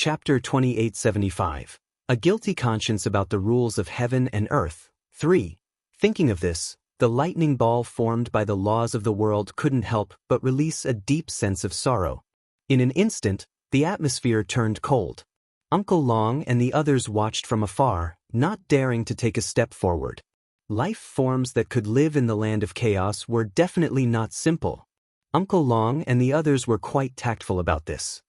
Chapter 2875. A Guilty Conscience About the Rules of Heaven and Earth. 3. Thinking of this, the lightning ball formed by the laws of the world couldn't help but release a deep sense of sorrow. In an instant, the atmosphere turned cold. Uncle Long and the others watched from afar, not daring to take a step forward. Life forms that could live in the land of chaos were definitely not simple. Uncle Long and the others were quite tactful about this.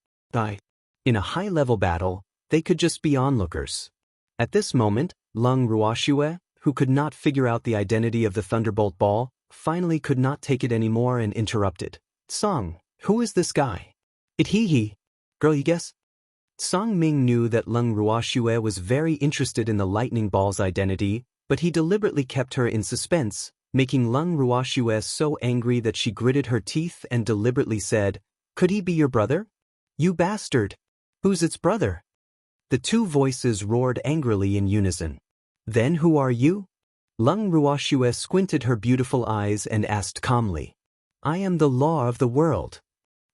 In a high-level battle, they could just be onlookers. At this moment, Lung Ruoxue, who could not figure out the identity of the Thunderbolt Ball, finally could not take it anymore and interrupted. Song, who is this guy? He. Girl, you guess? Song Ming knew that Lung Ruoxue was very interested in the lightning ball's identity, but he deliberately kept her in suspense, making Lung Ruoxue so angry that she gritted her teeth and deliberately said, "Could he be your brother? You bastard! Who's its brother?" The two voices roared angrily in unison. "Then who are you?" Lung Ruoxue squinted her beautiful eyes and asked calmly. "I am the law of the world."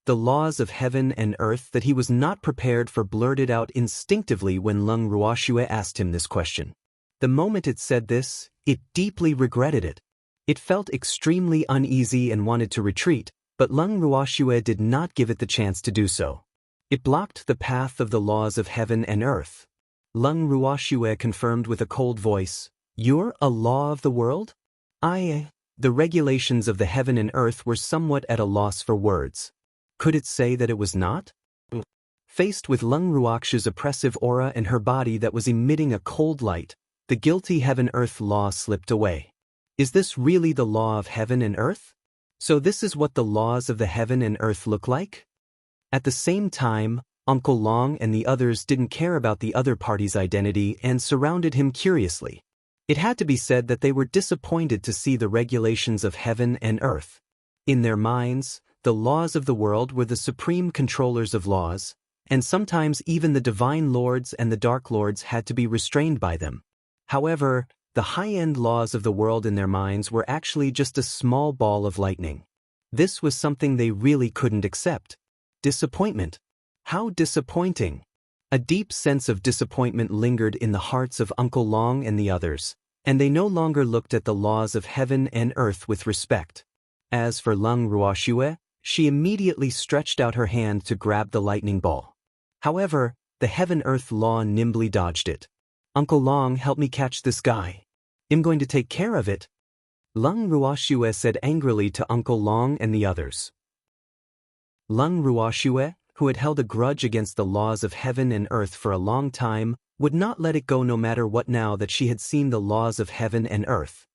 The laws of heaven and earth that he was not prepared for blurted out instinctively when Lung Ruoxue asked him this question. The moment it said this, it deeply regretted it. It felt extremely uneasy and wanted to retreat, but Lung Ruoxue did not give it the chance to do so. It blocked the path of the laws of heaven and earth. Lung Ruoxue confirmed with a cold voice, "You're a law of the world?" The regulations of the heaven and earth were somewhat at a loss for words. Could it say that it was not? Faced with Lung Ruoxue's oppressive aura and her body that was emitting a cold light, the guilty heaven-earth law slipped away. Is this really the law of heaven and earth? So this is what the laws of the heaven and earth look like? At the same time, Uncle Long and the others didn't care about the other party's identity and surrounded him curiously. It had to be said that they were disappointed to see the regulations of heaven and earth. In their minds, the laws of the world were the supreme controllers of laws, and sometimes even the divine lords and the dark lords had to be restrained by them. However, the high-end laws of the world in their minds were actually just a small ball of lightning. This was something they really couldn't accept. Disappointment. How disappointing. A deep sense of disappointment lingered in the hearts of Uncle Long and the others, and they no longer looked at the laws of heaven and earth with respect. As for Lung Ruoxue, she immediately stretched out her hand to grab the lightning ball. However, the heaven-earth law nimbly dodged it. "Uncle Long, help me catch this guy. I'm going to take care of it," Lung Ruoxue said angrily to Uncle Long and the others. Lung Ruoxue, who had held a grudge against the laws of heaven and earth for a long time, would not let it go no matter what now that she had seen the laws of heaven and earth.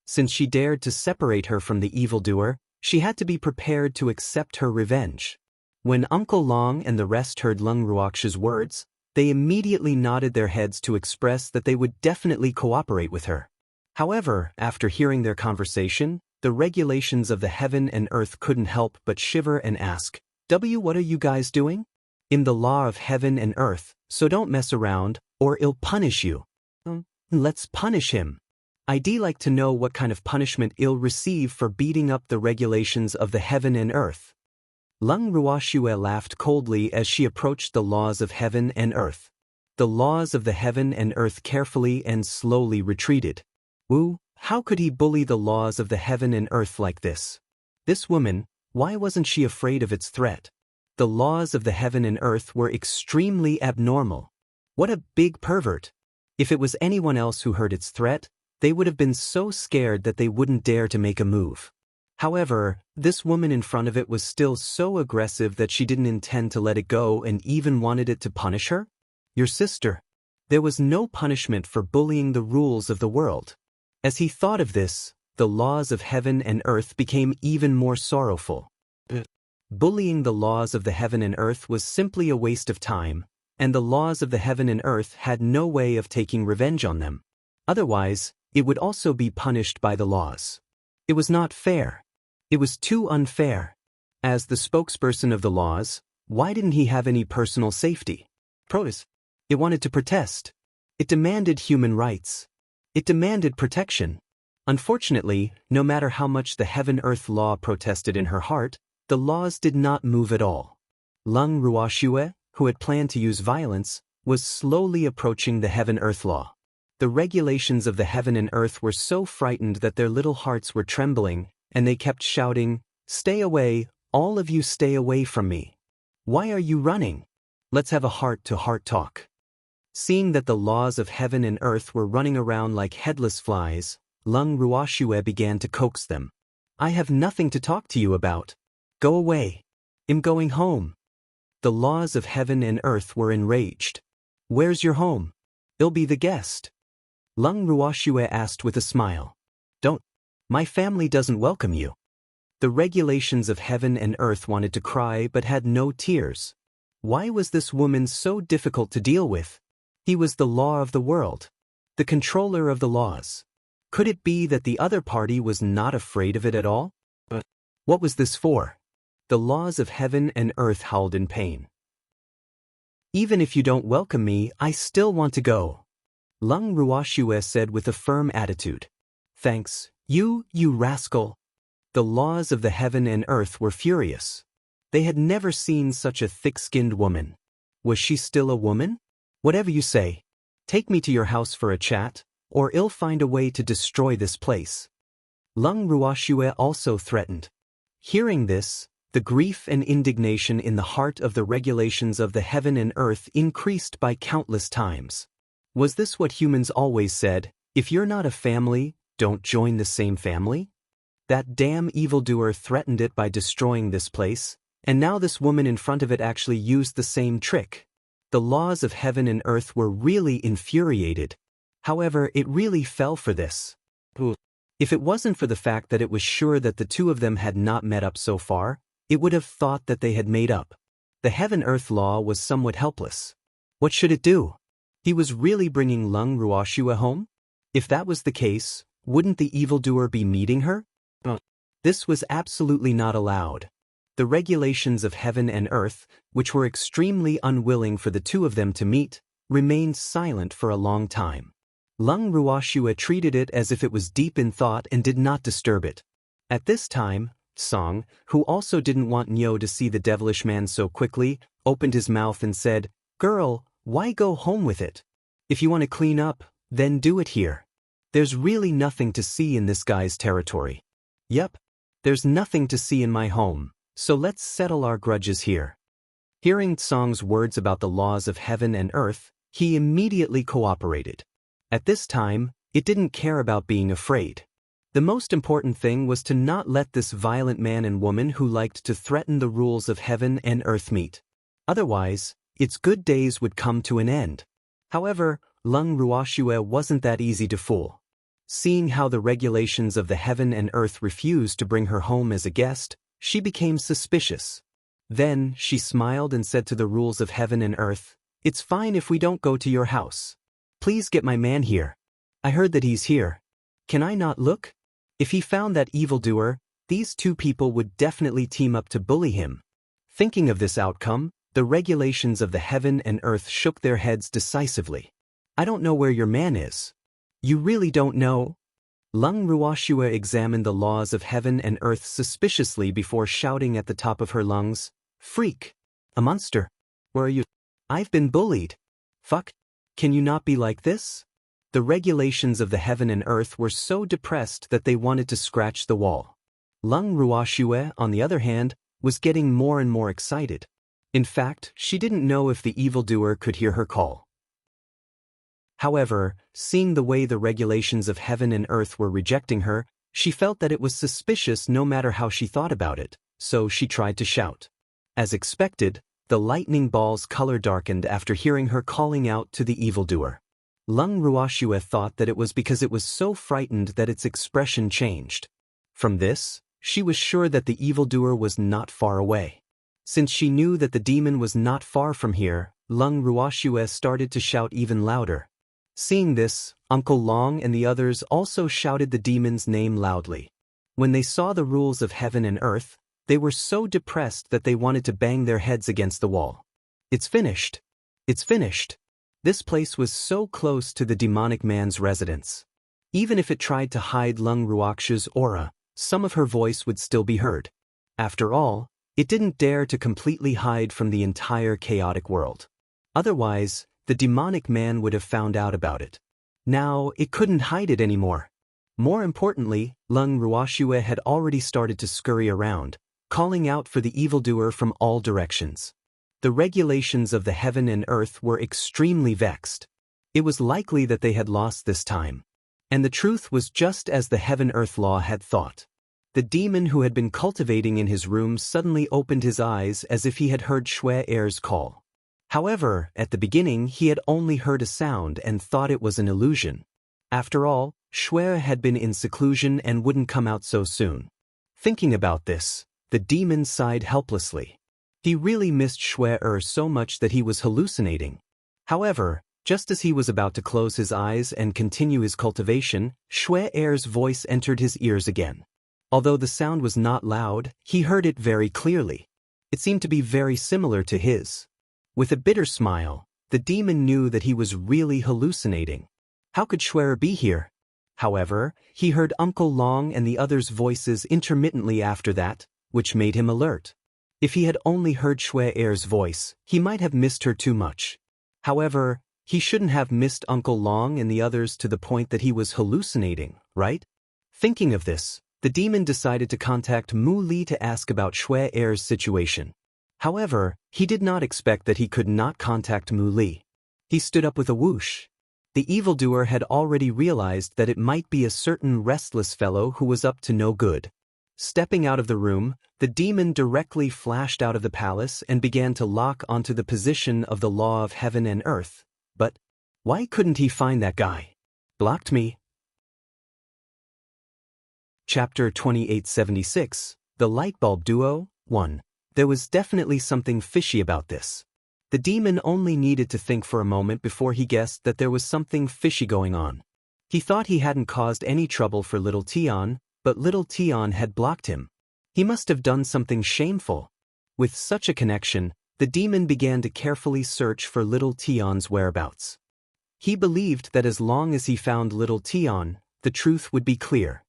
Since she dared to separate her from the evildoer, she had to be prepared to accept her revenge. When Uncle Long and the rest heard Lung Ruoxue's words, they immediately nodded their heads to express that they would definitely cooperate with her. However, after hearing their conversation, the regulations of the heaven and earth couldn't help but shiver and ask, "What are you guys doing?" "In the law of heaven and earth, so don't mess around, or I'll punish you." "Let's punish him. I'd like to know what kind of punishment I'll receive for beating up the regulations of the heaven and earth." Lung Ruoxue laughed coldly as she approached the laws of heaven and earth. The laws of the heaven and earth carefully and slowly retreated. How could he bully the laws of the heaven and earth like this? This woman, why wasn't she afraid of its threat? The laws of the heaven and earth were extremely abnormal. What a big pervert! If it was anyone else who heard its threat, they would have been so scared that they wouldn't dare to make a move. However, this woman in front of it was still so aggressive that she didn't intend to let it go and even wanted it to punish her? Your sister. There was no punishment for bullying the rules of the world. As he thought of this, the laws of heaven and earth became even more sorrowful. Bullying the laws of the heaven and earth was simply a waste of time, and the laws of the heaven and earth had no way of taking revenge on them. Otherwise, it would also be punished by the laws. It was not fair. It was too unfair. As the spokesperson of the laws, why didn't he have any personal safety? It wanted to protest. It demanded human rights. It demanded protection. Unfortunately, no matter how much the heaven-earth law protested in her heart, the laws did not move at all. Lung Ruoxue, who had planned to use violence, was slowly approaching the heaven-earth law. The regulations of the heaven and earth were so frightened that their little hearts were trembling, and they kept shouting, "Stay away, all of you stay away from me. Why are you running? Let's have a heart-to-heart talk." Seeing that the laws of heaven and earth were running around like headless flies, Lung Ruoxue began to coax them. "I have nothing to talk to you about. Go away. I'm going home." The laws of heaven and earth were enraged. "Where's your home? I'll be the guest." Lung Ruoxue asked with a smile. "Don't. My family doesn't welcome you." The regulations of heaven and earth wanted to cry but had no tears. Why was this woman so difficult to deal with? He was the law of the world, the controller of the laws. Could it be that the other party was not afraid of it at all? But what was this for? The laws of heaven and earth howled in pain. "Even if you don't welcome me, I still want to go," Lung Ruoxue said with a firm attitude. "Thanks, you rascal." The laws of the heaven and earth were furious. They had never seen such a thick-skinned woman. Was she still a woman? "Whatever you say. Take me to your house for a chat, or I'll find a way to destroy this place." Lung Ruoxue also threatened. Hearing this, the grief and indignation in the heart of the regulations of the heaven and earth increased by countless times. Was this what humans always said? If you're not a family, don't join the same family? That damn evildoer threatened it by destroying this place, and now this woman in front of it actually used the same trick. The laws of heaven and earth were really infuriated. However, it really fell for this. If it wasn't for the fact that it was sure that the two of them had not met up so far, it would have thought that they had made up. The heaven-earth law was somewhat helpless. What should it do? He was really bringing Lung Ruoxue home? If that was the case, wouldn't the evildoer be meeting her? This was absolutely not allowed. The regulations of heaven and earth, which were extremely unwilling for the two of them to meet, remained silent for a long time. Lung Ruoxue treated it as if it was deep in thought and did not disturb it. At this time, Song, who also didn't want Nyo to see the devilish man so quickly, opened his mouth and said, "Girl, why go home with it? If you want to clean up, then do it here. There's really nothing to see in this guy's territory." "Yep. There's nothing to see in my home, so let's settle our grudges here." Hearing Song's words about the laws of heaven and earth, he immediately cooperated. At this time, it didn't care about being afraid. The most important thing was to not let this violent man and woman who liked to threaten the rules of heaven and earth meet. Otherwise, its good days would come to an end. However, Lung Ruoxue wasn't that easy to fool. Seeing how the regulations of the heaven and earth refused to bring her home as a guest, she became suspicious. Then, she smiled and said to the rules of heaven and earth, "It's fine if we don't go to your house. Please get my man here. I heard that he's here. Can I not look?" If he found that evildoer, these two people would definitely team up to bully him. Thinking of this outcome, the regulations of the heaven and earth shook their heads decisively. "I don't know where your man is." "You really don't know?" Lung Ruoxue examined the laws of heaven and earth suspiciously before shouting at the top of her lungs, "Freak! A monster! Where are you? I've been bullied. Fuck! Can you not be like this?" The regulations of the heaven and earth were so depressed that they wanted to scratch the wall. Lung Ruoxue, on the other hand, was getting more and more excited. In fact, she didn't know if the evildoer could hear her call. However, seeing the way the regulations of heaven and earth were rejecting her, she felt that it was suspicious no matter how she thought about it, so she tried to shout. As expected, the lightning ball's color darkened after hearing her calling out to the evildoer. Lung Ruoxue thought that it was because it was so frightened that its expression changed. From this, she was sure that the evildoer was not far away. Since she knew that the demon was not far from here, Lung Ruoxue started to shout even louder. Seeing this, Uncle Long and the others also shouted the demon's name loudly. When they saw the rules of heaven and earth, they were so depressed that they wanted to bang their heads against the wall. "It's finished! It's finished!" This place was so close to the demonic man's residence. Even if it tried to hide Lung Ruoxue's aura, some of her voice would still be heard. After all, It didn't dare to completely hide from the entire chaotic world. Otherwise, the demonic man would have found out about it. Now, it couldn't hide it anymore. More importantly, Lung Ruoxue had already started to scurry around, calling out for the evildoer from all directions. The regulations of the heaven and earth were extremely vexed. It was likely that they had lost this time. And the truth was just as the heaven-earth law had thought. The demon who had been cultivating in his room suddenly opened his eyes as if he had heard Xue Er's call. However, at the beginning he had only heard a sound and thought it was an illusion. After all, Xue had been in seclusion and wouldn't come out so soon. Thinking about this, the demon sighed helplessly. He really missed Xue Er so much that he was hallucinating. However, just as he was about to close his eyes and continue his cultivation, Xue Er's voice entered his ears again. Although the sound was not loud, he heard it very clearly. It seemed to be very similar to his. With a bitter smile, the demon knew that he was really hallucinating. How could Xue Er be here? However, he heard Uncle Long and the others' voices intermittently after that, which made him alert. If he had only heard Xue Er's voice, he might have missed her too much. However, he shouldn't have missed Uncle Long and the others to the point that he was hallucinating, right? Thinking of this, the demon decided to contact Mu Li to ask about Xue Er's situation. However, he did not expect that he could not contact Mu Li. He stood up with a whoosh. The evildoer had already realized that it might be a certain restless fellow who was up to no good. Stepping out of the room, the demon directly flashed out of the palace and began to lock onto the position of the law of heaven and earth. But why couldn't he find that guy? Blocked me. Chapter 2876, The Lightbulb Duo, 1. There was definitely something fishy about this. The demon only needed to think for a moment before he guessed that there was something fishy going on. He thought he hadn't caused any trouble for little Tian, but little Tian had blocked him. He must have done something shameful. With such a connection, the demon began to carefully search for little Tian's whereabouts. He believed that as long as he found little Tian, the truth would be clear.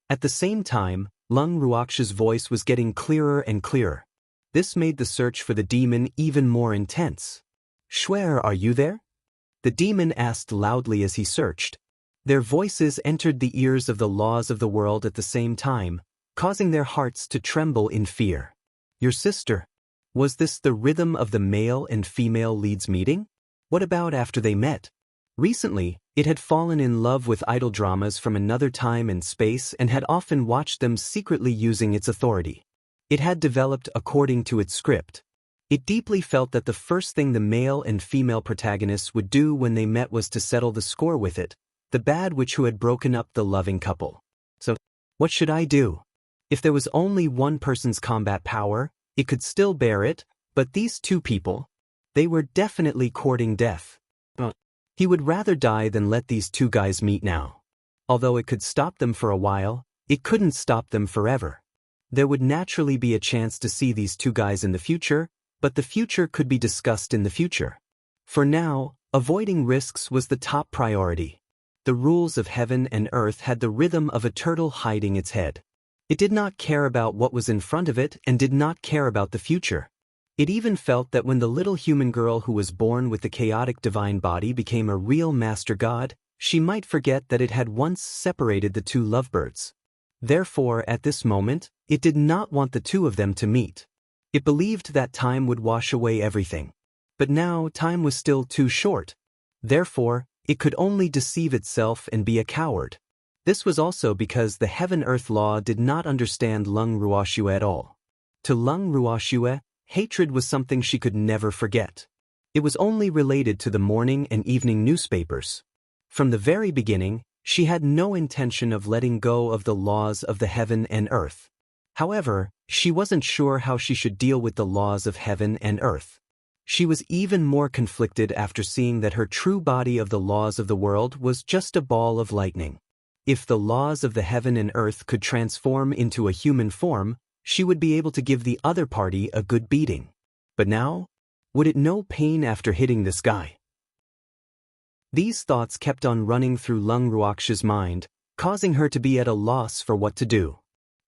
At the same time, Lung Ruoxue's voice was getting clearer and clearer. This made the search for the demon even more intense. Xue Er, are you there? The demon asked loudly as he searched. Their voices entered the ears of the laws of the world at the same time, causing their hearts to tremble in fear. Your sister? Was this the rhythm of the male and female leads meeting? What about after they met? Recently, it had fallen in love with idol dramas from another time and space and had often watched them secretly using its authority. It had developed according to its script. It deeply felt that the first thing the male and female protagonists would do when they met was to settle the score with it, the bad witch who had broken up the loving couple. So, what should I do? If there was only one person's combat power, it could still bear it, but these two people, they were definitely courting death. He would rather die than let these two guys meet now. Although it could stop them for a while, it couldn't stop them forever. There would naturally be a chance to see these two guys in the future, but the future could be discussed in the future. For now, avoiding risks was the top priority. The rules of heaven and earth had the rhythm of a turtle hiding its head. It did not care about what was in front of it and did not care about the future. It even felt that when the little human girl who was born with the chaotic divine body became a real master god, she might forget that it had once separated the two lovebirds. Therefore, at this moment, it did not want the two of them to meet. It believed that time would wash away everything. But now time was still too short. Therefore, it could only deceive itself and be a coward. This was also because the heaven-earth law did not understand Lung Ruoxue at all. To Lung Ruoxue, hatred was something she could never forget. It was only related to the morning and evening newspapers. From the very beginning, she had no intention of letting go of the laws of the heaven and earth. However, she wasn't sure how she should deal with the laws of heaven and earth. She was even more conflicted after seeing that her true body of the laws of the world was just a ball of lightning. If the laws of the heaven and earth could transform into a human form, she would be able to give the other party a good beating. But now, would it know pain after hitting this guy? These thoughts kept on running through Lung Ruoxue's mind, causing her to be at a loss for what to do.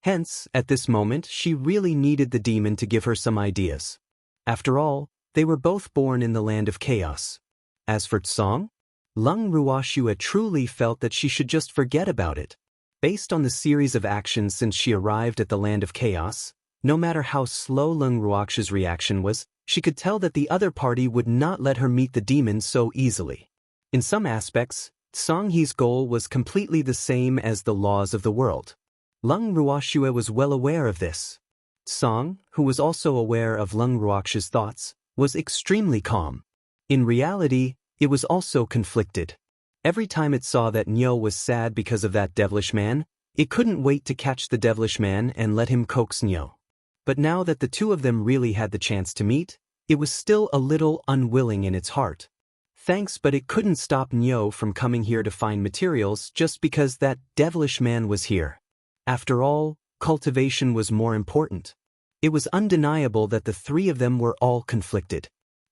Hence, at this moment she really needed the demon to give her some ideas. After all, they were both born in the land of chaos. As for Tsong, Lung Ruoxue truly felt that she should just forget about it. Based on the series of actions since she arrived at the land of chaos, no matter how slow Lung Ruoxue's reaction was, she could tell that the other party would not let her meet the demon so easily. In some aspects, Tsong He's goal was completely the same as the laws of the world. Lung Ruoxue was well aware of this. Tsong, who was also aware of Lung Ruoxue's thoughts, was extremely calm. In reality, it was also conflicted. Every time it saw that Nyo was sad because of that devilish man, it couldn't wait to catch the devilish man and let him coax Nyo. But now that the two of them really had the chance to meet, it was still a little unwilling in its heart. Thanks, but it couldn't stop Nyo from coming here to find materials just because that devilish man was here. After all, cultivation was more important. It was undeniable that the three of them were all conflicted.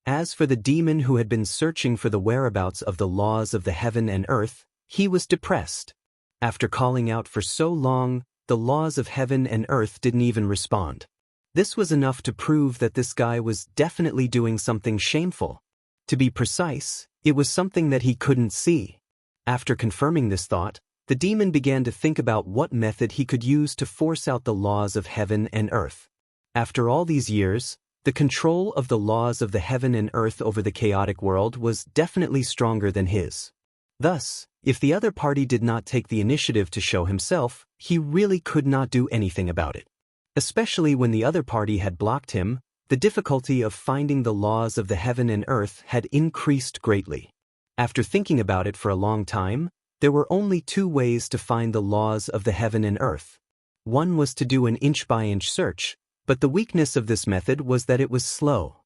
As for the demon who had been searching for the whereabouts of the laws of the heaven and earth, he was depressed. After calling out for so long, the laws of heaven and earth didn't even respond. This was enough to prove that this guy was definitely doing something shameful. To be precise, it was something that he couldn't see. After confirming this thought, the demon began to think about what method he could use to force out the laws of heaven and earth. After all these years, the control of the laws of the heaven and earth over the chaotic world was definitely stronger than his. Thus, if the other party did not take the initiative to show himself, he really could not do anything about it. Especially when the other party had blocked him, the difficulty of finding the laws of the heaven and earth had increased greatly. After thinking about it for a long time, there were only two ways to find the laws of the heaven and earth. One was to do an inch-by-inch search, but the weakness of this method was that it was slow.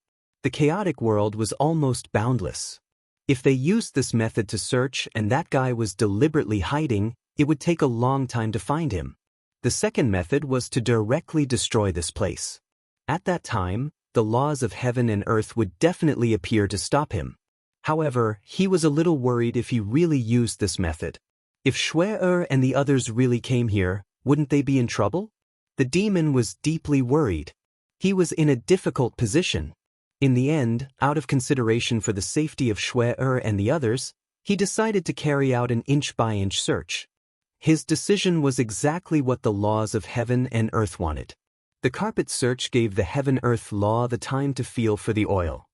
The chaotic world was almost boundless. If they used this method to search and that guy was deliberately hiding, it would take a long time to find him. The second method was to directly destroy this place. At that time, the laws of heaven and earth would definitely appear to stop him. However, he was a little worried if he really used this method. If Shui and the others really came here, wouldn't they be in trouble? The demon was deeply worried. He was in a difficult position. In the end, out of consideration for the safety of Shui and the others, he decided to carry out an inch-by-inch search. His decision was exactly what the laws of heaven and earth wanted. The carpet search gave the heaven-earth law the time to feel for the oil.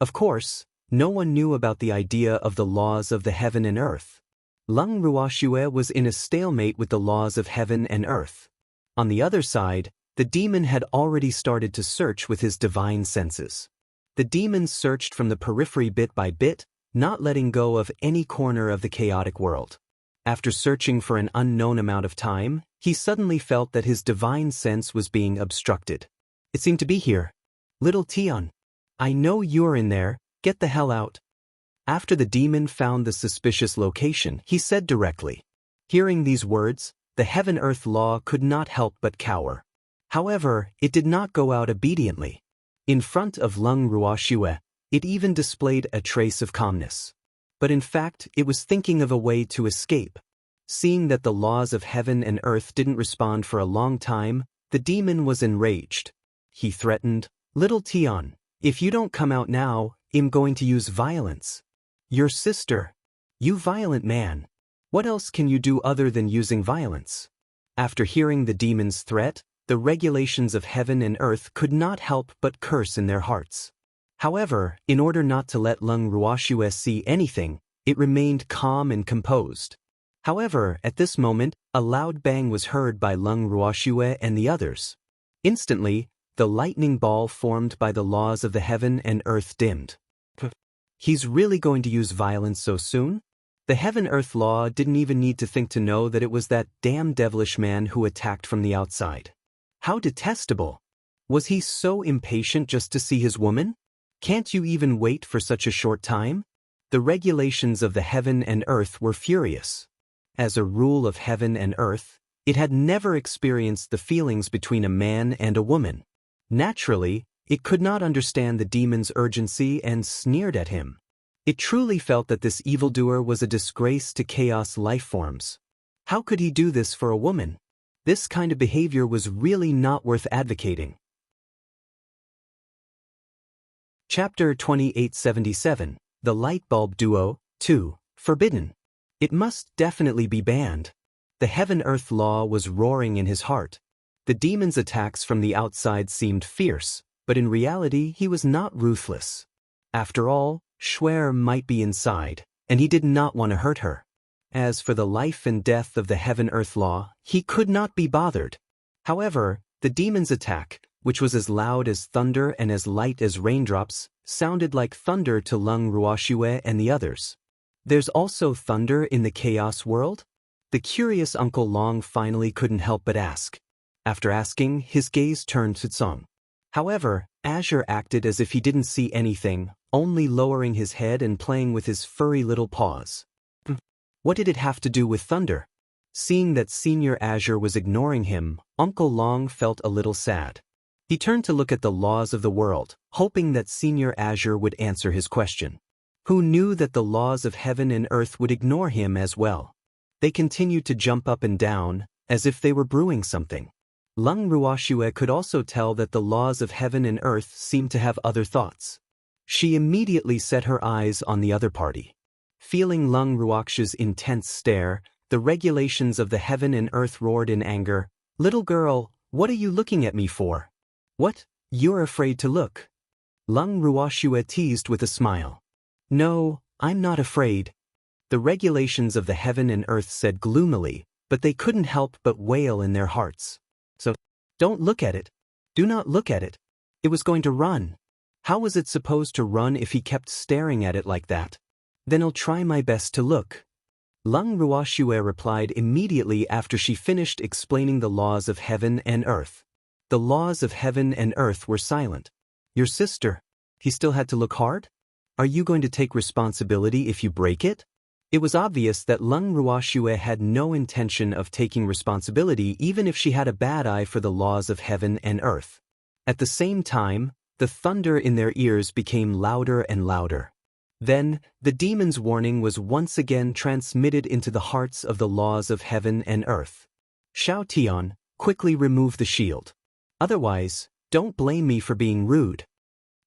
Of course, no one knew about the idea of the laws of the heaven and earth. Lung Ruoxue was in a stalemate with the laws of heaven and earth. On the other side, the demon had already started to search with his divine senses. The demon searched from the periphery bit by bit, not letting go of any corner of the chaotic world. After searching for an unknown amount of time, he suddenly felt that his divine sense was being obstructed. It seemed to be here. Little Tion, I know you're in there, get the hell out. After the demon found the suspicious location, he said directly. Hearing these words, the heaven-earth law could not help but cower. However, it did not go out obediently. In front of Lung Ruoxue, it even displayed a trace of calmness. But in fact, it was thinking of a way to escape. Seeing that the laws of heaven and earth didn't respond for a long time, the demon was enraged. He threatened, Little Tion, if you don't come out now, I'm going to use violence. Your sister. You violent man. What else can you do other than using violence? After hearing the demon's threat, the regulations of heaven and earth could not help but curse in their hearts. However, in order not to let Lung Ruoxue see anything, it remained calm and composed. However, at this moment, a loud bang was heard by Lung Ruoxue and the others. Instantly, the lightning ball formed by the laws of the heaven and earth dimmed. He's really going to use violence so soon? The heaven-earth law didn't even need to think to know that it was that damn devilish man who attacked from the outside. How detestable! Was he so impatient just to see his woman? Can't you even wait for such a short time? The regulations of the heaven and earth were furious. As a rule of heaven and earth, it had never experienced the feelings between a man and a woman. Naturally, it could not understand the demon's urgency and sneered at him. It truly felt that this evildoer was a disgrace to chaos life forms. How could he do this for a woman? This kind of behavior was really not worth advocating. Chapter 2877, The Light Bulb Duo, 2, Forbidden. It must definitely be banned. The heaven-earth law was roaring in his heart. The demon's attacks from the outside seemed fierce, but in reality he was not ruthless. After all, Schwer might be inside, and he did not want to hurt her. As for the life and death of the heaven-earth law, he could not be bothered. However, the demon's attack, which was as loud as thunder and as light as raindrops, sounded like thunder to Lung Ruoxue and the others. There's also thunder in the chaos world? The curious Uncle Long finally couldn't help but ask. After asking, his gaze turned to Tsong. However, Azure acted as if he didn't see anything, only lowering his head and playing with his furry little paws. What did it have to do with thunder? Seeing that Senior Azure was ignoring him, Uncle Long felt a little sad. He turned to look at the laws of the world, hoping that Senior Azure would answer his question. Who knew that the laws of heaven and earth would ignore him as well? They continued to jump up and down, as if they were brewing something. Lung Ruoxue could also tell that the laws of heaven and earth seemed to have other thoughts. She immediately set her eyes on the other party. Feeling Lung Ruoxue's intense stare, the regulations of the heaven and earth roared in anger. "Little girl, what are you looking at me for? What? You're afraid to look?" Lung Ruoxue teased with a smile. "No, I'm not afraid." The regulations of the heaven and earth said gloomily, but they couldn't help but wail in their hearts. "So, don't look at it. Do not look at it. It was going to run. How was it supposed to run if he kept staring at it like that? Then I'll try my best to look." Lung Ruoxue replied immediately after she finished explaining the laws of heaven and earth. The laws of heaven and earth were silent. "Your sister, he still had to look hard? Are you going to take responsibility if you break it?" It was obvious that Lung Ruoxue had no intention of taking responsibility even if she had a bad eye for the laws of heaven and earth. At the same time, the thunder in their ears became louder and louder. Then, the demon's warning was once again transmitted into the hearts of the laws of heaven and earth. "Xiao Tian, quickly remove the shield. Otherwise, don't blame me for being rude."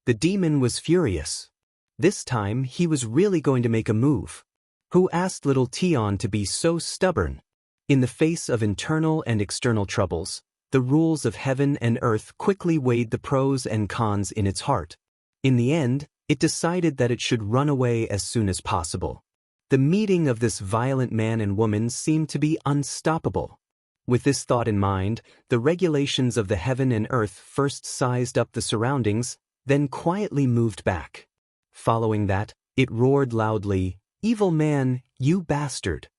The demon was furious. This time, he was really going to make a move. Who asked little Tian to be so stubborn? In the face of internal and external troubles, the rules of heaven and earth quickly weighed the pros and cons in its heart. In the end, it decided that it should run away as soon as possible. The meeting of this violent man and woman seemed to be unstoppable. With this thought in mind, the regulations of the heaven and earth first sized up the surroundings, then quietly moved back. Following that, it roared loudly, "Evil man, you bastard!"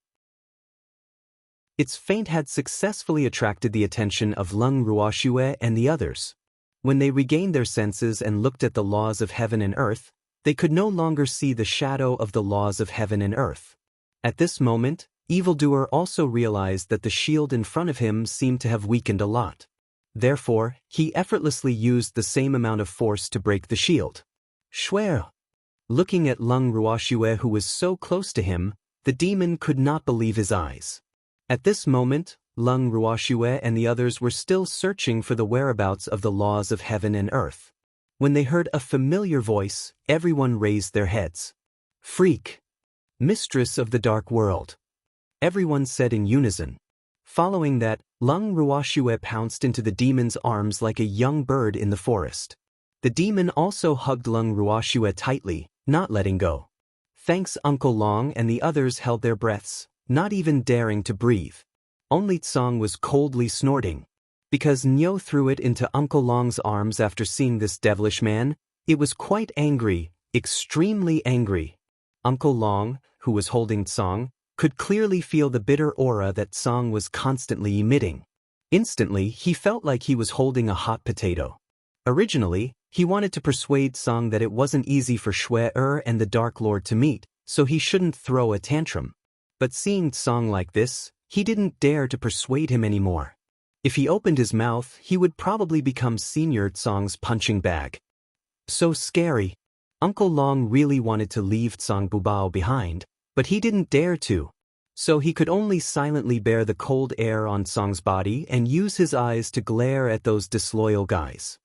Its feint had successfully attracted the attention of Lung Ruoxue and the others. When they regained their senses and looked at the laws of heaven and earth, they could no longer see the shadow of the laws of heaven and earth. At this moment, Evildoer also realized that the shield in front of him seemed to have weakened a lot. Therefore, he effortlessly used the same amount of force to break the shield. "Schwer!" Looking at Lung Ruoxue who was so close to him, the demon could not believe his eyes. At this moment, Lung Ruoxue and the others were still searching for the whereabouts of the laws of heaven and earth. When they heard a familiar voice, everyone raised their heads. "Freak! Mistress of the dark world!" Everyone said in unison. Following that, Lung Ruoxue pounced into the demon's arms like a young bird in the forest. The demon also hugged Lung Ruoxue tightly, not letting go. Thanks Uncle Long and the others held their breaths, not even daring to breathe. Only Tsong was coldly snorting. Because Nyo threw it into Uncle Long's arms after seeing this devilish man, it was quite angry, extremely angry. Uncle Long, who was holding Tsong, could clearly feel the bitter aura that Tsong was constantly emitting. Instantly, he felt like he was holding a hot potato. Originally, he wanted to persuade Tsong that it wasn't easy for Schwer and the Dark Lord to meet, so he shouldn't throw a tantrum. But seeing Tsong like this, he didn't dare to persuade him anymore. If he opened his mouth, he would probably become Senior Tsong's punching bag. So scary. Uncle Long really wanted to leave Tsong Bubao behind, but he didn't dare to. So he could only silently bear the cold air on Song's body and use his eyes to glare at those disloyal guys.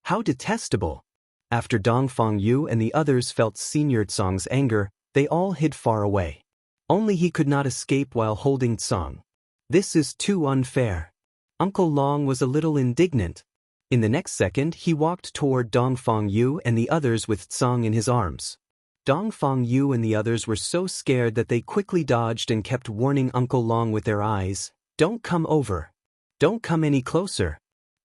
How detestable! After Dongfang Yu and the others felt Senior Tsong's anger, they all hid far away. Only he could not escape while holding Tsong. This is too unfair. Uncle Long was a little indignant. In the next second, he walked toward Dongfang Yu and the others with Tsong in his arms. Dongfang Yu and the others were so scared that they quickly dodged and kept warning Uncle Long with their eyes, "Don't come over. Don't come any closer."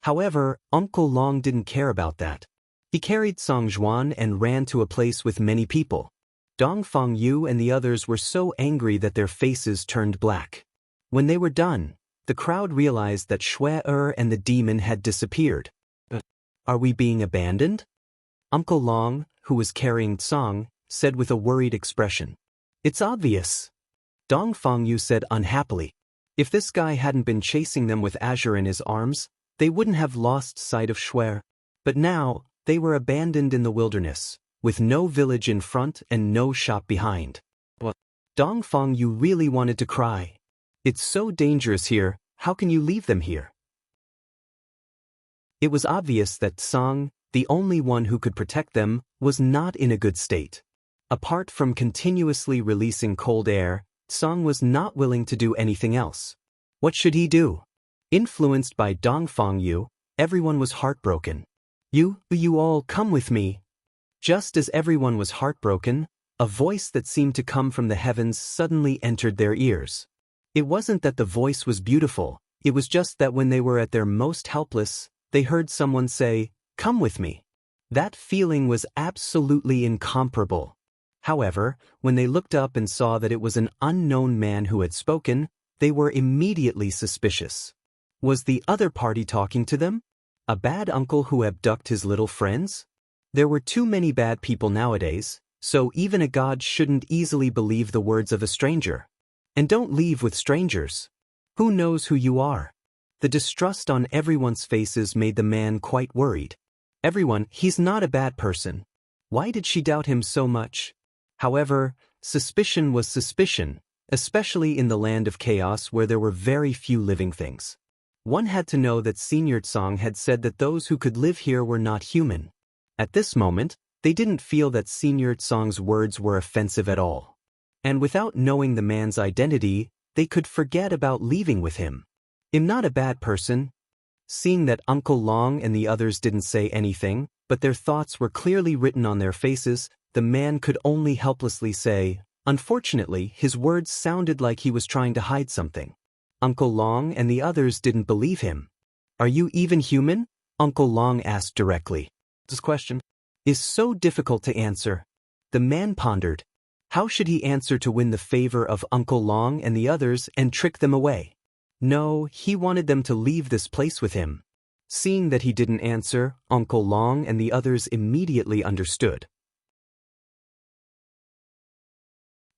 However, Uncle Long didn't care about that. He carried Song Zhuan and ran to a place with many people. Dongfang Yu and the others were so angry that their faces turned black. When they were done, the crowd realized that Shui and the demon had disappeared. Are we being abandoned? Uncle Long, who was carrying Tsong, said with a worried expression. It's obvious. Dongfang Yu said unhappily. If this guy hadn't been chasing them with Azure in his arms, they wouldn't have lost sight of Shui. But now, they were abandoned in the wilderness, with no village in front and no shop behind. Dongfang Yu really wanted to cry. It's so dangerous here, how can you leave them here? It was obvious that Tsong, the only one who could protect them, was not in a good state. Apart from continuously releasing cold air, Tsong was not willing to do anything else. What should he do? Influenced by Dongfang Yu, everyone was heartbroken. You all come with me. Just as everyone was heartbroken, a voice that seemed to come from the heavens suddenly entered their ears. It wasn't that the voice was beautiful, it was just that when they were at their most helpless, they heard someone say, "Come with me." That feeling was absolutely incomparable. However, when they looked up and saw that it was an unknown man who had spoken, they were immediately suspicious. Was the other party talking to them? A bad uncle who abducted his little friends? There were too many bad people nowadays, so even a god shouldn't easily believe the words of a stranger. And don't leave with strangers. Who knows who you are? The distrust on everyone's faces made the man quite worried. Everyone, he's not a bad person. Why did she doubt him so much? However, suspicion was suspicion, especially in the land of chaos where there were very few living things. One had to know that Senior Tsong had said that those who could live here were not human. At this moment, they didn't feel that Senior Tsong's words were offensive at all. And without knowing the man's identity, they could forget about leaving with him. I'm not a bad person. Seeing that Uncle Long and the others didn't say anything, but their thoughts were clearly written on their faces, the man could only helplessly say, unfortunately, his words sounded like he was trying to hide something. Uncle Long and the others didn't believe him. Are you even human? Uncle Long asked directly. This question is so difficult to answer. The man pondered. How should he answer to win the favor of Uncle Long and the others and trick them away? No, he wanted them to leave this place with him. Seeing that he didn't answer, Uncle Long and the others immediately understood.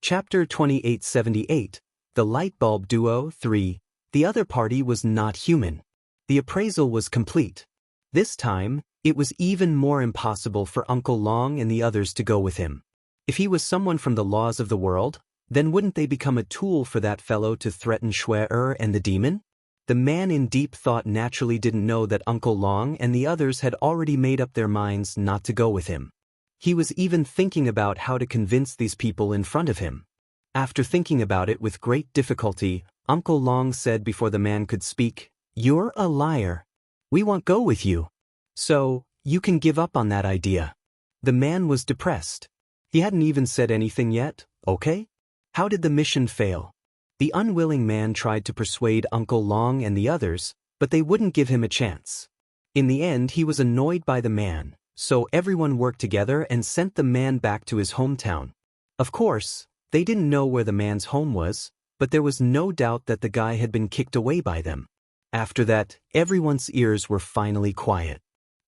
Chapter 2878, The Lightbulb Duo 3, The other party was not human. The appraisal was complete. This time, it was even more impossible for Uncle Long and the others to go with him. If he was someone from the laws of the world, then wouldn't they become a tool for that fellow to threaten Shui and the demon? The man in deep thought naturally didn't know that Uncle Long and the others had already made up their minds not to go with him. He was even thinking about how to convince these people in front of him. After thinking about it with great difficulty, Uncle Long said before the man could speak, "You're a liar. We won't go with you. So, you can give up on that idea." The man was depressed. He hadn't even said anything yet, okay? How did the mission fail? The unwilling man tried to persuade Uncle Long and the others, but they wouldn't give him a chance. In the end, he was annoyed by the man, so everyone worked together and sent the man back to his hometown. Of course, they didn't know where the man's home was, but there was no doubt that the guy had been kicked away by them. After that, everyone's ears were finally quiet.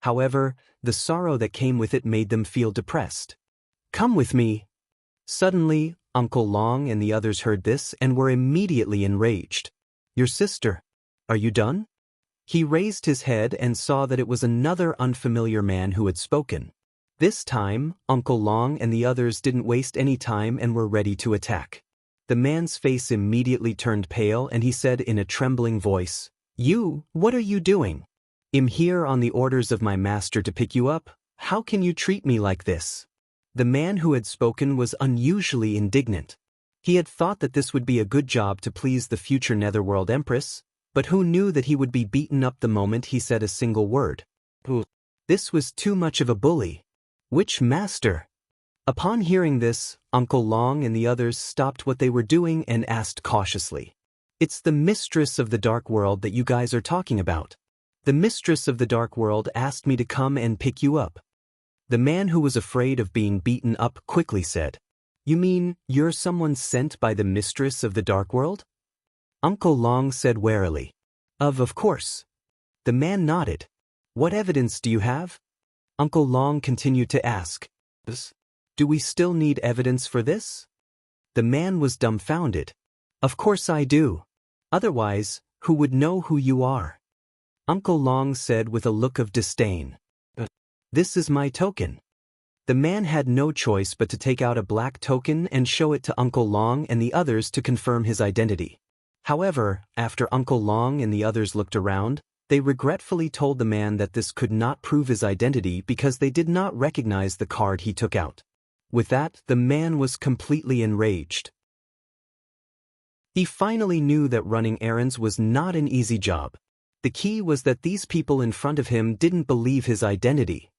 However, the sorrow that came with it made them feel depressed. "Come with me." Suddenly, Uncle Long and the others heard this and were immediately enraged. "Your sister. Are you done?" He raised his head and saw that it was another unfamiliar man who had spoken. This time, Uncle Long and the others didn't waste any time and were ready to attack. The man's face immediately turned pale and he said in a trembling voice, What are you doing? I'm here on the orders of my master to pick you up. How can you treat me like this? The man who had spoken was unusually indignant. He had thought that this would be a good job to please the future Netherworld Empress, but who knew that he would be beaten up the moment he said a single word? This was too much of a bully. Which master? Upon hearing this, Uncle Long and the others stopped what they were doing and asked cautiously. It's the mistress of the Dark World that you guys are talking about. The mistress of the Dark World asked me to come and pick you up. The man who was afraid of being beaten up quickly said, You mean you're someone sent by the mistress of the Dark World? Uncle Long said warily. Of course. The man nodded. What evidence do you have? Uncle Long continued to ask. Do we still need evidence for this? The man was dumbfounded. Of course I do. Otherwise, who would know who you are? Uncle Long said with a look of disdain. This is my token. The man had no choice but to take out a black token and show it to Uncle Long and the others to confirm his identity. However, after Uncle Long and the others looked around, they regretfully told the man that this could not prove his identity because they did not recognize the card he took out. With that, the man was completely enraged. He finally knew that running errands was not an easy job. The key was that these people in front of him didn't believe his identity.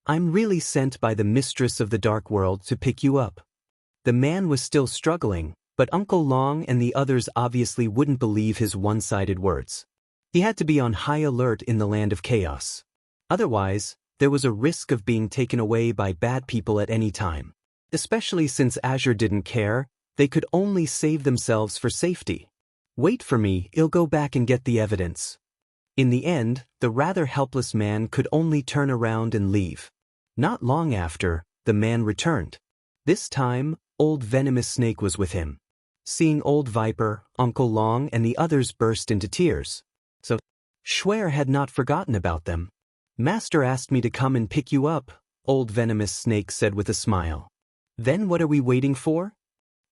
I'm really sent by the mistress of the Dark World to pick you up. The man was still struggling, but Uncle Long and the others obviously wouldn't believe his one-sided words. He had to be on high alert in the land of chaos. Otherwise, there was a risk of being taken away by bad people at any time. Especially since Azure didn't care, they could only save themselves for safety. Wait for me, I'll go back and get the evidence. In the end, the rather helpless man could only turn around and leave. Not long after, the man returned. This time, Old Venomous Snake was with him. Seeing Old Viper, Uncle Long and the others burst into tears. So, Schwer had not forgotten about them. Master asked me to come and pick you up, Old Venomous Snake said with a smile. Then what are we waiting for?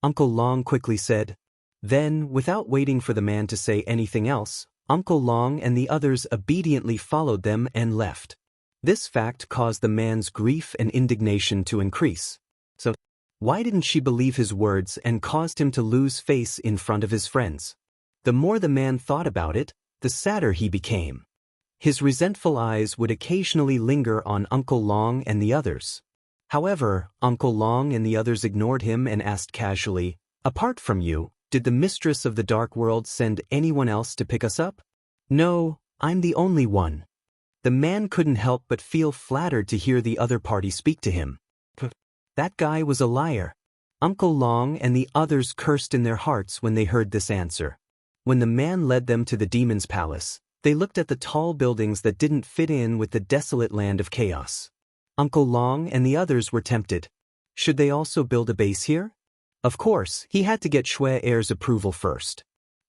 Uncle Long quickly said. Then, without waiting for the man to say anything else, Uncle Long and the others obediently followed them and left. This fact caused the man's grief and indignation to increase. So, why didn't she believe his words and caused him to lose face in front of his friends? The more the man thought about it, the sadder he became. His resentful eyes would occasionally linger on Uncle Long and the others. However, Uncle Long and the others ignored him and asked casually, Apart from you, did the mistress of the Dark World send anyone else to pick us up? No, I'm the only one. The man couldn't help but feel flattered to hear the other party speak to him. That guy was a liar. Uncle Long and the others cursed in their hearts when they heard this answer. When the man led them to the demon's palace, they looked at the tall buildings that didn't fit in with the desolate land of chaos. Uncle Long and the others were tempted. Should they also build a base here? Of course, he had to get Schwer's approval first.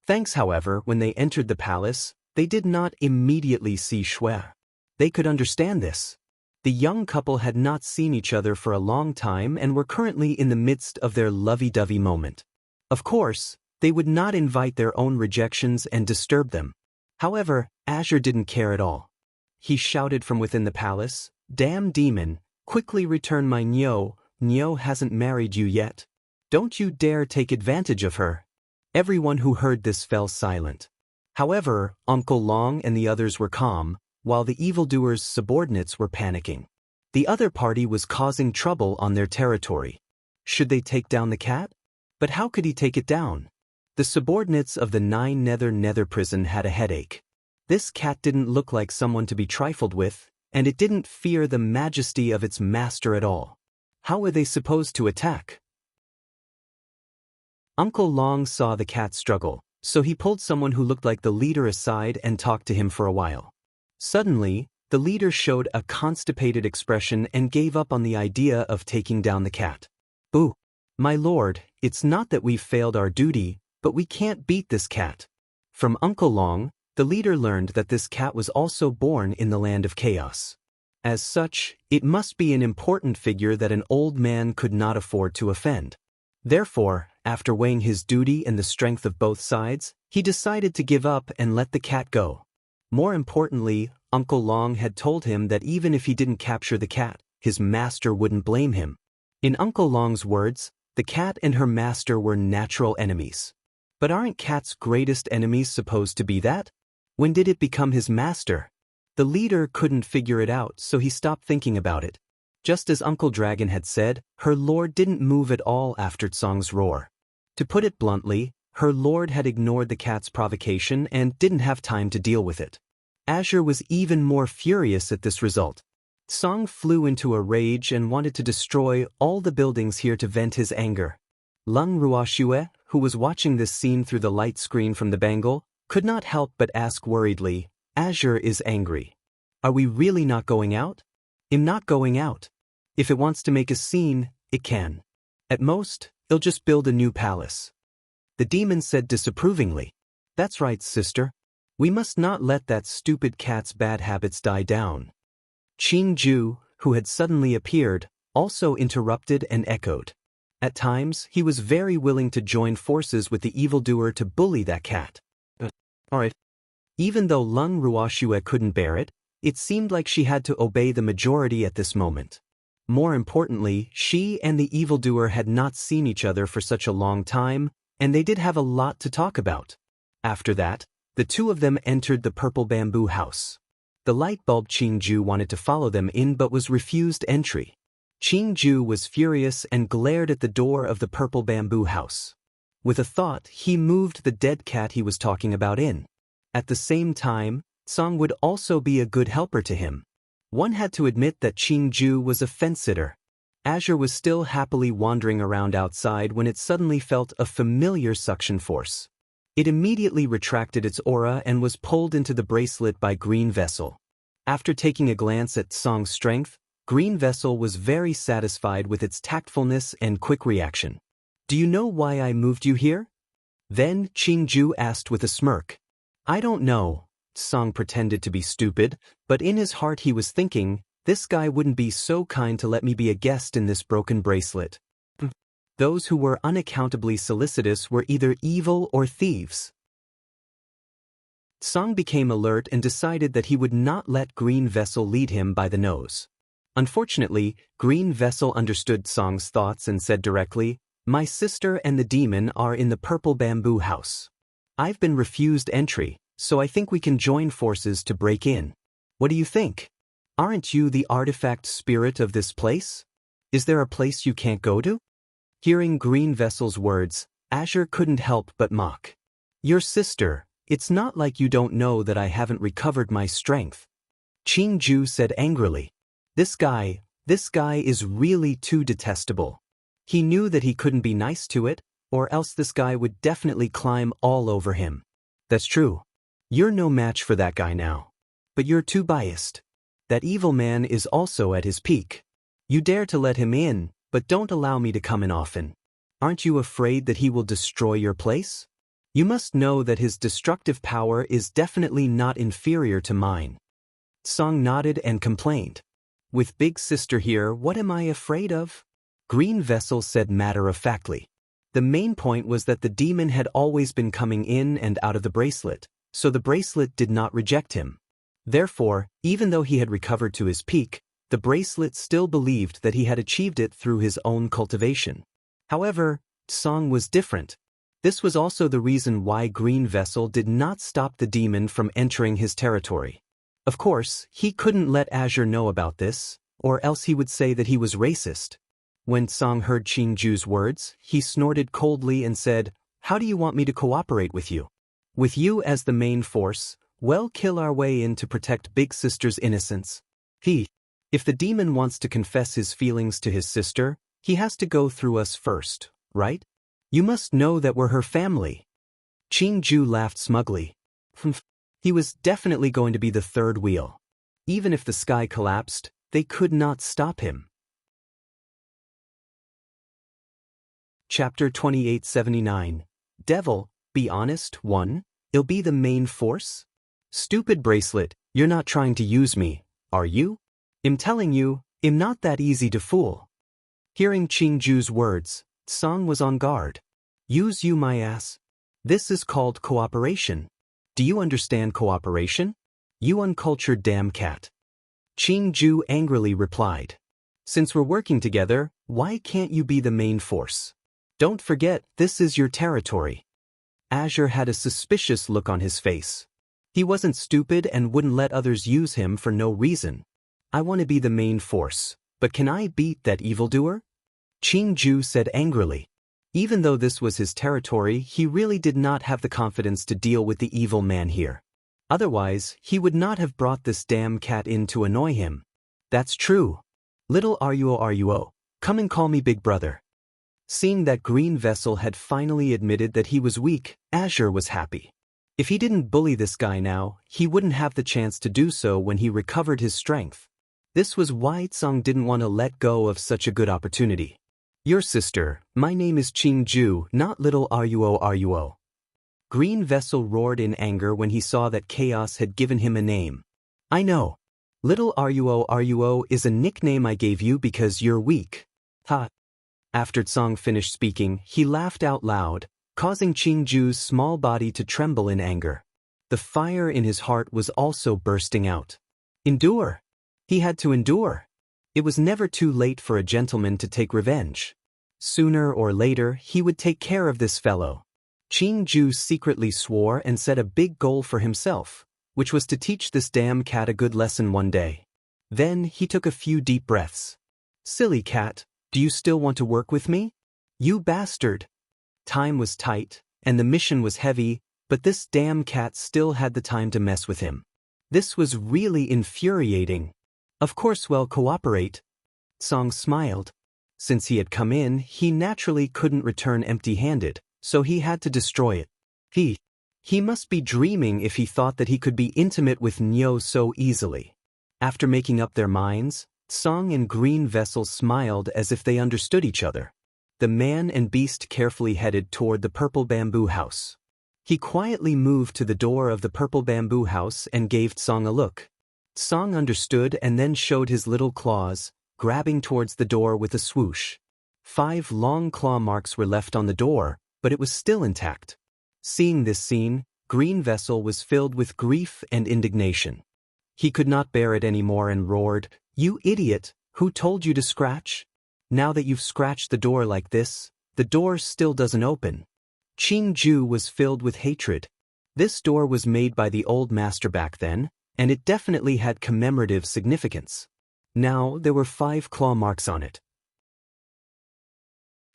Thanks, however, when they entered the palace, they did not immediately see Schwer. They could understand this. The young couple had not seen each other for a long time and were currently in the midst of their lovey-dovey moment. Of course, they would not invite their own rejections and disturb them. However, Azure didn't care at all. He shouted from within the palace, Damn demon, quickly return my Nyo. Nyo hasn't married you yet. Don't you dare take advantage of her. Everyone who heard this fell silent. However, Uncle Long and the others were calm, while the evildoers' subordinates were panicking. The other party was causing trouble on their territory. Should they take down the cat? But how could he take it down? The subordinates of the Nether prison had a headache. This cat didn't look like someone to be trifled with, and it didn't fear the majesty of its master at all. How were they supposed to attack? Uncle Long saw the cat struggle, so he pulled someone who looked like the leader aside and talked to him for a while. Suddenly, the leader showed a constipated expression and gave up on the idea of taking down the cat. Boo! My lord, it's not that we've failed our duty, but we can't beat this cat. From Uncle Long, the leader learned that this cat was also born in the land of chaos. As such, it must be an important figure that an old man could not afford to offend. Therefore, After weighing his duty and the strength of both sides, he decided to give up and let the cat go. More importantly, Uncle Long had told him that even if he didn't capture the cat, his master wouldn't blame him. In Uncle Long's words, the cat and her master were natural enemies. But aren't cats' greatest enemies supposed to be that? When did it become his master? The leader couldn't figure it out, so he stopped thinking about it. Just as Uncle Dragon had said, her lord didn't move at all after Tsong's roar. To put it bluntly, her lord had ignored the cat's provocation and didn't have time to deal with it. Azure was even more furious at this result. Tsong flew into a rage and wanted to destroy all the buildings here to vent his anger. Lung Ruoxue, who was watching this scene through the light screen from the bangle, could not help but ask worriedly, "Azure is angry. Are we really not going out?" "I'm not going out. If it wants to make a scene, it can. At most, it'll just build a new palace." The demon said disapprovingly, "That's right, sister. We must not let that stupid cat's bad habits die down." Qing Ju, who had suddenly appeared, also interrupted and echoed. At times, he was very willing to join forces with the evildoer to bully that cat. Alright. Even though Lung Ruoxue couldn't bear it, it seemed like she had to obey the majority at this moment. More importantly, she and the evildoer had not seen each other for such a long time, and they did have a lot to talk about. After that, the two of them entered the purple bamboo house. The light bulb Qing Ju wanted to follow them in but was refused entry. Qing Ju was furious and glared at the door of the purple bamboo house. With a thought, he moved the dead cat he was talking about in. At the same time, Tsong would also be a good helper to him. One had to admit that Qing Ju was a fence-sitter. Azure was still happily wandering around outside when it suddenly felt a familiar suction force. It immediately retracted its aura and was pulled into the bracelet by Green Vessel. After taking a glance at Tsong's strength, Green Vessel was very satisfied with its tactfulness and quick reaction. "Do you know why I moved you here?" Then Qing Ju asked with a smirk. "I don't know." Tsong pretended to be stupid, but in his heart he was thinking, "This guy wouldn't be so kind to let me be a guest in this broken bracelet." Those who were unaccountably solicitous were either evil or thieves. Tsong became alert and decided that he would not let Green Vessel lead him by the nose. Unfortunately, Green Vessel understood Tsong's thoughts and said directly, "My sister and the demon are in the purple bamboo house. I've been refused entry, so I think we can join forces to break in. What do you think? Aren't you the artifact spirit of this place? Is there a place you can't go to?" Hearing Green Vessel's words, Azure couldn't help but mock. "Your sister, it's not like you don't know that I haven't recovered my strength." Qing Ju said angrily. This guy is really too detestable. He knew that he couldn't be nice to it, or else this guy would definitely climb all over him. "That's true. You're no match for that guy now. But you're too biased. That evil man is also at his peak. You dare to let him in, but don't allow me to come in often. Aren't you afraid that he will destroy your place? You must know that his destructive power is definitely not inferior to mine." Tsong nodded and complained. "With Big Sister here, what am I afraid of?" Green Vessel said matter-of-factly. The main point was that the demon had always been coming in and out of the bracelet, so the bracelet did not reject him. Therefore, even though he had recovered to his peak, the bracelet still believed that he had achieved it through his own cultivation. However, Tsong was different. This was also the reason why Green Vessel did not stop the demon from entering his territory. Of course, he couldn't let Azure know about this, or else he would say that he was racist. When Tsong heard Qing Ju's words, he snorted coldly and said, "How do you want me to cooperate with you? With you as the main force, we'll kill our way in to protect Big Sister's innocence. If the demon wants to confess his feelings to his sister, he has to go through us first, right? You must know that we're her family." Qing Ju laughed smugly. He was definitely going to be the third wheel. Even if the sky collapsed, they could not stop him. Chapter 2879. Devil, be honest, 1. I'll be the main force? Stupid bracelet, you're not trying to use me, are you? I'm telling you, I'm not that easy to fool. Hearing Qing Ju's words, Tsong was on guard. Use you my ass. This is called cooperation. Do you understand cooperation? You uncultured damn cat. Qingju angrily replied. Since we're working together, why can't you be the main force? Don't forget, this is your territory. Azure had a suspicious look on his face. He wasn't stupid and wouldn't let others use him for no reason. I want to be the main force, but can I beat that evildoer? Qingju said angrily. Even though this was his territory, he really did not have the confidence to deal with the evil man here. Otherwise, he would not have brought this damn cat in to annoy him. That's true. Little Ruo, come and call me big brother. Seeing that Green Vessel had finally admitted that he was weak, Azure was happy. If he didn't bully this guy now, he wouldn't have the chance to do so when he recovered his strength. This was why Tsang didn't want to let go of such a good opportunity. Your sister, my name is Qingju, not little Ruo. Green Vessel roared in anger when he saw that Chaos had given him a name. I know. Little Ruo is a nickname I gave you because you're weak. Ha. After Tsang finished speaking, he laughed out loud, causing Qingju's small body to tremble in anger. The fire in his heart was also bursting out. Endure. He had to endure. It was never too late for a gentleman to take revenge. Sooner or later, he would take care of this fellow. Qingju secretly swore and set a big goal for himself, which was to teach this damn cat a good lesson one day. Then he took a few deep breaths. Silly cat, do you still want to work with me? You bastard. Time was tight, and the mission was heavy, but this damn cat still had the time to mess with him. This was really infuriating. Of course, we'll cooperate. Tsang smiled. Since he had come in, he naturally couldn't return empty-handed, so he had to destroy it. He must be dreaming if he thought that he could be intimate with Nyo so easily. After making up their minds, Tsang and Green Vessel smiled as if they understood each other. The man and beast carefully headed toward the purple bamboo house. He quietly moved to the door of the purple bamboo house and gave Tsang a look. Tsang understood and then showed his little claws, grabbing towards the door with a swoosh. 5 long claw marks were left on the door, but it was still intact. Seeing this scene, Green Vessel was filled with grief and indignation. He could not bear it anymore and roared, "You idiot, who told you to scratch? Now that you've scratched the door like this, the door still doesn't open." Qingju was filled with hatred. This door was made by the old master back then, and it definitely had commemorative significance. Now there were 5 claw marks on it.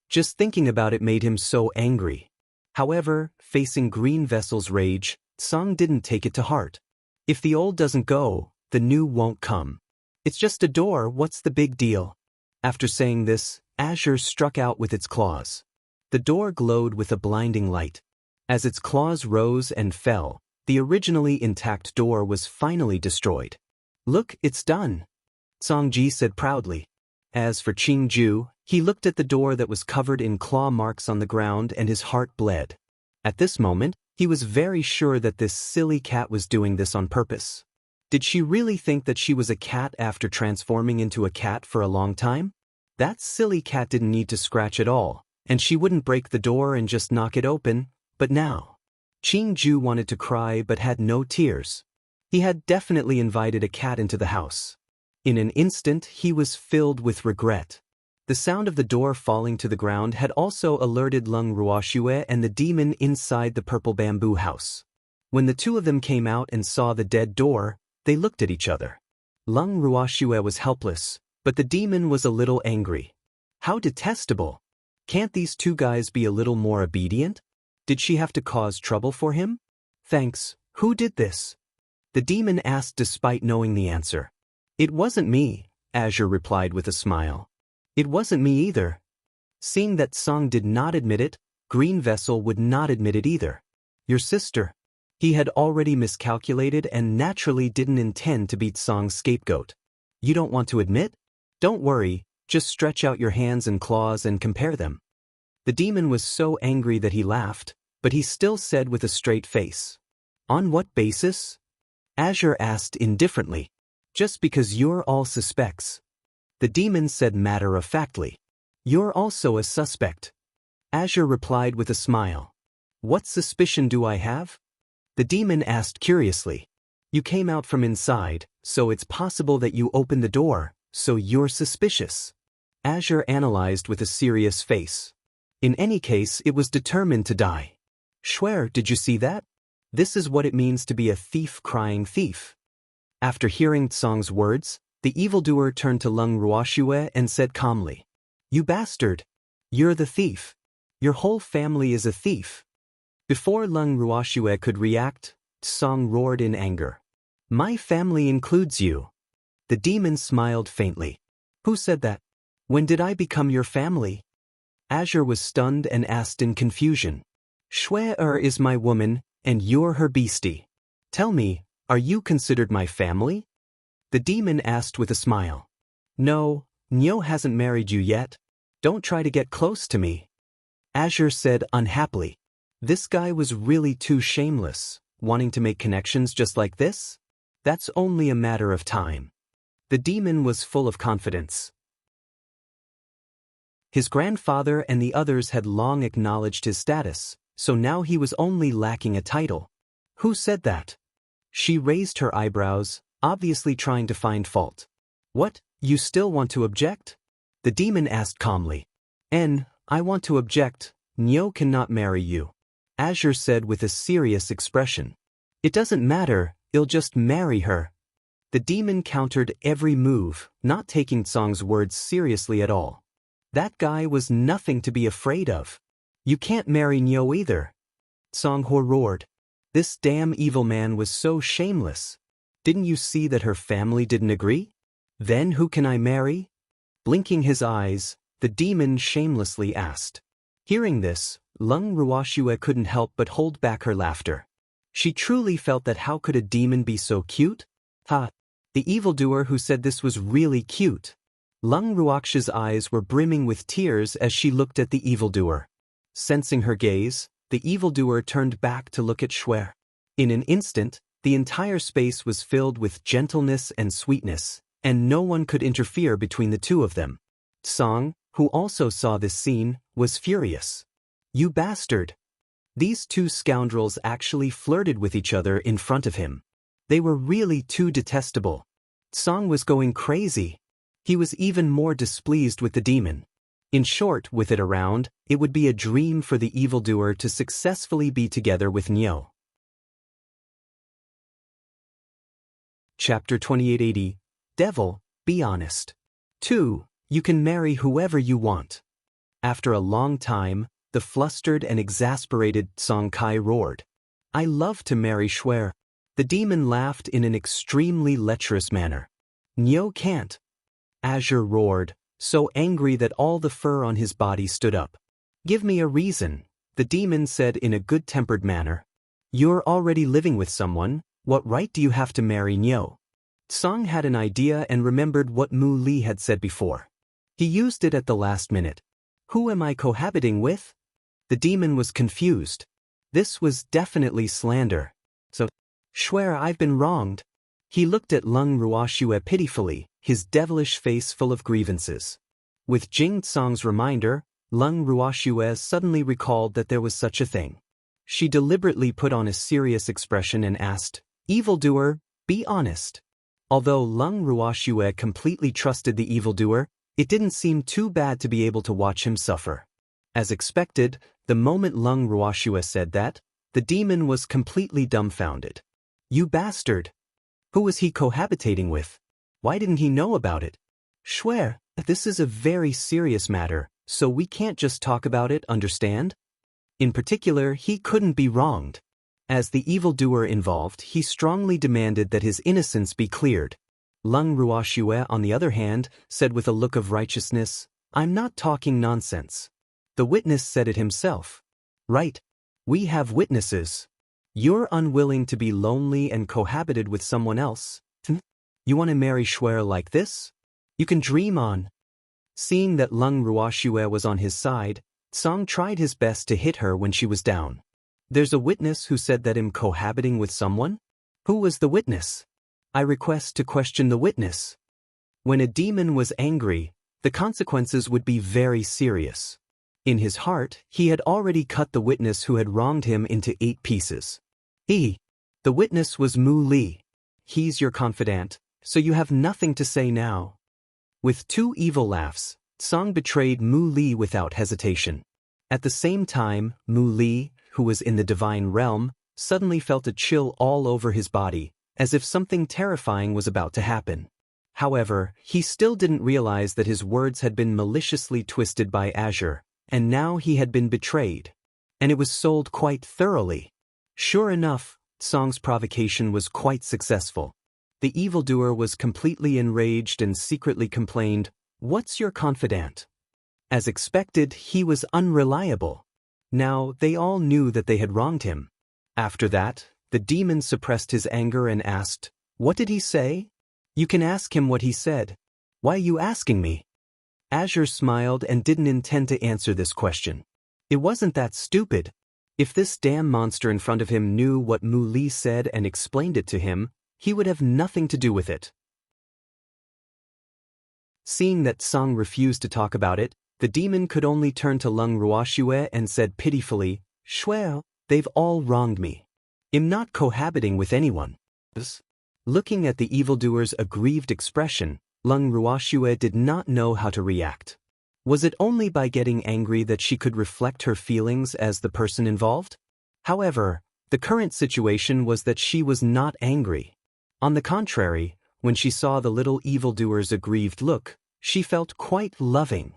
Just thinking about it made him so angry. However, facing Green Vessel's rage, Tsang didn't take it to heart. If the old doesn't go, the new won't come. It's just a door, what's the big deal? After saying this, Azure struck out with its claws. The door glowed with a blinding light. As its claws rose and fell, the originally intact door was finally destroyed. Look, it's done, Tsangji said proudly. As for Qingju, he looked at the door that was covered in claw marks on the ground and his heart bled. At this moment, he was very sure that this silly cat was doing this on purpose. Did she really think that she was a cat after transforming into a cat for a long time? That silly cat didn't need to scratch at all, and she wouldn't break the door and just knock it open, but now. Qingju wanted to cry but had no tears. He had definitely invited a cat into the house. In an instant, he was filled with regret. The sound of the door falling to the ground had also alerted Lung Ruoxue and the demon inside the purple bamboo house. When the two of them came out and saw the dead door, they looked at each other. Lung Ruoxue was helpless, but the demon was a little angry. How detestable! Can't these two guys be a little more obedient? Did she have to cause trouble for him? Thanks, who did this? The demon asked despite knowing the answer. It wasn't me, Azure replied with a smile. It wasn't me either. Seeing that Tsang did not admit it, Green Vessel would not admit it either. Your sister. He had already miscalculated and naturally didn't intend to be Tsang's scapegoat. You don't want to admit? Don't worry, just stretch out your hands and claws and compare them. The demon was so angry that he laughed, but he still said with a straight face. On what basis? Azure asked indifferently. Just because you're all suspects. The demon said matter-of-factly. You're also a suspect. Azure replied with a smile. What suspicion do I have? The demon asked curiously. You came out from inside, so it's possible that you opened the door, so you're suspicious. Azure analyzed with a serious face. In any case, it was determined to die. Schwer, did you see that? This is what it means to be a thief crying thief. After hearing Tsong's words, the evildoer turned to Lung Ruoxue and said calmly, You bastard! You're the thief. Your whole family is a thief. Before Lung Ruoxue could react, Tsong roared in anger. My family includes you. The demon smiled faintly. Who said that? When did I become your family? Azure was stunned and asked in confusion. Schwer is my woman, and you're her beastie. Tell me, are you considered my family? The demon asked with a smile. No, Nyo hasn't married you yet. Don't try to get close to me. Azure said unhappily. This guy was really too shameless, wanting to make connections just like this? That's only a matter of time. The demon was full of confidence. His grandfather and the others had long acknowledged his status, so now he was only lacking a title. Who said that? She raised her eyebrows, obviously trying to find fault. What, you still want to object? The demon asked calmly. I want to object. Nyo cannot marry you. Azure said with a serious expression. It doesn't matter, I'll just marry her. The demon countered every move, not taking Tsong's words seriously at all. That guy was nothing to be afraid of. You can't marry Nyo either. Tsong roared. This damn evil man was so shameless. Didn't you see that her family didn't agree? Then who can I marry? Blinking his eyes, the demon shamelessly asked. Hearing this, Lung Ruoxue couldn't help but hold back her laughter. She truly felt that how could a demon be so cute? Ha! The evildoer who said this was really cute. Lung Ruoxue's eyes were brimming with tears as she looked at the evildoer. Sensing her gaze, the evildoer turned back to look at Schwer. In an instant, the entire space was filled with gentleness and sweetness, and no one could interfere between the two of them. Tsong, who also saw this scene, was furious. You bastard! These two scoundrels actually flirted with each other in front of him. They were really too detestable. Tsong was going crazy. He was even more displeased with the demon. In short, with it around, it would be a dream for the evildoer to successfully be together with Nyo. Chapter 2880. Devil, be honest. 2. You can marry whoever you want. After a long time, the flustered and exasperated Tsong Kai roared. I love to marry Schwer. The demon laughed in an extremely lecherous manner. Nyo can't. Azure roared, so angry that all the fur on his body stood up. Give me a reason, the demon said in a good-tempered manner. You're already living with someone, what right do you have to marry Nyo? Tsong had an idea and remembered what Mu Li had said before. He used it at the last minute. Who am I cohabiting with? The demon was confused. This was definitely slander. So, Schwer, I've been wronged. He looked at Lung Ruoxue pitifully, his devilish face full of grievances. With Jing Tsong's reminder, Lung Ruoxue suddenly recalled that there was such a thing. She deliberately put on a serious expression and asked, Evildoer, be honest. Although Lung Ruoxue completely trusted the evildoer, it didn't seem too bad to be able to watch him suffer. As expected, the moment Lung Ruoxue said that, the demon was completely dumbfounded. You bastard! Who was he cohabitating with? Why didn't he know about it? Schwer, this is a very serious matter, so we can't just talk about it, understand? In particular, he couldn't be wronged. As the evildoer involved, he strongly demanded that his innocence be cleared. Lung Ruoxue, on the other hand, said with a look of righteousness, I'm not talking nonsense. The witness said it himself. Right. We have witnesses. You're unwilling to be lonely and cohabited with someone else. You want to marry Schwer like this? You can dream on. Seeing that Lung Ruoxue was on his side, Tsong tried his best to hit her when she was down. There's a witness who said that I'm cohabiting with someone? Who was the witness? I request to question the witness. When a demon was angry, the consequences would be very serious. In his heart, he had already cut the witness who had wronged him into 8 pieces. The witness was Mu Li. He's your confidant, so you have nothing to say now. With 2 evil laughs, Song betrayed Mu Li without hesitation. At the same time, Mu Li, who was in the divine realm, suddenly felt a chill all over his body, as if something terrifying was about to happen. However, he still didn't realize that his words had been maliciously twisted by Azure, and now he had been betrayed. And it was sold quite thoroughly. Sure enough, Song's provocation was quite successful. The evildoer was completely enraged and secretly complained, "What's your confidant?" As expected, he was unreliable. Now, they all knew that they had wronged him. After that, the demon suppressed his anger and asked, "What did he say?" "You can ask him what he said. Why are you asking me?" Azure smiled and didn't intend to answer this question. It wasn't that stupid. If this damn monster in front of him knew what Mu Li said and explained it to him, he would have nothing to do with it. Seeing that Song refused to talk about it, the demon could only turn to Lung Ruoxue and said pitifully, "Shui, they've all wronged me. I'm not cohabiting with anyone." Looking at the evildoer's aggrieved expression, Lung Ruoxue did not know how to react. Was it only by getting angry that she could reflect her feelings as the person involved? However, the current situation was that she was not angry. On the contrary, when she saw the little evildoer's aggrieved look, she felt quite loving.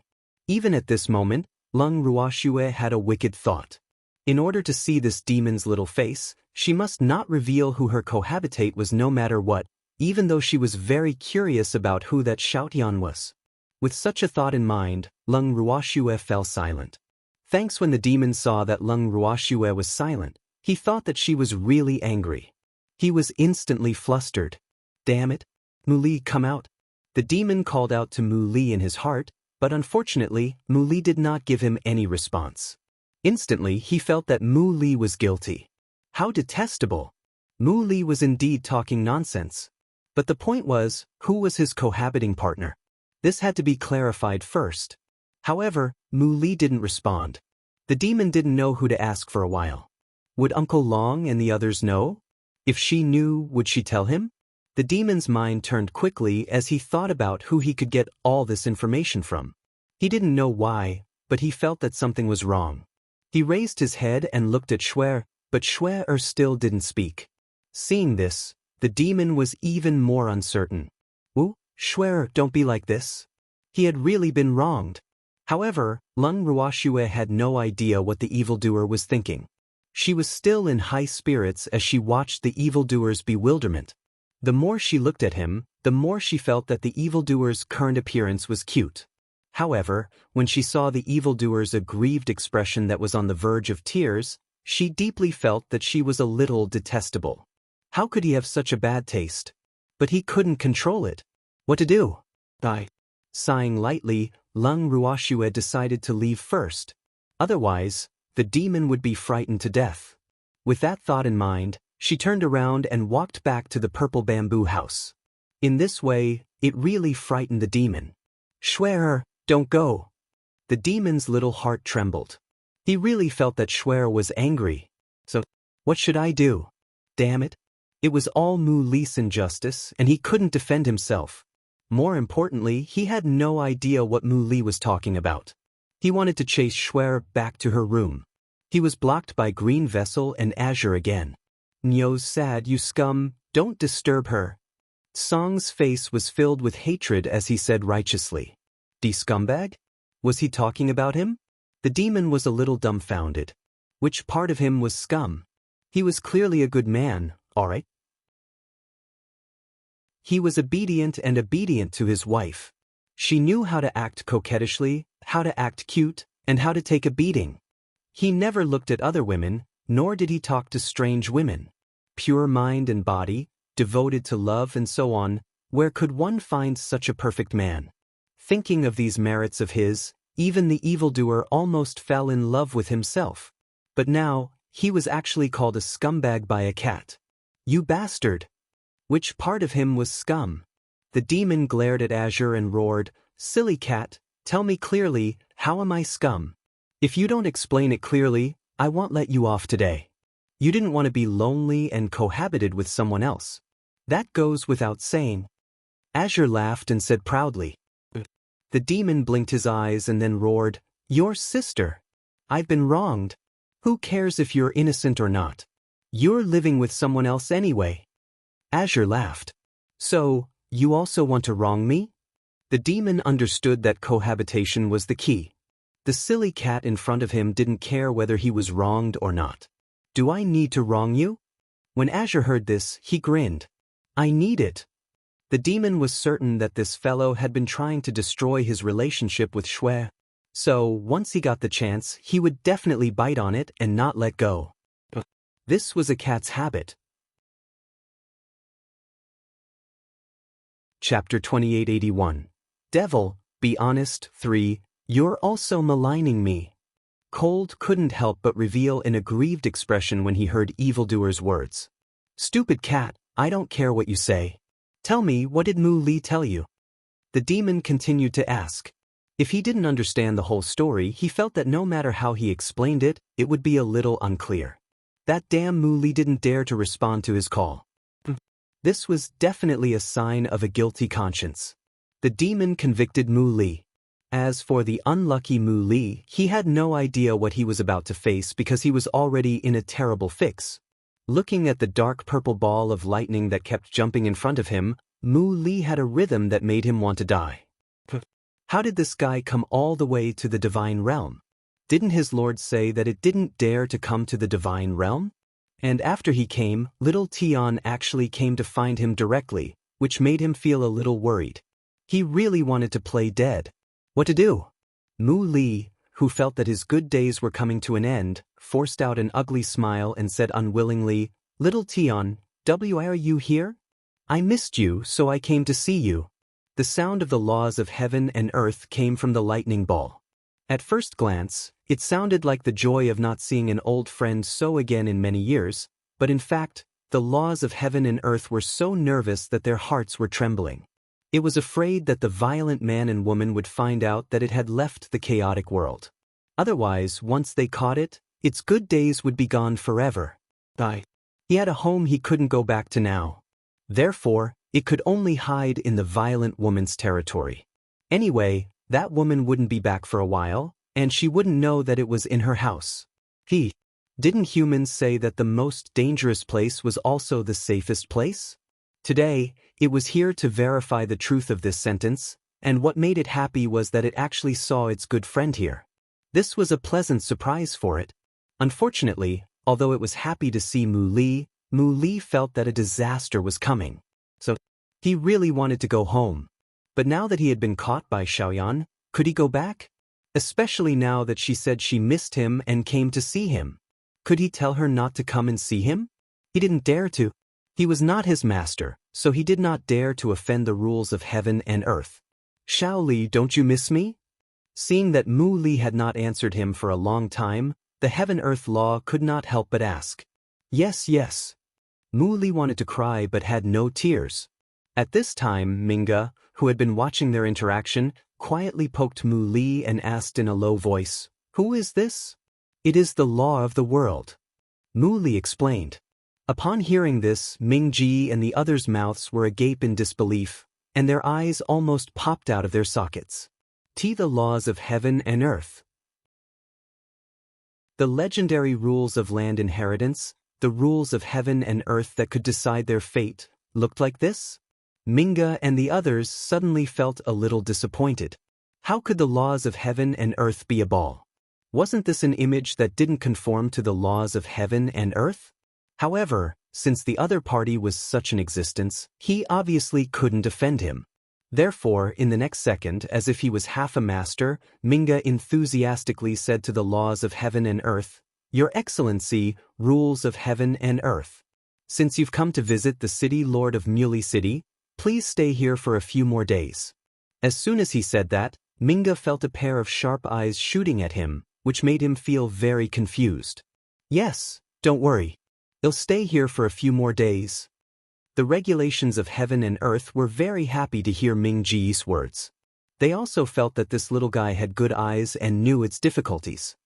Even at this moment, Lung Ruoxue had a wicked thought. In order to see this demon's little face, she must not reveal who her cohabitate was no matter what, even though she was very curious about who that Xiaotian was. With such a thought in mind, Lung Ruoxue fell silent. Thanks when the demon saw that Lung Ruoxue was silent, he thought that she was really angry. He was instantly flustered. "Damn it! Mu Li, come out!" The demon called out to Mu Li in his heart, but unfortunately, Mu Li did not give him any response. Instantly, he felt that Mu Li was guilty. How detestable! Mu Li was indeed talking nonsense. But the point was, who was his cohabiting partner? This had to be clarified first. However, Mu Li didn't respond. The demon didn't know who to ask for a while. Would Uncle Long and the others know? If she knew, would she tell him? The demon's mind turned quickly as he thought about who he could get all this information from. He didn't know why, but he felt that something was wrong. He raised his head and looked at Shui, but Shui still didn't speak. Seeing this, the demon was even more uncertain. "Wu, Shui, don't be like this." He had really been wronged. However, Lung Ruoxue had no idea what the evildoer was thinking. She was still in high spirits as she watched the evildoer's bewilderment. The more she looked at him, the more she felt that the evildoer's current appearance was cute. However, when she saw the evildoer's aggrieved expression that was on the verge of tears, she deeply felt that she was a little detestable. How could he have such a bad taste? But he couldn't control it. What to do? Sighing lightly, Lung Ruoxue decided to leave first. Otherwise, the demon would be frightened to death. With that thought in mind, she turned around and walked back to the purple bamboo house. In this way, it really frightened the demon. "Shui, don't go." The demon's little heart trembled. He really felt that Shui was angry. So, what should I do? Damn it. It was all Mu Li's injustice, and he couldn't defend himself. More importantly, he had no idea what Mu Li was talking about. He wanted to chase Shui back to her room. He was blocked by Green Vessel and Azure again. "Nyo's sad, you scum, don't disturb her." Song's face was filled with hatred as he said righteously. "Die scumbag?" Was he talking about him? The demon was a little dumbfounded. Which part of him was scum? He was clearly a good man, alright? He was obedient to his wife. She knew how to act coquettishly, how to act cute, and how to take a beating. He never looked at other women, nor did he talk to strange women. Pure mind and body, devoted to love and so on, where could one find such a perfect man? Thinking of these merits of his, even the evildoer almost fell in love with himself. But now, he was actually called a scumbag by a cat. "You bastard!" Which part of him was scum? The demon glared at Azure and roared, "Silly cat, tell me clearly, how am I scum?" If you don't explain it clearly, I won't let you off today. You didn't want to be lonely and cohabited with someone else. That goes without saying. Azure laughed and said proudly. The demon blinked his eyes and then roared, "Your sister. I've been wronged. Who cares if you're innocent or not? You're living with someone else anyway." Azure laughed. "So, you also want to wrong me?" The demon understood that cohabitation was the key. The silly cat in front of him didn't care whether he was wronged or not. "Do I need to wrong you?" When Azure heard this, he grinned. "I need it." The demon was certain that this fellow had been trying to destroy his relationship with Shui. So, once he got the chance, he would definitely bite on it and not let go. This was a cat's habit. Chapter 2881. Devil, be honest. 3. You're also maligning me. Cold couldn't help but reveal an aggrieved expression when he heard evildoer's words. "Stupid cat, I don't care what you say. Tell me, what did Mu Li tell you?" The demon continued to ask. If he didn't understand the whole story, he felt that no matter how he explained it, it would be a little unclear. That damn Mu Li didn't dare to respond to his call. This was definitely a sign of a guilty conscience. The demon convicted Mu Li. As for the unlucky Mu Li, he had no idea what he was about to face because he was already in a terrible fix. Looking at the dark purple ball of lightning that kept jumping in front of him, Mu Li had a rhythm that made him want to die. How did this guy come all the way to the divine realm? Didn't his lord say that it didn't dare to come to the divine realm? And after he came, little Tian actually came to find him directly, which made him feel a little worried. He really wanted to play dead. What to do? Mu Li, who felt that his good days were coming to an end, forced out an ugly smile and said unwillingly, "Little Tian, why are you here? I missed you, so I came to see you." The sound of the laws of heaven and earth came from the lightning ball. At first glance, it sounded like the joy of not seeing an old friend so again in many years, but in fact, the laws of heaven and earth were so nervous that their hearts were trembling. It was afraid that the violent man and woman would find out that it had left the chaotic world. Otherwise, once they caught it, its good days would be gone forever. He had a home he couldn't go back to now. Therefore, it could only hide in the violent woman's territory. Anyway, that woman wouldn't be back for a while, and she wouldn't know that it was in her house. Didn't humans say that the most dangerous place was also the safest place? Today, it was here to verify the truth of this sentence, and what made it happy was that it actually saw its good friend here. This was a pleasant surprise for it. Unfortunately, although it was happy to see Mu Li felt that a disaster was coming. So, he really wanted to go home. But now that he had been caught by Xiaoyan, could he go back? Especially now that she said she missed him and came to see him. Could he tell her not to come and see him? He didn't dare to. He was not his master, so he did not dare to offend the rules of heaven and earth. "Xiao Li, don't you miss me?" Seeing that Mu Li had not answered him for a long time, the heaven-earth law could not help but ask. Yes. Mu Li wanted to cry but had no tears. At this time, Minga, who had been watching their interaction, quietly poked Mu Li and asked in a low voice, "Who is this?" "It is the law of the world," Mu Li explained. Upon hearing this, Mingji and the others' mouths were agape in disbelief, and their eyes almost popped out of their sockets. The laws of heaven and earth. The legendary rules of land inheritance, the rules of heaven and earth that could decide their fate, looked like this? Minga and the others suddenly felt a little disappointed. How could the laws of heaven and earth be a ball? Wasn't this an image that didn't conform to the laws of heaven and earth? However, since the other party was such an existence, he obviously couldn't offend him. Therefore, in the next second, as if he was half a master, Minga enthusiastically said to the laws of heaven and earth, "Your Excellency, rules of heaven and earth. Since you've come to visit the city lord of Muley City, please stay here for a few more days." As soon as he said that, Minga felt a pair of sharp eyes shooting at him, which made him feel very confused. "Yes, don't worry. They'll stay here for a few more days." The regulations of heaven and earth were very happy to hear Ming Ji's words. They also felt that this little guy had good eyes and knew its difficulties.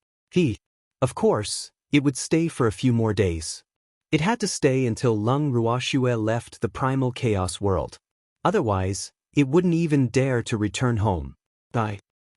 Of course, it would stay for a few more days. It had to stay until Lung Ruoxue left the primal chaos world. Otherwise, it wouldn't even dare to return home.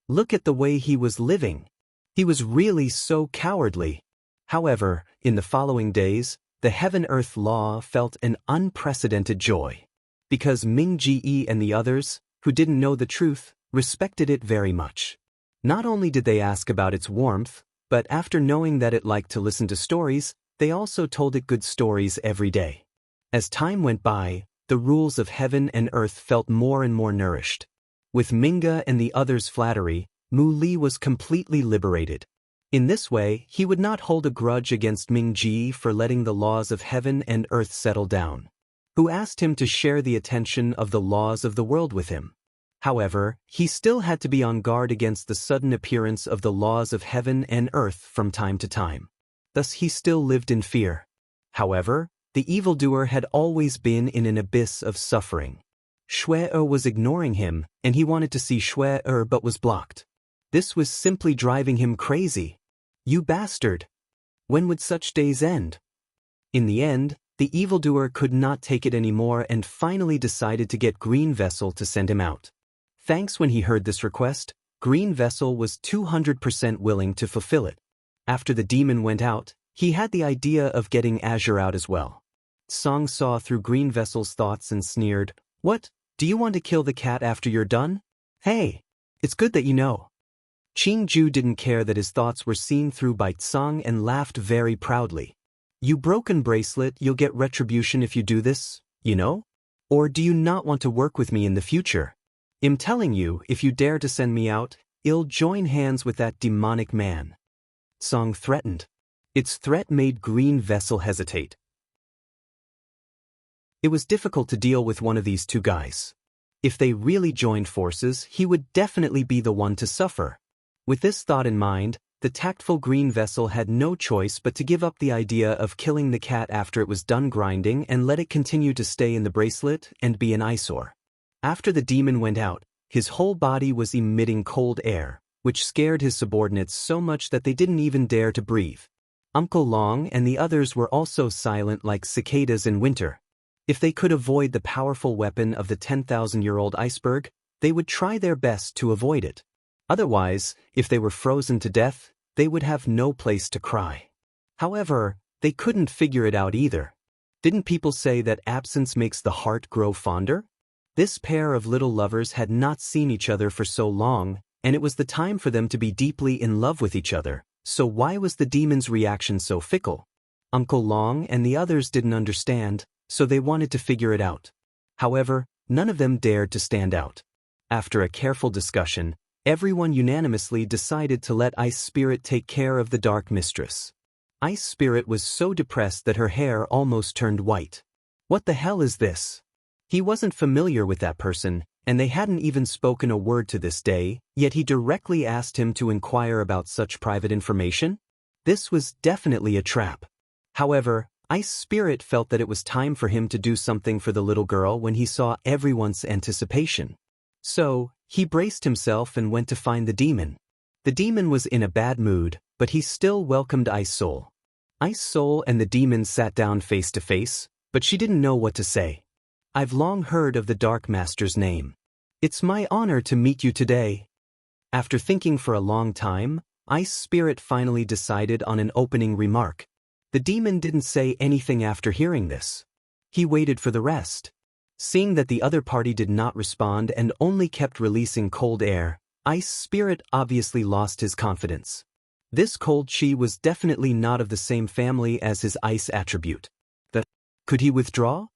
Look at the way he was living. He was really so cowardly. However, in the following days, the Heaven-Earth Law felt an unprecedented joy. Because Ming Ji and the others, who didn't know the truth, respected it very much. Not only did they ask about its warmth, but after knowing that it liked to listen to stories, they also told it good stories every day. As time went by, the rules of heaven and earth felt more and more nourished. With Minga and the others' flattery, Mu Li was completely liberated. In this way, he would not hold a grudge against Ming Ji for letting the laws of heaven and earth settle down, who asked him to share the attention of the laws of the world with him. However, he still had to be on guard against the sudden appearance of the laws of heaven and earth from time to time. Thus he still lived in fear. However, the evildoer had always been in an abyss of suffering. Shui-Er was ignoring him, and he wanted to see Shui-Er but was blocked. This was simply driving him crazy. You bastard! When would such days end? In the end, the evildoer could not take it anymore and finally decided to get Green Vessel to send him out. Thanks when he heard this request, Green Vessel was 200% willing to fulfill it. After the demon went out, he had the idea of getting Azure out as well. Song saw through Green Vessel's thoughts and sneered, "What? Do you want to kill the cat after you're done? Hey, it's good that you know." Qingju didn't care that his thoughts were seen through by Tsang and laughed very proudly. "You broken bracelet, you'll get retribution if you do this, you know? Or do you not want to work with me in the future? I'm telling you, if you dare to send me out, I'll join hands with that demonic man." Song threatened. Its threat made Green Vessel hesitate. It was difficult to deal with one of these two guys. If they really joined forces, he would definitely be the one to suffer. With this thought in mind, the tactful Green Vessel had no choice but to give up the idea of killing the cat after it was done grinding and let it continue to stay in the bracelet and be an eyesore. After the demon went out, his whole body was emitting cold air, which scared his subordinates so much that they didn't even dare to breathe. Uncle Long and the others were also silent like cicadas in winter. If they could avoid the powerful weapon of the 10,000-year-old iceberg, they would try their best to avoid it. Otherwise, if they were frozen to death, they would have no place to cry. However, they couldn't figure it out either. Didn't people say that absence makes the heart grow fonder? This pair of little lovers had not seen each other for so long, and it was the time for them to be deeply in love with each other, so why was the demon's reaction so fickle? Uncle Long and the others didn't understand, so they wanted to figure it out. However, none of them dared to stand out. After a careful discussion, everyone unanimously decided to let Ice Spirit take care of the Dark Mistress. Ice Spirit was so depressed that her hair almost turned white. What the hell is this? He wasn't familiar with that person, and they hadn't even spoken a word to this day, yet he directly asked him to inquire about such private information? This was definitely a trap. However, Ice Spirit felt that it was time for him to do something for the little girl when he saw everyone's anticipation. So, he braced himself and went to find the demon. The demon was in a bad mood, but he still welcomed Ice Soul. Ice Soul and the demon sat down face to face, but she didn't know what to say. "I've long heard of the Dark Master's name. It's my honor to meet you today." After thinking for a long time, Ice Spirit finally decided on an opening remark. The demon didn't say anything after hearing this. He waited for the rest. Seeing that the other party did not respond and only kept releasing cold air, Ice Spirit obviously lost his confidence. This cold chi was definitely not of the same family as his ice attribute. Could he withdraw?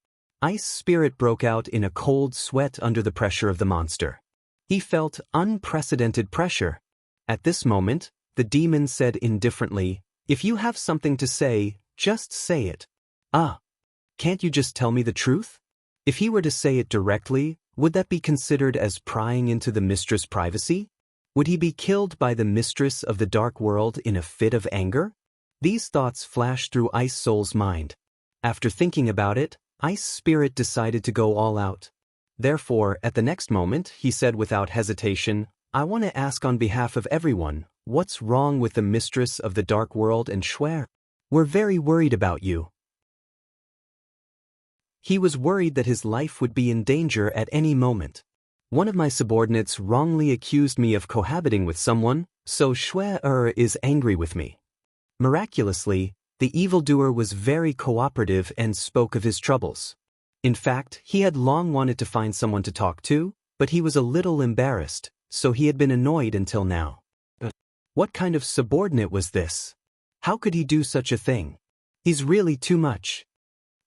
Ice Spirit broke out in a cold sweat under the pressure of the monster. He felt unprecedented pressure. At this moment, the demon said indifferently, "If you have something to say, just say it." Can't you just tell me the truth? If he were to say it directly, would that be considered as prying into the mistress' privacy? Would he be killed by the mistress of the dark world in a fit of anger? These thoughts flashed through Ice Soul's mind. After thinking about it, Ice Spirit decided to go all out. Therefore, at the next moment, he said without hesitation, "I want to ask on behalf of everyone, What's wrong with the mistress of the dark world and Shwe? We're very worried about you. He was worried that his life would be in danger at any moment. One of my subordinates wrongly accused me of cohabiting with someone, so Shwe is angry with me. Miraculously, the evildoer was very cooperative and spoke of his troubles. In fact, he had long wanted to find someone to talk to, but he was a little embarrassed, so he had been annoyed until now. What kind of subordinate was this? How could he do such a thing? He's really too much.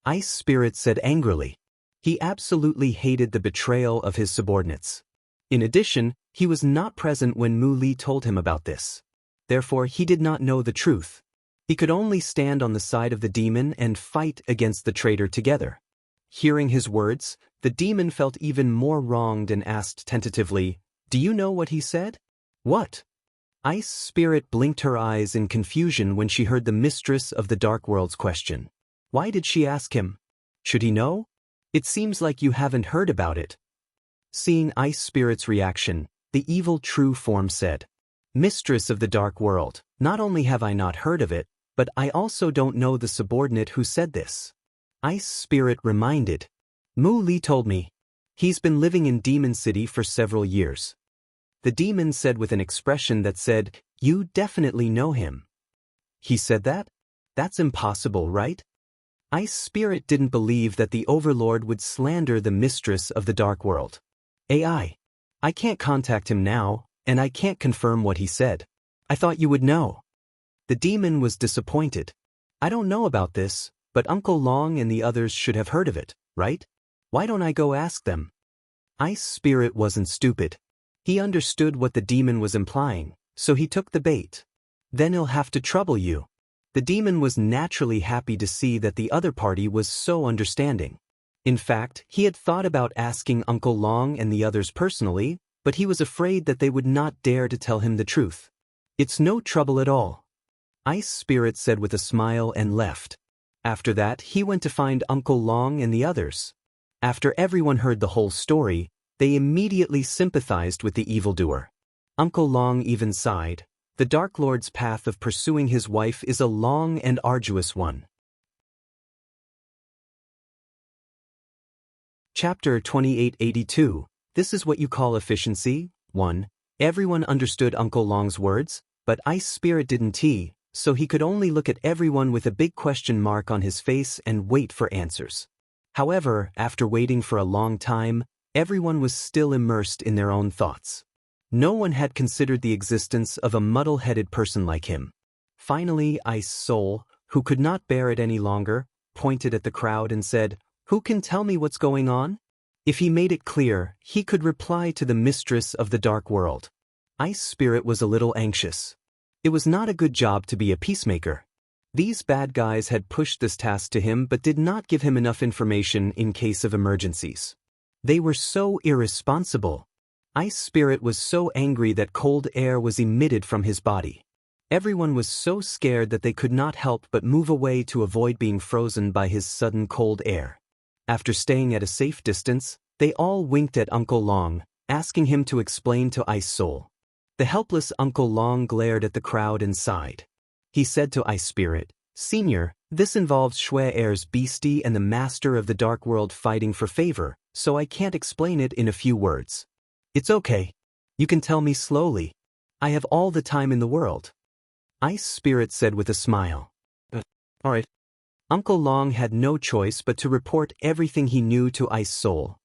Ice Spirit said angrily. He absolutely hated the betrayal of his subordinates. In addition, he was not present when Mu Li told him about this. Therefore, he did not know the truth. He could only stand on the side of the demon and fight against the traitor together. Hearing his words, the demon felt even more wronged and asked tentatively, "Do you know what he said?" "What?" Ice Spirit blinked her eyes in confusion when she heard the mistress of the Dark World's question. Why did she ask him? Should he know? It seems like you haven't heard about it. Seeing Ice Spirit's reaction, the evil true form said, "Mistress of the Dark World, not only have I not heard of it, but I also don't know the subordinate who said this." Ice Spirit reminded, "Mu Li told me. He's been living in Demon City for several years." The demon said with an expression that said, "You definitely know him." He said that? That's impossible, right? Ice Spirit didn't believe that the Overlord would slander the mistress of the Dark World. I can't contact him now, and I can't confirm what he said. I thought you would know. The demon was disappointed. I don't know about this, but Uncle Long and the others should have heard of it, right? Why don't I go ask them? Ice Spirit wasn't stupid. He understood what the demon was implying, so he took the bait. Then he'll have to trouble you. The demon was naturally happy to see that the other party was so understanding. In fact, he had thought about asking Uncle Long and the others personally, but he was afraid that they would not dare to tell him the truth. "It's no trouble at all," Ice Spirit said with a smile and left. After that, he went to find Uncle Long and the others. After everyone heard the whole story, they immediately sympathized with the evildoer. Uncle Long even sighed. The Dark Lord's path of pursuing his wife is a long and arduous one. Chapter 2882. This is what you call efficiency? 1. Everyone understood Uncle Long's words, but Ice Spirit didn't, so he could only look at everyone with a big question mark on his face and wait for answers. However, after waiting for a long time, everyone was still immersed in their own thoughts. No one had considered the existence of a muddle-headed person like him. Finally, Ice Soul, who could not bear it any longer, pointed at the crowd and said, "Who can tell me what's going on?" If he made it clear, he could reply to the mistress of the Dark World. Ice Spirit was a little anxious. It was not a good job to be a peacemaker. These bad guys had pushed this task to him but did not give him enough information in case of emergencies. They were so irresponsible. Ice Spirit was so angry that cold air was emitted from his body. Everyone was so scared that they could not help but move away to avoid being frozen by his sudden cold air. After staying at a safe distance, they all winked at Uncle Long, asking him to explain to Ice Soul. The helpless Uncle Long glared at the crowd and sighed. He said to Ice Spirit, "Senior, this involves Shwe's beastie and the master of the Dark World fighting for favor, so I can't explain it in a few words. It's okay. You can tell me slowly. I have all the time in the world." Ice Spirit said with a smile. All right. Uncle Long had no choice but to report everything he knew to Ice Soul.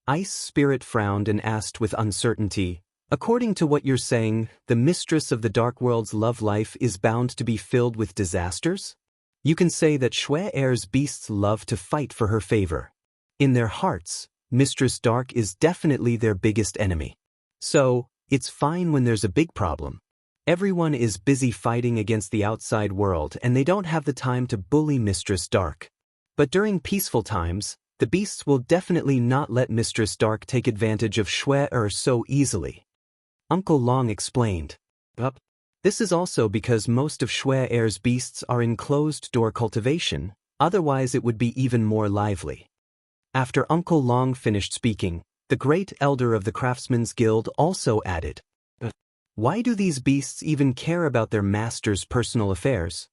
Ice Spirit frowned and asked with uncertainty, "According to what you're saying, the mistress of the Dark World's love life is bound to be filled with disasters? You can say that Shwe's beasts love to fight for her favor. In their hearts, Mistress Dark is definitely their biggest enemy. So, it's fine when there's a big problem. Everyone is busy fighting against the outside world and they don't have the time to bully Mistress Dark. But during peaceful times, the beasts will definitely not let Mistress Dark take advantage of Shwe so easily." Uncle Long explained. This is also because most of Shwe's beasts are in closed-door cultivation, otherwise it would be even more lively. After Uncle Long finished speaking, the great elder of the Craftsmen's Guild also added, Why do these beasts even care about their master's personal affairs?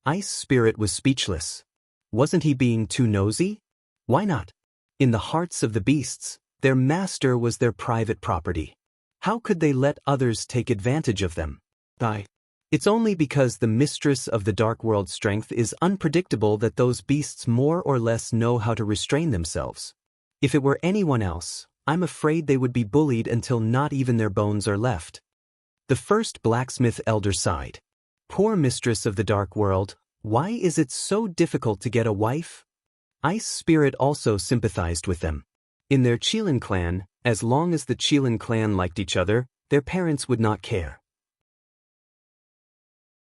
Ice Spirit was speechless. Wasn't he being too nosy? Why not? In the hearts of the beasts, their master was their private property. How could they let others take advantage of them? It's only because the mistress of the dark world's strength is unpredictable that those beasts more or less know how to restrain themselves. If it were anyone else, I'm afraid they would be bullied until not even their bones are left. The first blacksmith elder sighed. Poor mistress of the dark world, why is it so difficult to get a wife? Ice Spirit also sympathized with them. In their Qilin clan, as long as the Qilin clan liked each other, their parents would not care.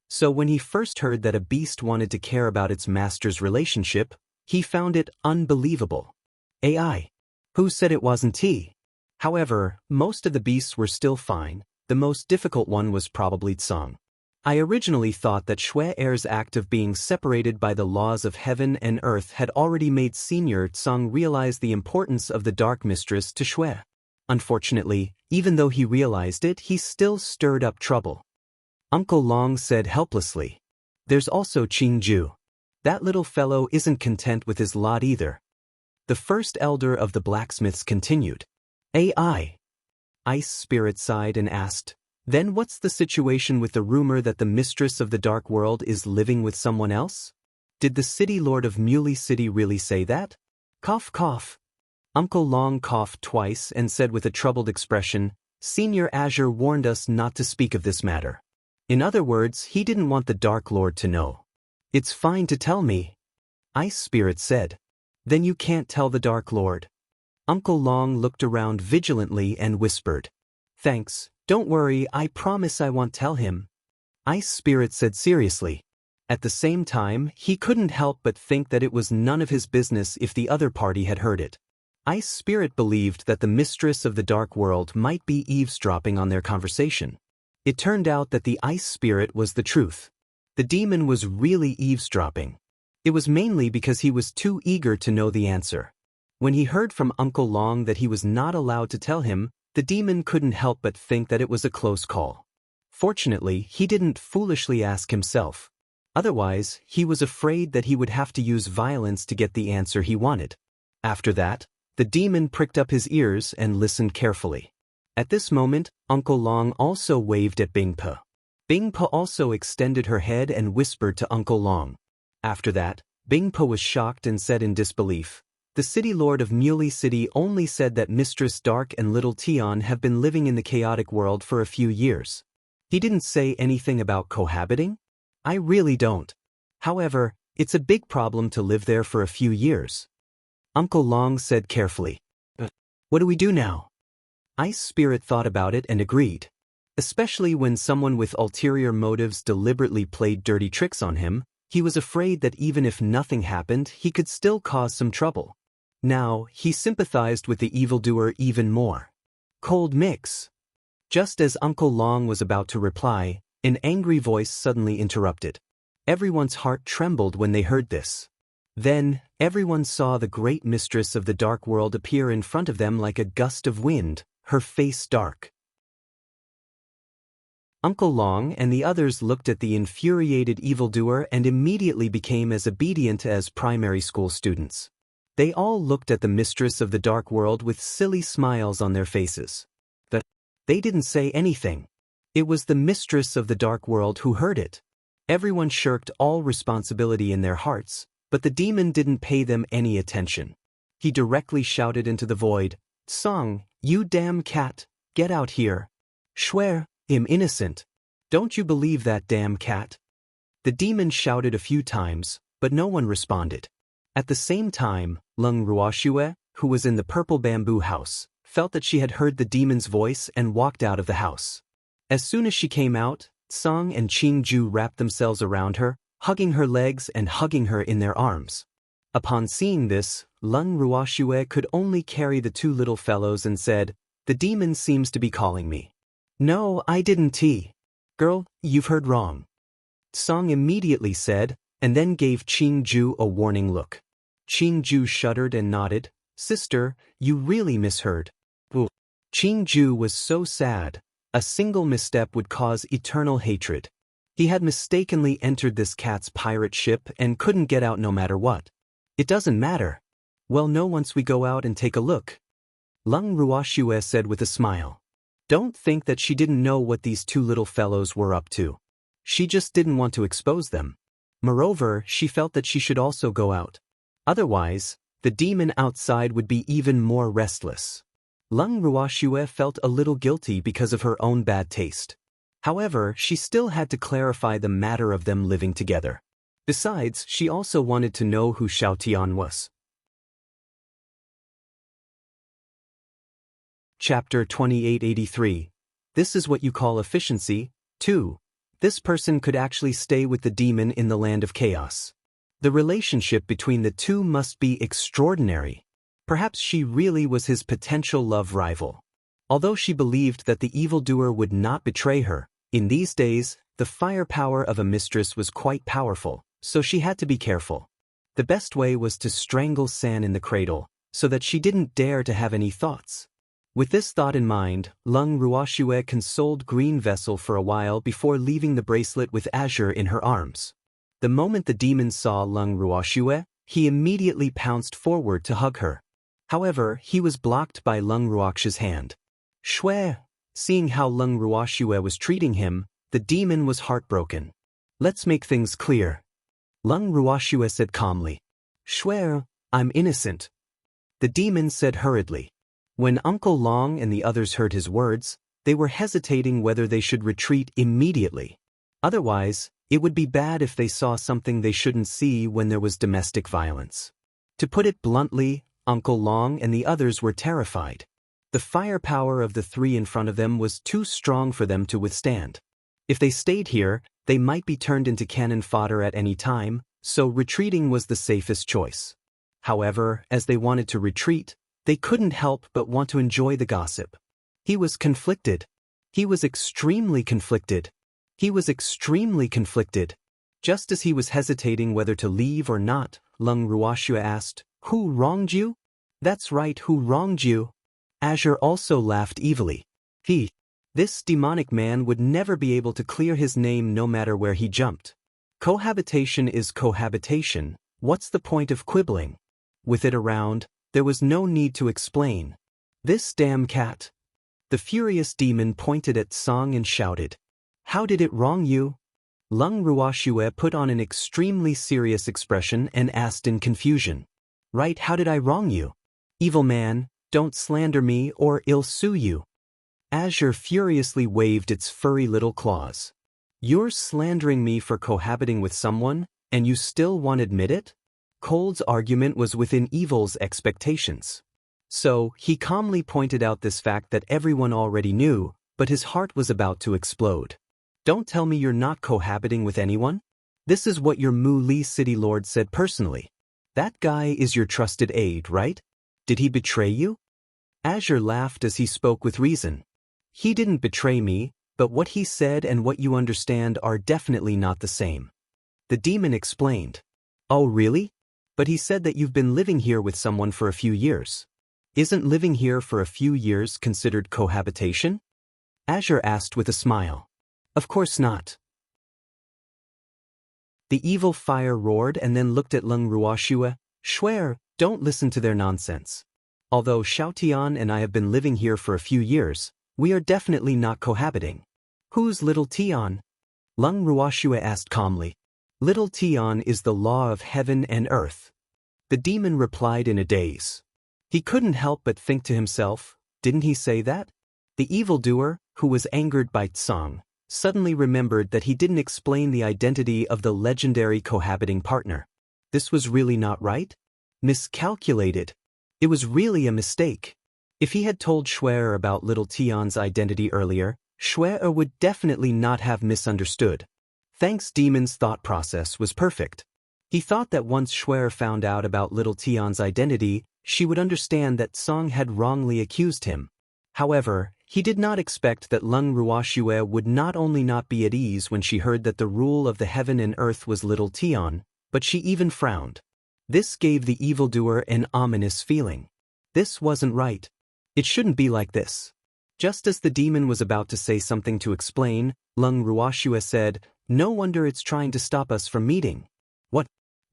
So when he first heard that a beast wanted to care about its master's relationship, he found it unbelievable. AI. Who said it wasn't he? However, most of the beasts were still fine. The most difficult one was probably Tsang. I originally thought that Shui Er's act of being separated by the laws of heaven and earth had already made Senior Tsang realize the importance of the Dark Mistress to Shui. Unfortunately, even though he realized it, he still stirred up trouble. Uncle Long said helplessly. There's also Qingju. That little fellow isn't content with his lot either. The first elder of the blacksmiths continued. AI. Ice Spirit sighed and asked, then what's the situation with the rumor that the mistress of the dark world is living with someone else? Did the city lord of Muley City really say that? Cough cough. Uncle Long coughed twice and said with a troubled expression, Senior Azure warned us not to speak of this matter. In other words, he didn't want the Dark Lord to know. It's fine to tell me. Ice Spirit said. Then you can't tell the Dark Lord. Uncle Long looked around vigilantly and whispered. Thanks, don't worry, I promise I won't tell him. Ice Spirit said seriously. At the same time, he couldn't help but think that it was none of his business if the other party had heard it. Ice Spirit believed that the mistress of the dark world might be eavesdropping on their conversation. It turned out that the Ice Spirit was the truth. The demon was really eavesdropping. It was mainly because he was too eager to know the answer. When he heard from Uncle Long that he was not allowed to tell him, the demon couldn't help but think that it was a close call. Fortunately, he didn't foolishly ask himself. Otherwise, he was afraid that he would have to use violence to get the answer he wanted. After that, the demon pricked up his ears and listened carefully. At this moment, Uncle Long also waved at Bingpa. Bingpa also extended her head and whispered to Uncle Long. After that, Bingpa was shocked and said in disbelief, the city lord of Muley City only said that Mistress Dark and Little Tion have been living in the chaotic world for a few years. He didn't say anything about cohabiting? I really don't. However, it's a big problem to live there for a few years. Uncle Long said carefully. What do we do now? Ice Spirit thought about it and agreed. Especially when someone with ulterior motives deliberately played dirty tricks on him, he was afraid that even if nothing happened, he could still cause some trouble. Now, he sympathized with the evildoer even more. Cold mix. Just as Uncle Long was about to reply, an angry voice suddenly interrupted. Everyone's heart trembled when they heard this. Then, everyone saw the great mistress of the dark world appear in front of them like a gust of wind, her face dark. Uncle Long and the others looked at the infuriated evildoer and immediately became as obedient as primary school students. They all looked at the mistress of the dark world with silly smiles on their faces. But they didn't say anything. It was the mistress of the dark world who heard it. Everyone shirked all responsibility in their hearts, but the demon didn't pay them any attention. He directly shouted into the void, Song, you damn cat, get out here. Schwer, I'm innocent. Don't you believe that damn cat? The demon shouted a few times, but no one responded. At the same time, Lung Ruoxue, who was in the purple bamboo house, felt that she had heard the demon's voice and walked out of the house. As soon as she came out, Song and Qingju wrapped themselves around her, hugging her legs and hugging her in their arms. Upon seeing this, Lung Ruoxue could only carry the two little fellows and said, The demon seems to be calling me. No, I didn't. Girl, you've heard wrong. Song immediately said, and then gave Qingju a warning look. Qingju shuddered and nodded. Sister, you really misheard. Ooh. Qingju was so sad. A single misstep would cause eternal hatred. He had mistakenly entered this cat's pirate ship and couldn't get out no matter what. It doesn't matter. Well, no, once we go out and take a look. Lung Ruoxue said with a smile. Don't think that she didn't know what these two little fellows were up to. She just didn't want to expose them. Moreover, she felt that she should also go out. Otherwise, the demon outside would be even more restless. Lung Ruoxue felt a little guilty because of her own bad taste. However, she still had to clarify the matter of them living together. Besides, she also wanted to know who Xiao Tian was. Chapter 2883. This is what you call efficiency. 2. This person could actually stay with the demon in the land of chaos. The relationship between the two must be extraordinary. Perhaps she really was his potential love rival. Although she believed that the evildoer would not betray her, in these days, the firepower of a mistress was quite powerful, so she had to be careful. The best way was to strangle San in the cradle, so that she didn't dare to have any thoughts. With this thought in mind, Lung Ruoxue consoled Green Vessel for a while before leaving the bracelet with Azure in her arms. The moment the demon saw Lung Ruoxue, he immediately pounced forward to hug her. However, he was blocked by Lung Ruoxue's hand. Shui! Seeing how Lung Ruoxue was treating him, the demon was heartbroken. Let's make things clear. Lung Ruoxue said calmly. Shui, I'm innocent. The demon said hurriedly. When Uncle Long and the others heard his words, they were hesitating whether they should retreat immediately. Otherwise, it would be bad if they saw something they shouldn't see when there was domestic violence. To put it bluntly, Uncle Long and the others were terrified. The firepower of the three in front of them was too strong for them to withstand. If they stayed here, they might be turned into cannon fodder at any time, so retreating was the safest choice. However, as they wanted to retreat, they couldn't help but want to enjoy the gossip. He was conflicted. He was extremely conflicted. He was extremely conflicted. Just as he was hesitating whether to leave or not, Lung Ruoxue asked, Who wronged you? That's right, who wronged you? Azure also laughed evilly. This demonic man would never be able to clear his name no matter where he jumped. Cohabitation is cohabitation, what's the point of quibbling? With it around, there was no need to explain. This damn cat. The furious demon pointed at Song and shouted. How did it wrong you? Lung Ruoxue put on an extremely serious expression and asked in confusion. Right, how did I wrong you? Evil man, don't slander me or I'll sue you. Azure furiously waved its furry little claws. You're slandering me for cohabiting with someone, and you still won't admit it? Cold's argument was within Evil's expectations. So, he calmly pointed out this fact that everyone already knew, but his heart was about to explode. Don't tell me you're not cohabiting with anyone? This is what your Mu Li City Lord said personally. That guy is your trusted aide, right? Did he betray you? Azure laughed as he spoke with reason. He didn't betray me, but what he said and what you understand are definitely not the same. The demon explained. Oh really? But he said that you've been living here with someone for a few years. Isn't living here for a few years considered cohabitation? Azure asked with a smile. Of course not. The evil fire roared and then looked at Lung Ruoxue. Shui, don't listen to their nonsense. Although Xiao Tian and I have been living here for a few years, we are definitely not cohabiting. Who's little Tian? Lung Ruoxue asked calmly. Little Tian is the law of heaven and earth. The demon replied in a daze. He couldn't help but think to himself, didn't he say that? The evildoer, who was angered by Tsang, suddenly remembered that he didn't explain the identity of the legendary cohabiting partner. This was really not right? Miscalculated. It was really a mistake. If he had told Shui about little Tian's identity earlier, Shui would definitely not have misunderstood. Thanks Demon's thought process was perfect. He thought that once Shui found out about little Tian's identity, she would understand that Song had wrongly accused him. However, he did not expect that Lung Ruoxue would not only not be at ease when she heard that the rule of the heaven and earth was little Tian, but she even frowned. This gave the evildoer an ominous feeling. This wasn't right. It shouldn't be like this. Just as the demon was about to say something to explain, Lung Ruoxue said, "No wonder it's trying to stop us from meeting."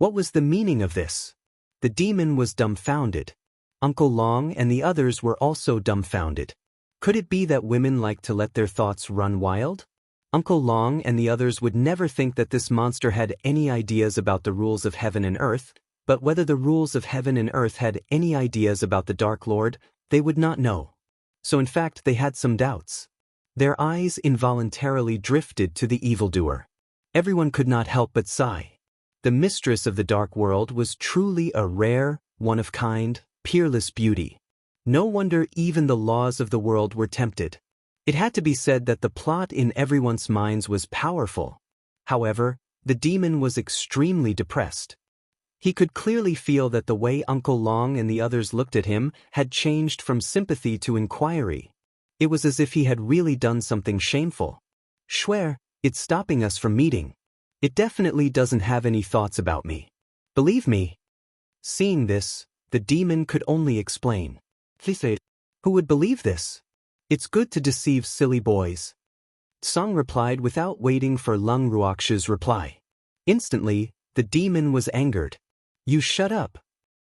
What was the meaning of this? The demon was dumbfounded. Uncle Long and the others were also dumbfounded. Could it be that women like to let their thoughts run wild? Uncle Long and the others would never think that this monster had any ideas about the rules of heaven and earth, but whether the rules of heaven and earth had any ideas about the Dark Lord, they would not know. So in fact they had some doubts. Their eyes involuntarily drifted to the evildoer. Everyone could not help but sigh. The mistress of the dark world was truly a rare, one-of-kind, peerless beauty. No wonder even the laws of the world were tempted. It had to be said that the plot in everyone's minds was powerful. However, the demon was extremely depressed. He could clearly feel that the way Uncle Long and the others looked at him had changed from sympathy to inquiry. It was as if he had really done something shameful. "Swear, it's stopping us from meeting. It definitely doesn't have any thoughts about me. Believe me." Seeing this, the demon could only explain. "Who would believe this? It's good to deceive silly boys." Song replied without waiting for Lung Ruoxue's reply. Instantly, the demon was angered. "You shut up."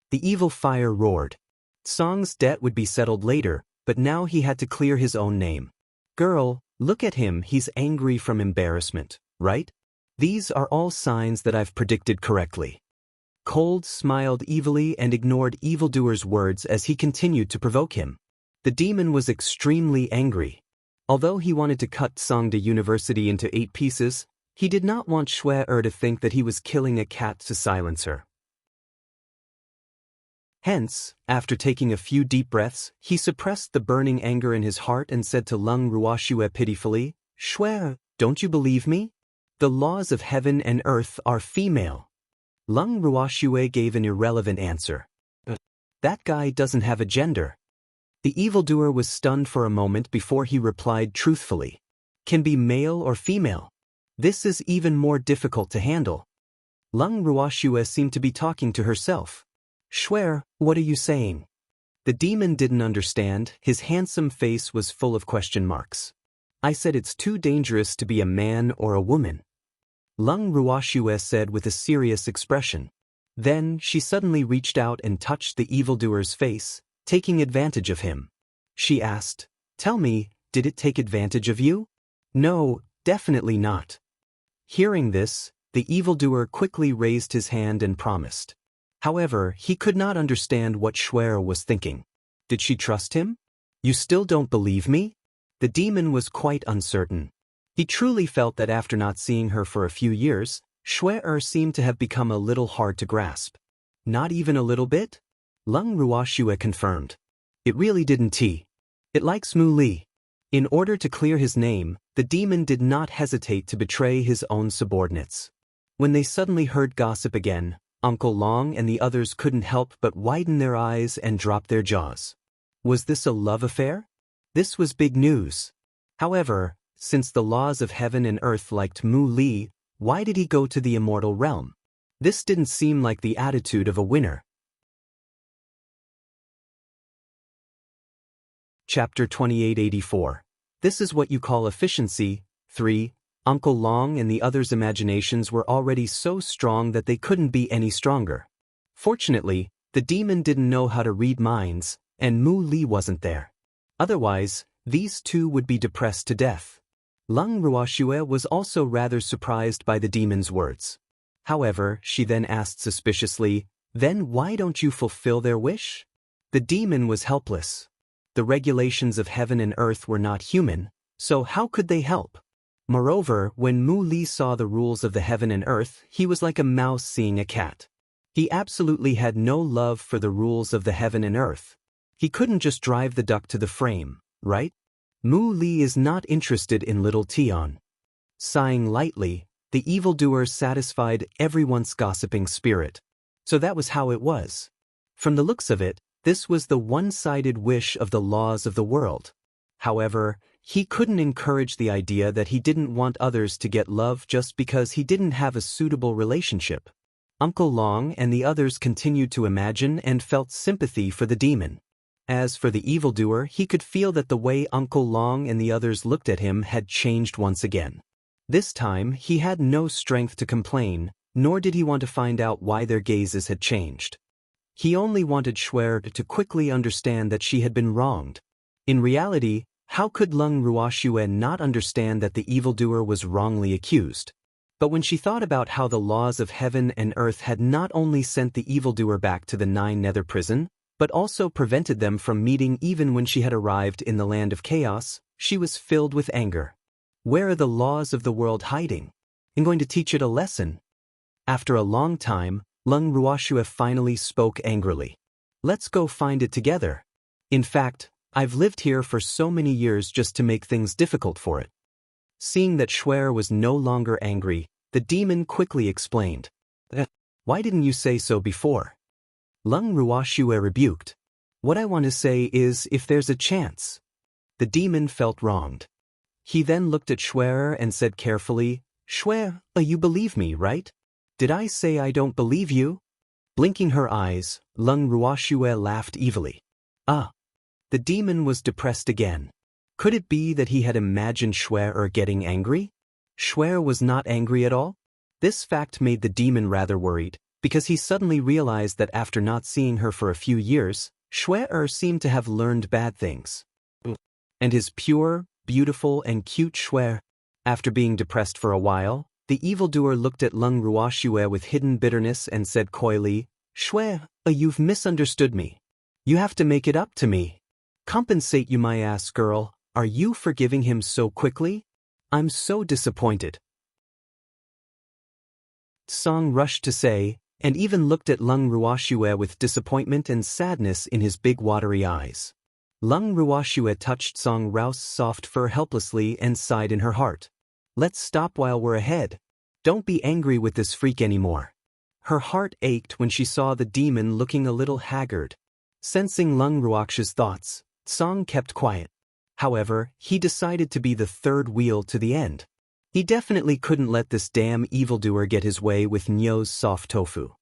The evil fire roared. Song's debt would be settled later, but now he had to clear his own name. "Girl, look at him, he's angry from embarrassment, right? These are all signs that I've predicted correctly." Cold smiled evilly and ignored evildoer's words as he continued to provoke him. The demon was extremely angry. Although he wanted to cut Songde University into 8 pieces, he did not want Shui-Er to think that he was killing a cat to silence her. Hence, after taking a few deep breaths, he suppressed the burning anger in his heart and said to Lung Ruoxue pitifully, "Shui, don't you believe me? The laws of heaven and earth are female." Lung Ruoxue gave an irrelevant answer. "That guy doesn't have a gender." The evildoer was stunned for a moment before he replied truthfully. "Can be male or female. This is even more difficult to handle." Lung Ruoxue seemed to be talking to herself. "Shui, what are you saying?" The demon didn't understand, his handsome face was full of question marks. "I said it's too dangerous to be a man or a woman," Lung Ruoxue said with a serious expression. Then she suddenly reached out and touched the evildoer's face, taking advantage of him. She asked, "Tell me, did it take advantage of you?" "No, definitely not." Hearing this, the evildoer quickly raised his hand and promised. However, he could not understand what Shui was thinking. Did she trust him? "You still don't believe me?" The demon was quite uncertain. He truly felt that after not seeing her for a few years, Shui seemed to have become a little hard to grasp. "Not even a little bit?" Lung Ruoxue confirmed. "It really didn't. It likes Mu Li." In order to clear his name, the demon did not hesitate to betray his own subordinates. When they suddenly heard gossip again, Uncle Long and the others couldn't help but widen their eyes and drop their jaws. Was this a love affair? This was big news. However, since the laws of heaven and earth liked Mu Li, why did he go to the immortal realm? This didn't seem like the attitude of a winner. Chapter 2884. This is what you call efficiency. 3. Uncle Long and the others' imaginations were already so strong that they couldn't be any stronger. Fortunately, the demon didn't know how to read minds, and Mu Li wasn't there. Otherwise, these two would be depressed to death. Lung Ruoxue was also rather surprised by the demon's words. However, she then asked suspiciously, "Then why don't you fulfill their wish?" The demon was helpless. The regulations of heaven and earth were not human, so how could they help? Moreover, when Mu Li saw the rules of the heaven and earth, he was like a mouse seeing a cat. He absolutely had no love for the rules of the heaven and earth. He couldn't just drive the duck to the frame, right? Mu Li is not interested in little Tion. Sighing lightly, the evildoer satisfied everyone's gossiping spirit. So that was how it was. From the looks of it, this was the one-sided wish of the laws of the world. However, he couldn't encourage the idea that he didn't want others to get love just because he didn't have a suitable relationship. Uncle Long and the others continued to imagine and felt sympathy for the demon. As for the evildoer, he could feel that the way Uncle Long and the others looked at him had changed once again. This time, he had no strength to complain, nor did he want to find out why their gazes had changed. He only wanted Schwer to quickly understand that she had been wronged. In reality, how could Lung Ruoxue not understand that the evildoer was wrongly accused? But when she thought about how the laws of heaven and earth had not only sent the evildoer back to the Nine Nether prison, but also prevented them from meeting even when she had arrived in the land of chaos, she was filled with anger. Where are the laws of the world hiding? I'm going to teach it a lesson. After a long time, Lung Ruoxue finally spoke angrily. Let's go find it together. In fact, I've lived here for so many years just to make things difficult for it. Seeing that Schwer was no longer angry, the demon quickly explained. Why didn't you say so before? Lung Ruoxue rebuked. What I want to say is if there's a chance. The demon felt wronged. He then looked at Schwer and said carefully, Schwer, you believe me, right? Did I say I don't believe you? Blinking her eyes, Lung Ruoxue laughed evilly. The demon was depressed again. Could it be that he had imagined Schwer getting angry? Schwer was not angry at all? This fact made the demon rather worried, because he suddenly realized that after not seeing her for a few years, Schwer seemed to have learned bad things. And his pure, beautiful and cute Schwer. After being depressed for a while, the evildoer looked at Lung Ruoxue with hidden bitterness and said coyly, Schwer, you've misunderstood me. You have to make it up to me. Compensate you, my ass girl. Are you forgiving him so quickly? I'm so disappointed. Song rushed to say, and even looked at Lung Ruoxue with disappointment and sadness in his big watery eyes. Lung Ruoxue touched Song Rouse's soft fur helplessly and sighed in her heart. Let's stop while we're ahead. Don't be angry with this freak anymore. Her heart ached when she saw the demon looking a little haggard. Sensing Lung Ruoxue's thoughts, Song kept quiet. However, he decided to be the third wheel to the end. He definitely couldn't let this damn evildoer get his way with Nyo's soft tofu.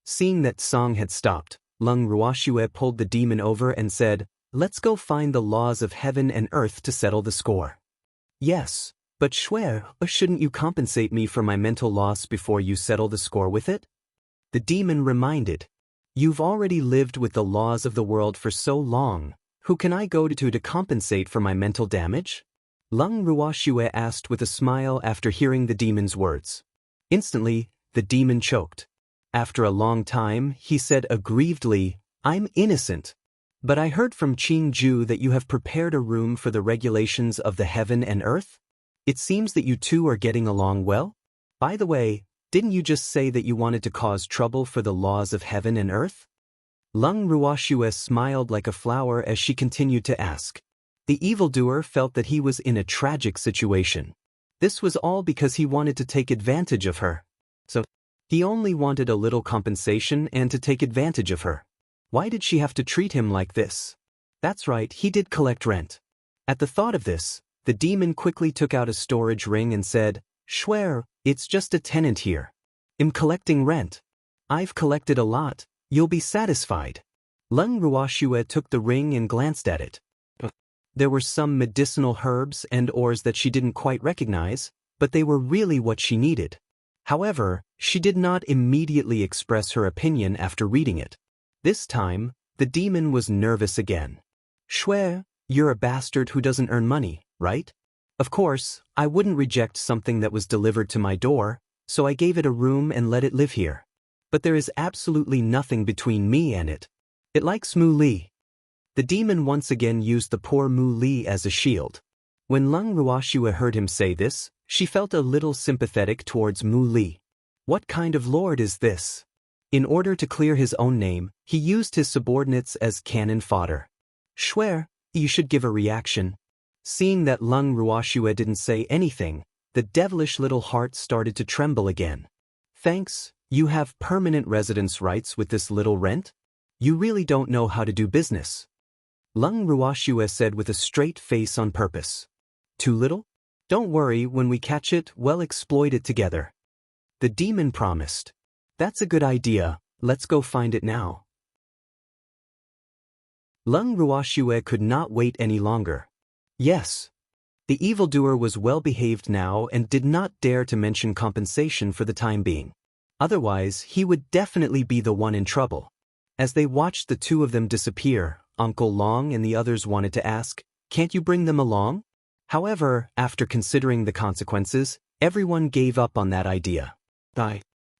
Seeing that Song had stopped, Lung Ruoxue pulled the demon over and said, Let's go find the laws of heaven and earth to settle the score. Yes, but Schwer, shouldn't you compensate me for my mental loss before you settle the score with it? The demon reminded. You've already lived with the laws of the world for so long. Who can I go to compensate for my mental damage? Lung Ruoxue asked with a smile after hearing the demon's words. Instantly, the demon choked. After a long time, he said aggrievedly, I'm innocent. But I heard from Qing-ju that you have prepared a room for the regulations of the heaven and earth? It seems that you two are getting along well? By the way, didn't you just say that you wanted to cause trouble for the laws of heaven and earth? Lung Ruoxue smiled like a flower as she continued to ask. The evildoer felt that he was in a tragic situation. This was all because he wanted to take advantage of her. So, he only wanted a little compensation and to take advantage of her. Why did she have to treat him like this? That's right, he did collect rent. At the thought of this, the demon quickly took out a storage ring and said, Schwer, it's just a tenant here. I'm collecting rent. I've collected a lot, you'll be satisfied. Lung Ruoxue took the ring and glanced at it. There were some medicinal herbs and ores that she didn't quite recognize, but they were really what she needed. However, she did not immediately express her opinion after reading it. This time, the demon was nervous again. Schwer, you're a bastard who doesn't earn money, right? Of course, I wouldn't reject something that was delivered to my door, so I gave it a room and let it live here. But there is absolutely nothing between me and it. It likes Mu Li. The demon once again used the poor Mu Li as a shield. When Lung Ruoxue heard him say this, she felt a little sympathetic towards Mu Li. What kind of lord is this? In order to clear his own name, he used his subordinates as cannon fodder. Schwer, you should give a reaction. Seeing that Lung Ruoxue didn't say anything, the devilish little heart started to tremble again. Thanks, you have permanent residence rights with this little rent? You really don't know how to do business. Lung Ruoxue said with a straight face on purpose. Too little? Don't worry, when we catch it, we'll exploit it together. The demon promised. That's a good idea, let's go find it now. Lung Ruoxue could not wait any longer. Yes. The evildoer was well behaved now and did not dare to mention compensation for the time being. Otherwise, he would definitely be the one in trouble. As they watched the two of them disappear, Uncle Long and the others wanted to ask, "Can't you bring them along?" However, after considering the consequences, everyone gave up on that idea.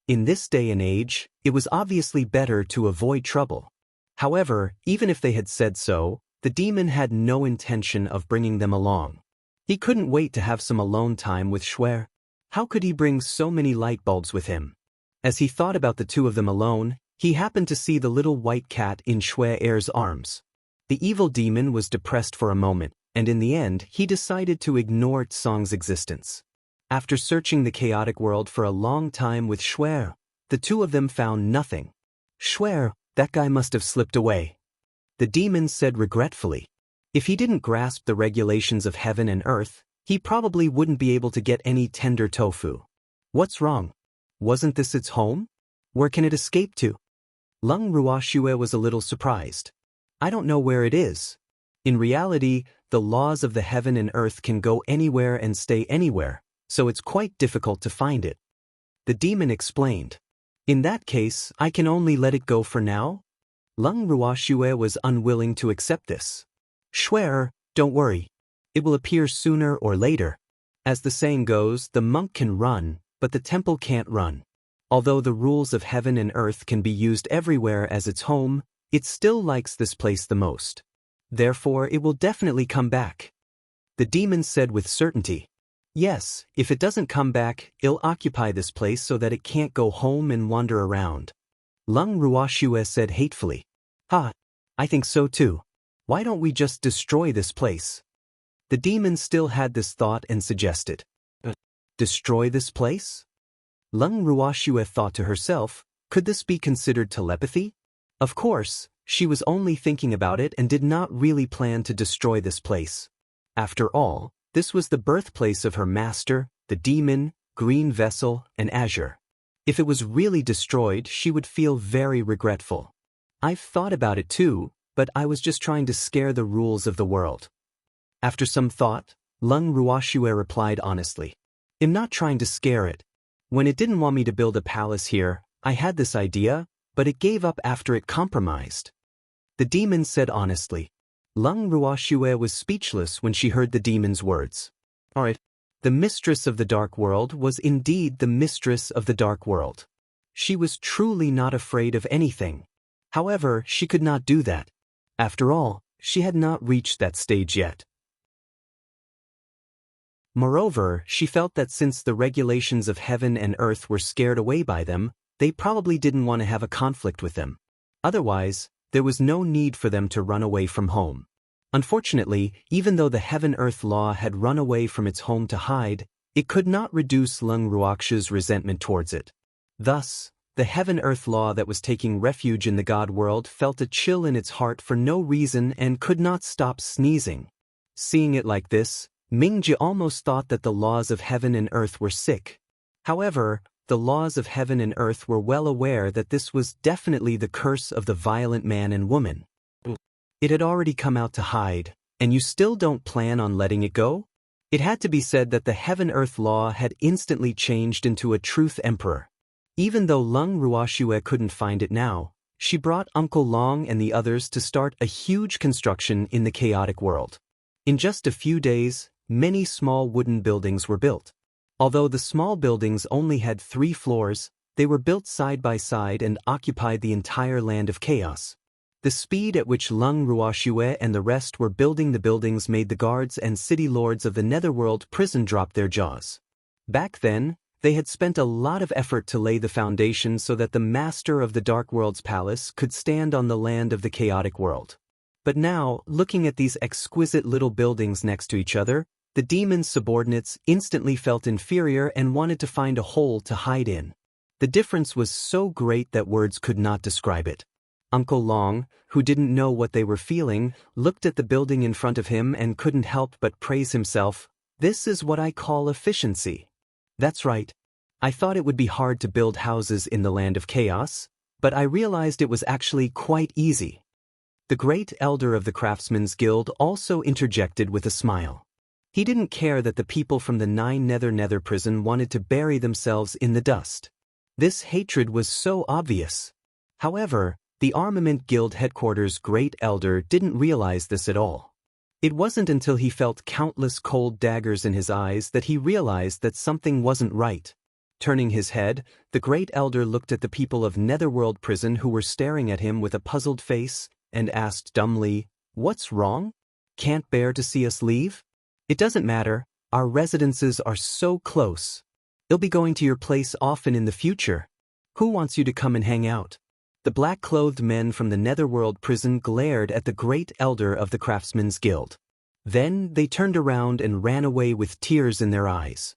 In this day and age, it was obviously better to avoid trouble. However, even if they had said so, the demon had no intention of bringing them along. He couldn't wait to have some alone time with Shuer. How could he bring so many light bulbs with him? As he thought about the two of them alone, he happened to see the little white cat in Shuer's arms. The evil demon was depressed for a moment, and in the end, he decided to ignore Tsong's existence. After searching the chaotic world for a long time with Shuer, the two of them found nothing. "Shuer, that guy must have slipped away," the demon said regretfully. If he didn't grasp the regulations of heaven and earth, he probably wouldn't be able to get any tender tofu. What's wrong? Wasn't this its home? Where can it escape to? Lung Ruoxue was a little surprised. "I don't know where it is." In reality, the laws of the heaven and earth can go anywhere and stay anywhere, so it's quite difficult to find it. The demon explained. "In that case, I can only let it go for now?" Lung Ruoxue was unwilling to accept this. "Shuer, don't worry. It will appear sooner or later. As the saying goes, the monk can run, but the temple can't run. Although the rules of heaven and earth can be used everywhere as its home, it still likes this place the most. Therefore, it will definitely come back." The demon said with certainty. "Yes, if it doesn't come back, it'll occupy this place so that it can't go home and wander around." Lung Ruoxue said hatefully. I think so too. Why don't we just destroy this place?" The demon still had this thought and suggested. Destroy this place? Lung Ruoxue thought to herself, could this be considered telepathy? Of course, she was only thinking about it and did not really plan to destroy this place. After all, this was the birthplace of her master, the demon, green vessel, and azure. If it was really destroyed, she would feel very regretful. I've thought about it too, but I was just trying to scare the rules of the world. After some thought, Lung Ruoxue replied honestly. I'm not trying to scare it. When it didn't want me to build a palace here, I had this idea, but it gave up after it compromised. The demon said honestly. Lung Ruoxue was speechless when she heard the demon's words. Alright. The mistress of the dark world was indeed the mistress of the dark world. She was truly not afraid of anything. However, she could not do that. After all, she had not reached that stage yet. Moreover, she felt that since the regulations of heaven and earth were scared away by them, they probably didn't want to have a conflict with them. Otherwise, there was no need for them to run away from home. Unfortunately, even though the heaven-earth law had run away from its home to hide, it could not reduce Lung Ruoxue's resentment towards it. Thus, the heaven-earth law that was taking refuge in the god world felt a chill in its heart for no reason and could not stop sneezing. Seeing it like this, Mingji almost thought that the laws of heaven and earth were sick. However, the laws of heaven and earth were well aware that this was definitely the curse of the violent man and woman. It had already come out to hide, and you still don't plan on letting it go? It had to be said that the heaven-earth law had instantly changed into a truth emperor. Even though Lung Ruoxue couldn't find it now, she brought Uncle Long and the others to start a huge construction in the chaotic world. In just a few days, many small wooden buildings were built. Although the small buildings only had 3 floors, they were built side by side and occupied the entire land of chaos. The speed at which Lung Ruoxue and the rest were building the buildings made the guards and city lords of the netherworld prison drop their jaws. Back then, they had spent a lot of effort to lay the foundation so that the master of the Dark World's palace could stand on the land of the chaotic world. But now, looking at these exquisite little buildings next to each other, the demon's subordinates instantly felt inferior and wanted to find a hole to hide in. The difference was so great that words could not describe it. Uncle Long, who didn't know what they were feeling, looked at the building in front of him and couldn't help but praise himself. This is what I call efficiency. That's right. I thought it would be hard to build houses in the land of chaos, but I realized it was actually quite easy. The great elder of the Craftsmen's Guild also interjected with a smile. He didn't care that the people from the Nine Nether prison wanted to bury themselves in the dust. This hatred was so obvious. However, the Armament Guild headquarters' great elder didn't realize this at all. It wasn't until he felt countless cold daggers in his eyes that he realized that something wasn't right. Turning his head, the great elder looked at the people of Netherworld prison who were staring at him with a puzzled face, and asked dumbly, "What's wrong? Can't bear to see us leave? It doesn't matter, our residences are so close. You'll be going to your place often in the future. Who wants you to come and hang out?" The black-clothed men from the Netherworld prison glared at the great elder of the Craftsmen's Guild. Then they turned around and ran away with tears in their eyes.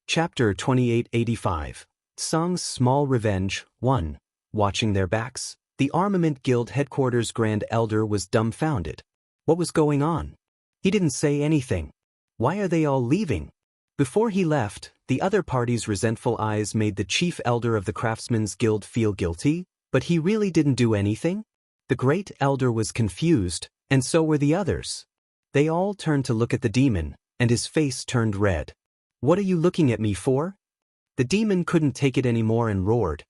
Chapter 2885. Sung's Small Revenge 1. Watching their backs, the Armament Guild headquarters Grand Elder was dumbfounded. What was going on? He didn't say anything. Why are they all leaving? Before he left, the other party's resentful eyes made the Chief Elder of the Craftsmen's Guild feel guilty, but he really didn't do anything? The Great Elder was confused, and so were the others. They all turned to look at the demon, and his face turned red. "What are you looking at me for?" The demon couldn't take it anymore and roared.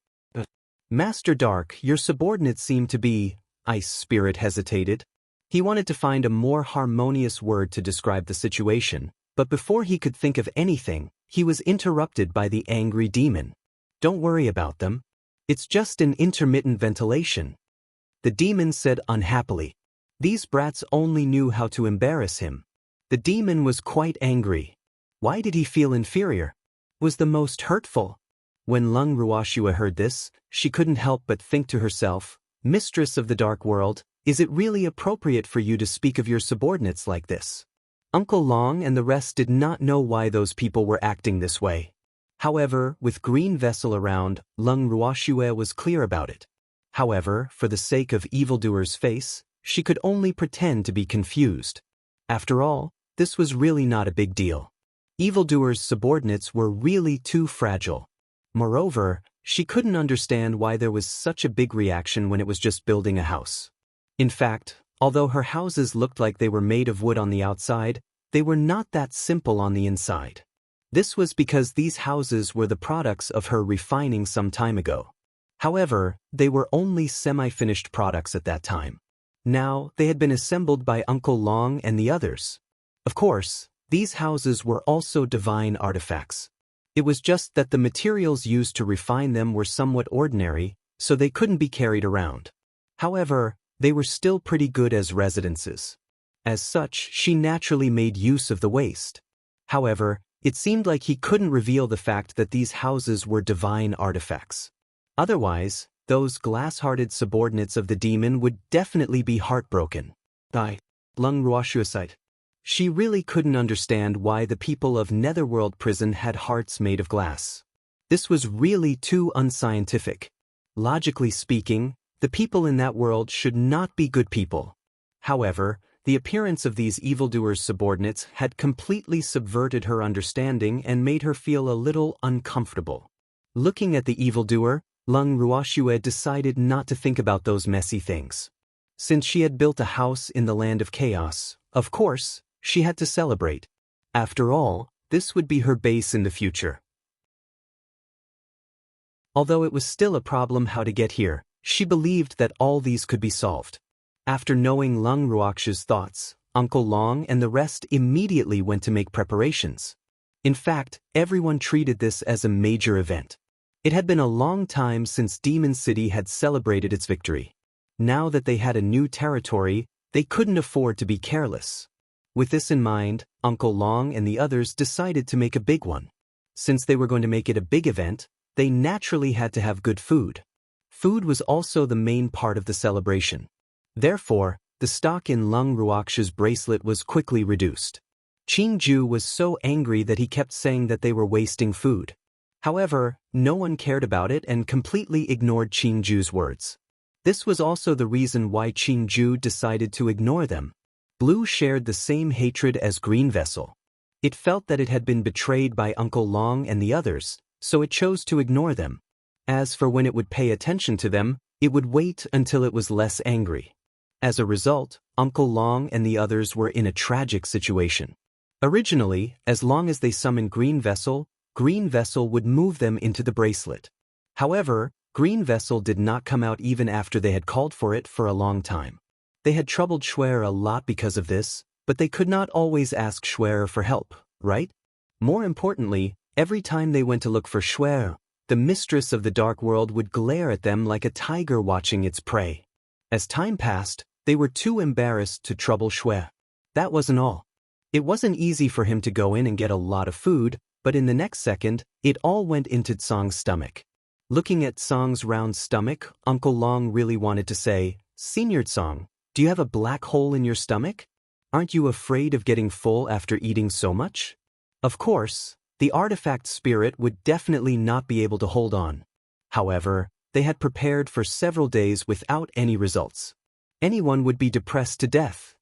"Master Dark, your subordinates seem to be..." Ice Spirit hesitated. He wanted to find a more harmonious word to describe the situation, but before he could think of anything, he was interrupted by the angry demon. "Don't worry about them. It's just an intermittent ventilation," the demon said unhappily. These brats only knew how to embarrass him. The demon was quite angry. Why did he feel inferior? Was the most hurtful? When Lung Ruoshua heard this, she couldn't help but think to herself, "Mistress of the Dark World, is it really appropriate for you to speak of your subordinates like this?" Uncle Long and the rest did not know why those people were acting this way. However, with Green Vessel around, Lung Ruoshua was clear about it. However, for the sake of Evildoer's face, she could only pretend to be confused. After all, this was really not a big deal. Evildoer's subordinates were really too fragile. Moreover, she couldn't understand why there was such a big reaction when it was just building a house. In fact, although her houses looked like they were made of wood on the outside, they were not that simple on the inside. This was because these houses were the products of her refining some time ago. However, they were only semi-finished products at that time. Now, they had been assembled by Uncle Long and the others. Of course, these houses were also divine artifacts. It was just that the materials used to refine them were somewhat ordinary, so they couldn't be carried around. However, they were still pretty good as residences. As such, she naturally made use of the waste. However, it seemed like he couldn't reveal the fact that these houses were divine artifacts. Otherwise, those glass-hearted subordinates of the demon would definitely be heartbroken. Lung Ruoshua sighed. She really couldn't understand why the people of Netherworld prison had hearts made of glass. This was really too unscientific. Logically speaking, the people in that world should not be good people. However, the appearance of these evildoers' subordinates had completely subverted her understanding and made her feel a little uncomfortable. Looking at the evildoer, Lung Ruoshua decided not to think about those messy things. Since she had built a house in the land of chaos, of course, she had to celebrate. After all, this would be her base in the future. Although it was still a problem how to get here, she believed that all these could be solved. After knowing Lung Ruoxua's thoughts, Uncle Long and the rest immediately went to make preparations. In fact, everyone treated this as a major event. It had been a long time since Demon City had celebrated its victory. Now that they had a new territory, they couldn't afford to be careless. With this in mind, Uncle Long and the others decided to make a big one. Since they were going to make it a big event, they naturally had to have good food. Food was also the main part of the celebration. Therefore, the stock in Lung Ruoxua's bracelet was quickly reduced. Qingju was so angry that he kept saying that they were wasting food. However, no one cared about it and completely ignored Qingju's words. This was also the reason why Qingju decided to ignore them. Blue shared the same hatred as Green Vessel. It felt that it had been betrayed by Uncle Long and the others, so it chose to ignore them. As for when it would pay attention to them, it would wait until it was less angry. As a result, Uncle Long and the others were in a tragic situation. Originally, as long as they summoned Green Vessel would move them into the bracelet. However, Green Vessel did not come out even after they had called for it for a long time. They had troubled Schwer a lot because of this, but they could not always ask Schwer for help, right? More importantly, every time they went to look for Schwer, the mistress of the dark world would glare at them like a tiger watching its prey. As time passed, they were too embarrassed to trouble Schwer. That wasn't all. It wasn't easy for him to go in and get a lot of food, but in the next second, it all went into Tsong's stomach. Looking at Tsong's round stomach, Uncle Long really wanted to say, "Senior Tsong, do you have a black hole in your stomach? Aren't you afraid of getting full after eating so much?" Of course, the artifact spirit would definitely not be able to hold on. However, they had prepared for several days without any results. Anyone would be depressed to death.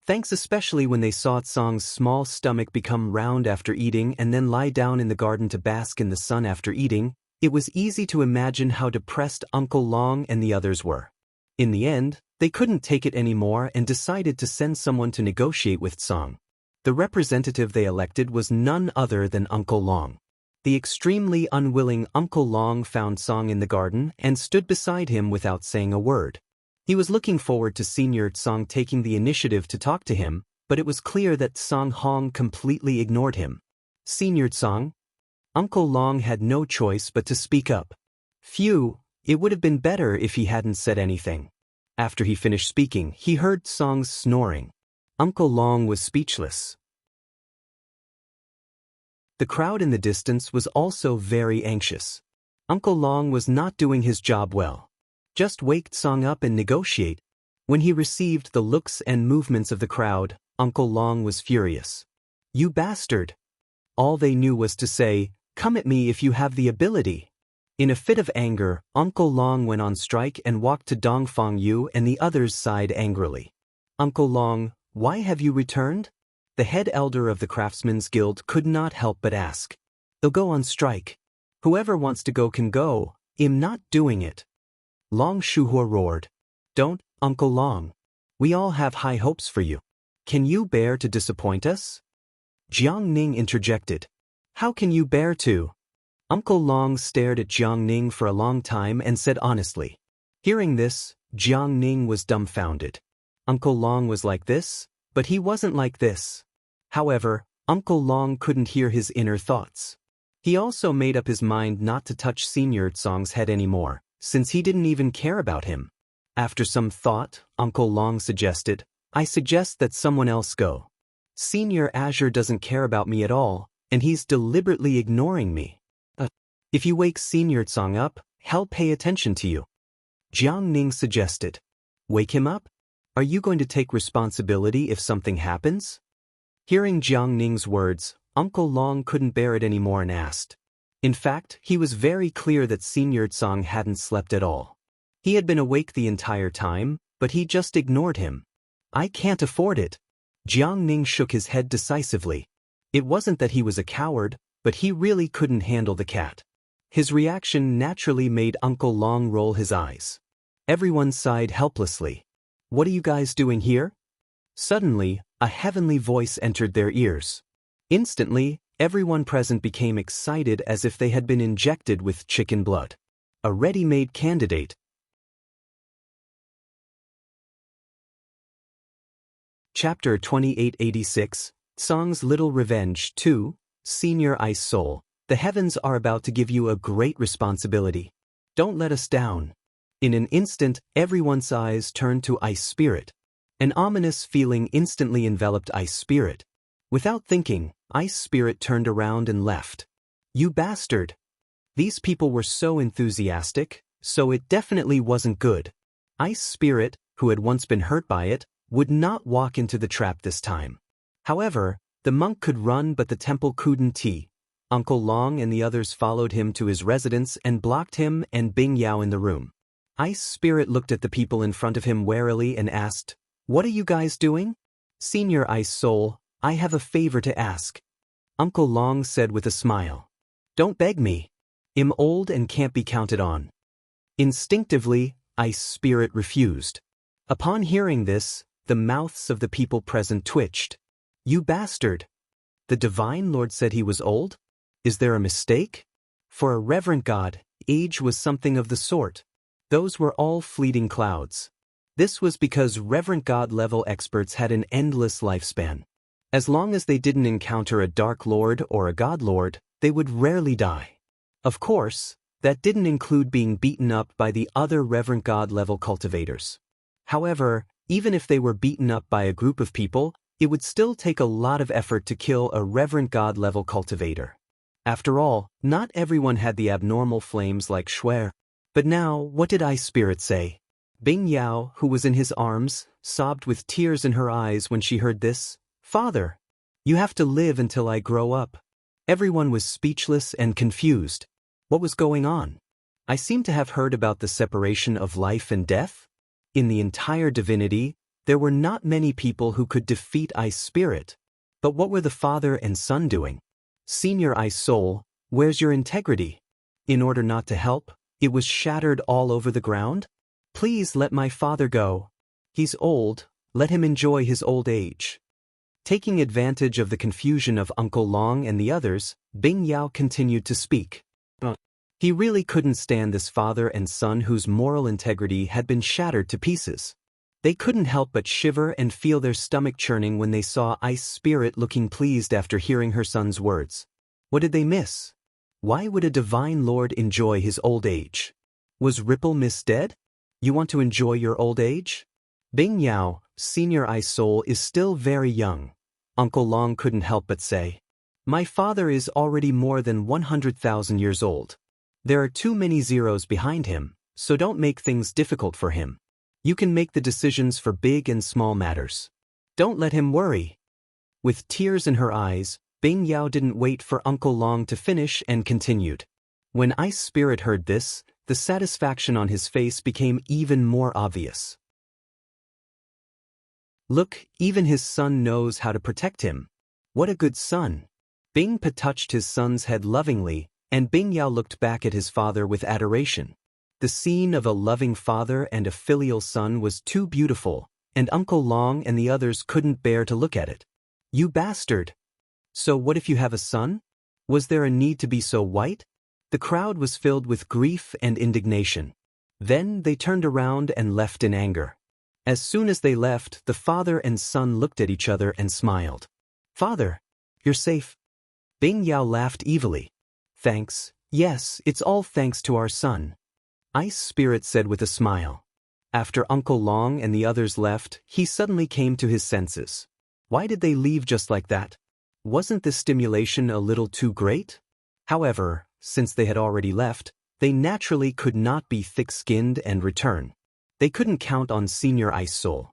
Thanks especially when they saw Tsong's small stomach become round after eating and then lie down in the garden to bask in the sun after eating, it was easy to imagine how depressed Uncle Long and the others were. In the end, they couldn't take it anymore and decided to send someone to negotiate with Tsong. The representative they elected was none other than Uncle Long. The extremely unwilling Uncle Long found Tsong in the garden and stood beside him without saying a word. He was looking forward to Senior Tsong taking the initiative to talk to him, but it was clear that Tsong Hong completely ignored him. "Senior Tsong?" Uncle Long had no choice but to speak up. Phew, it would have been better if he hadn't said anything. After he finished speaking, he heard Tsong's snoring. Uncle Long was speechless. The crowd in the distance was also very anxious. Uncle Long was not doing his job well. Just wake Tsong up and negotiate. When he received the looks and movements of the crowd, Uncle Long was furious. "You bastard!" All they knew was to say, "Come at me if you have the ability." In a fit of anger, Uncle Long went on strike and walked to Dongfang Yu and the others sighed angrily. "Uncle Long, why have you returned?" The head elder of the Craftsmen's Guild could not help but ask. "They'll go on strike. Whoever wants to go can go. I'm not doing it." Long Shuhua roared. "Don't, Uncle Long. We all have high hopes for you. Can you bear to disappoint us?" Jiang Ning interjected. "How can you bear to?" Uncle Long stared at Jiang Ning for a long time and said honestly. Hearing this, Jiang Ning was dumbfounded. Uncle Long was like this, but he wasn't like this. However, Uncle Long couldn't hear his inner thoughts. He also made up his mind not to touch Senior Tsong's head anymore, since he didn't even care about him. After some thought, Uncle Long suggested, "I suggest that someone else go. Senior Azure doesn't care about me at all, and he's deliberately ignoring me. If you wake Senior Tsong up, he'll pay attention to you." Jiang Ning suggested. "Wake him up? Are you going to take responsibility if something happens?" Hearing Jiang Ning's words, Uncle Long couldn't bear it anymore and asked. In fact, he was very clear that Senior Tsong hadn't slept at all. He had been awake the entire time, but he just ignored him. "I can't afford it." Jiang Ning shook his head decisively. It wasn't that he was a coward, but he really couldn't handle the cat. His reaction naturally made Uncle Long roll his eyes. Everyone sighed helplessly. "What are you guys doing here?" Suddenly, a heavenly voice entered their ears. Instantly, everyone present became excited as if they had been injected with chicken blood. A ready-made candidate. Chapter 2886, Tsong's Little Revenge 2, Senior Ice Soul. The heavens are about to give you a great responsibility. Don't let us down. In an instant, everyone's eyes turned to Ice Spirit. An ominous feeling instantly enveloped Ice Spirit. Without thinking, Ice Spirit turned around and left. "You bastard!" These people were so enthusiastic, so it definitely wasn't good. Ice Spirit, who had once been hurt by it, would not walk into the trap this time. However, the monk could run but the temple couldn't. Uncle Long and the others followed him to his residence and blocked him and Bing Yao in the room. Ice Spirit looked at the people in front of him warily and asked, "What are you guys doing?" "Senior Ice Soul, I have a favor to ask." Uncle Long said with a smile. "Don't beg me. Am old and can't be counted on. Instinctively, Ice Spirit refused. Upon hearing this, the mouths of the people present twitched. You bastard! The Divine Lord said he was old? Is there a mistake? For a reverent god, age was something of the sort. Those were all fleeting clouds. This was because reverent god-level experts had an endless lifespan. As long as they didn't encounter a Dark Lord or a God Lord, they would rarely die. Of course, that didn't include being beaten up by the other reverent god-level cultivators. However, even if they were beaten up by a group of people, it would still take a lot of effort to kill a reverent god-level cultivator. After all, not everyone had the abnormal flames like Shuer. But now, what did Ice Spirit say? Bing Yao, who was in his arms, sobbed with tears in her eyes when she heard this. Father, you have to live until I grow up. Everyone was speechless and confused. What was going on? I seem to have heard about the separation of life and death. In the entire divinity, there were not many people who could defeat Ice Spirit. But what were the father and son doing? Senior Ice Soul, where's your integrity? In order not to help, it was shattered all over the ground? Please let my father go. He's old, let him enjoy his old age. Taking advantage of the confusion of Uncle Long and the others, Bing Yao continued to speak. He really couldn't stand this father and son whose moral integrity had been shattered to pieces. They couldn't help but shiver and feel their stomach churning when they saw Ice Spirit looking pleased after hearing her son's words. What did they miss? Why would a divine lord enjoy his old age? Was Ripple Miss dead? You want to enjoy your old age? Bing Yao, Senior Ice Soul, is still very young. Uncle Long couldn't help but say. My father is already more than 100,000 years old. There are too many zeros behind him, so don't make things difficult for him. You can make the decisions for big and small matters. Don't let him worry. With tears in her eyes, Bing Yao didn't wait for Uncle Long to finish and continued. When Ice Spirit heard this, the satisfaction on his face became even more obvious. Look, even his son knows how to protect him. What a good son. Bing Pa touched his son's head lovingly, and Bing Yao looked back at his father with adoration. The scene of a loving father and a filial son was too beautiful, and Uncle Long and the others couldn't bear to look at it. You bastard! So what if you have a son? Was there a need to be so white? The crowd was filled with grief and indignation. Then they turned around and left in anger. As soon as they left, the father and son looked at each other and smiled. Father, you're safe. Bing Yao laughed evilly. Thanks, yes, it's all thanks to our son. Ice Spirit said with a smile. After Uncle Long and the others left, he suddenly came to his senses. Why did they leave just like that? Wasn't the stimulation a little too great? However, since they had already left, they naturally could not be thick-skinned and return. They couldn't count on Senior Ice Soul.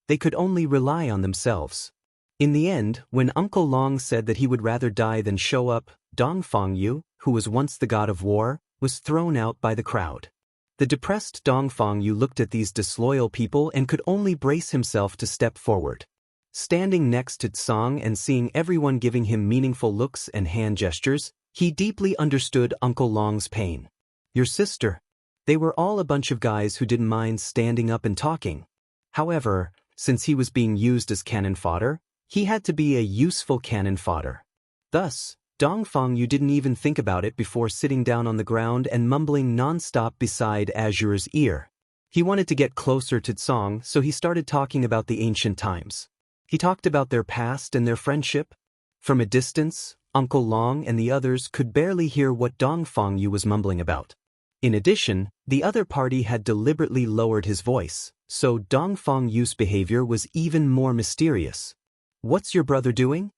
They could only rely on themselves. In the end, when Uncle Long said that he would rather die than show up, Dongfang Yu, who was once the god of war, was thrown out by the crowd. The depressed Dongfang Yu looked at these disloyal people and could only brace himself to step forward. Standing next to Tsang and seeing everyone giving him meaningful looks and hand gestures, he deeply understood Uncle Long's pain. Your sister. They were all a bunch of guys who didn't mind standing up and talking. However, since he was being used as cannon fodder, he had to be a useful cannon fodder. Thus, Dongfang Yu didn't even think about it before sitting down on the ground and mumbling non-stop beside Azure's ear. He wanted to get closer to Tsang, so he started talking about the ancient times. He talked about their past and their friendship. From a distance, Uncle Long and the others could barely hear what Dongfang Yu was mumbling about. In addition, the other party had deliberately lowered his voice, so Dongfang Yu's behavior was even more mysterious. What's your brother doing?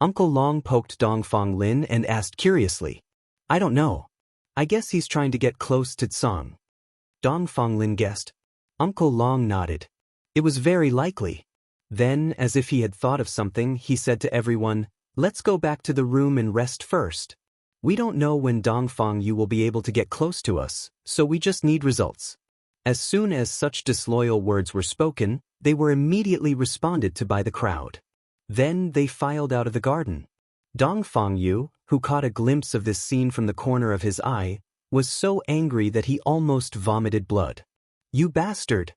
Uncle Long poked Dongfang Lin and asked curiously. I don't know. I guess he's trying to get close to Tsang. Dongfang Lin guessed. Uncle Long nodded. It was very likely. Then, as if he had thought of something, he said to everyone, let's go back to the room and rest first. We don't know when Dongfang Yu will be able to get close to us, so we just need results. As soon as such disloyal words were spoken, they were immediately responded to by the crowd. Then they filed out of the garden. Dongfang Yu, who caught a glimpse of this scene from the corner of his eye, was so angry that he almost vomited blood. You bastard!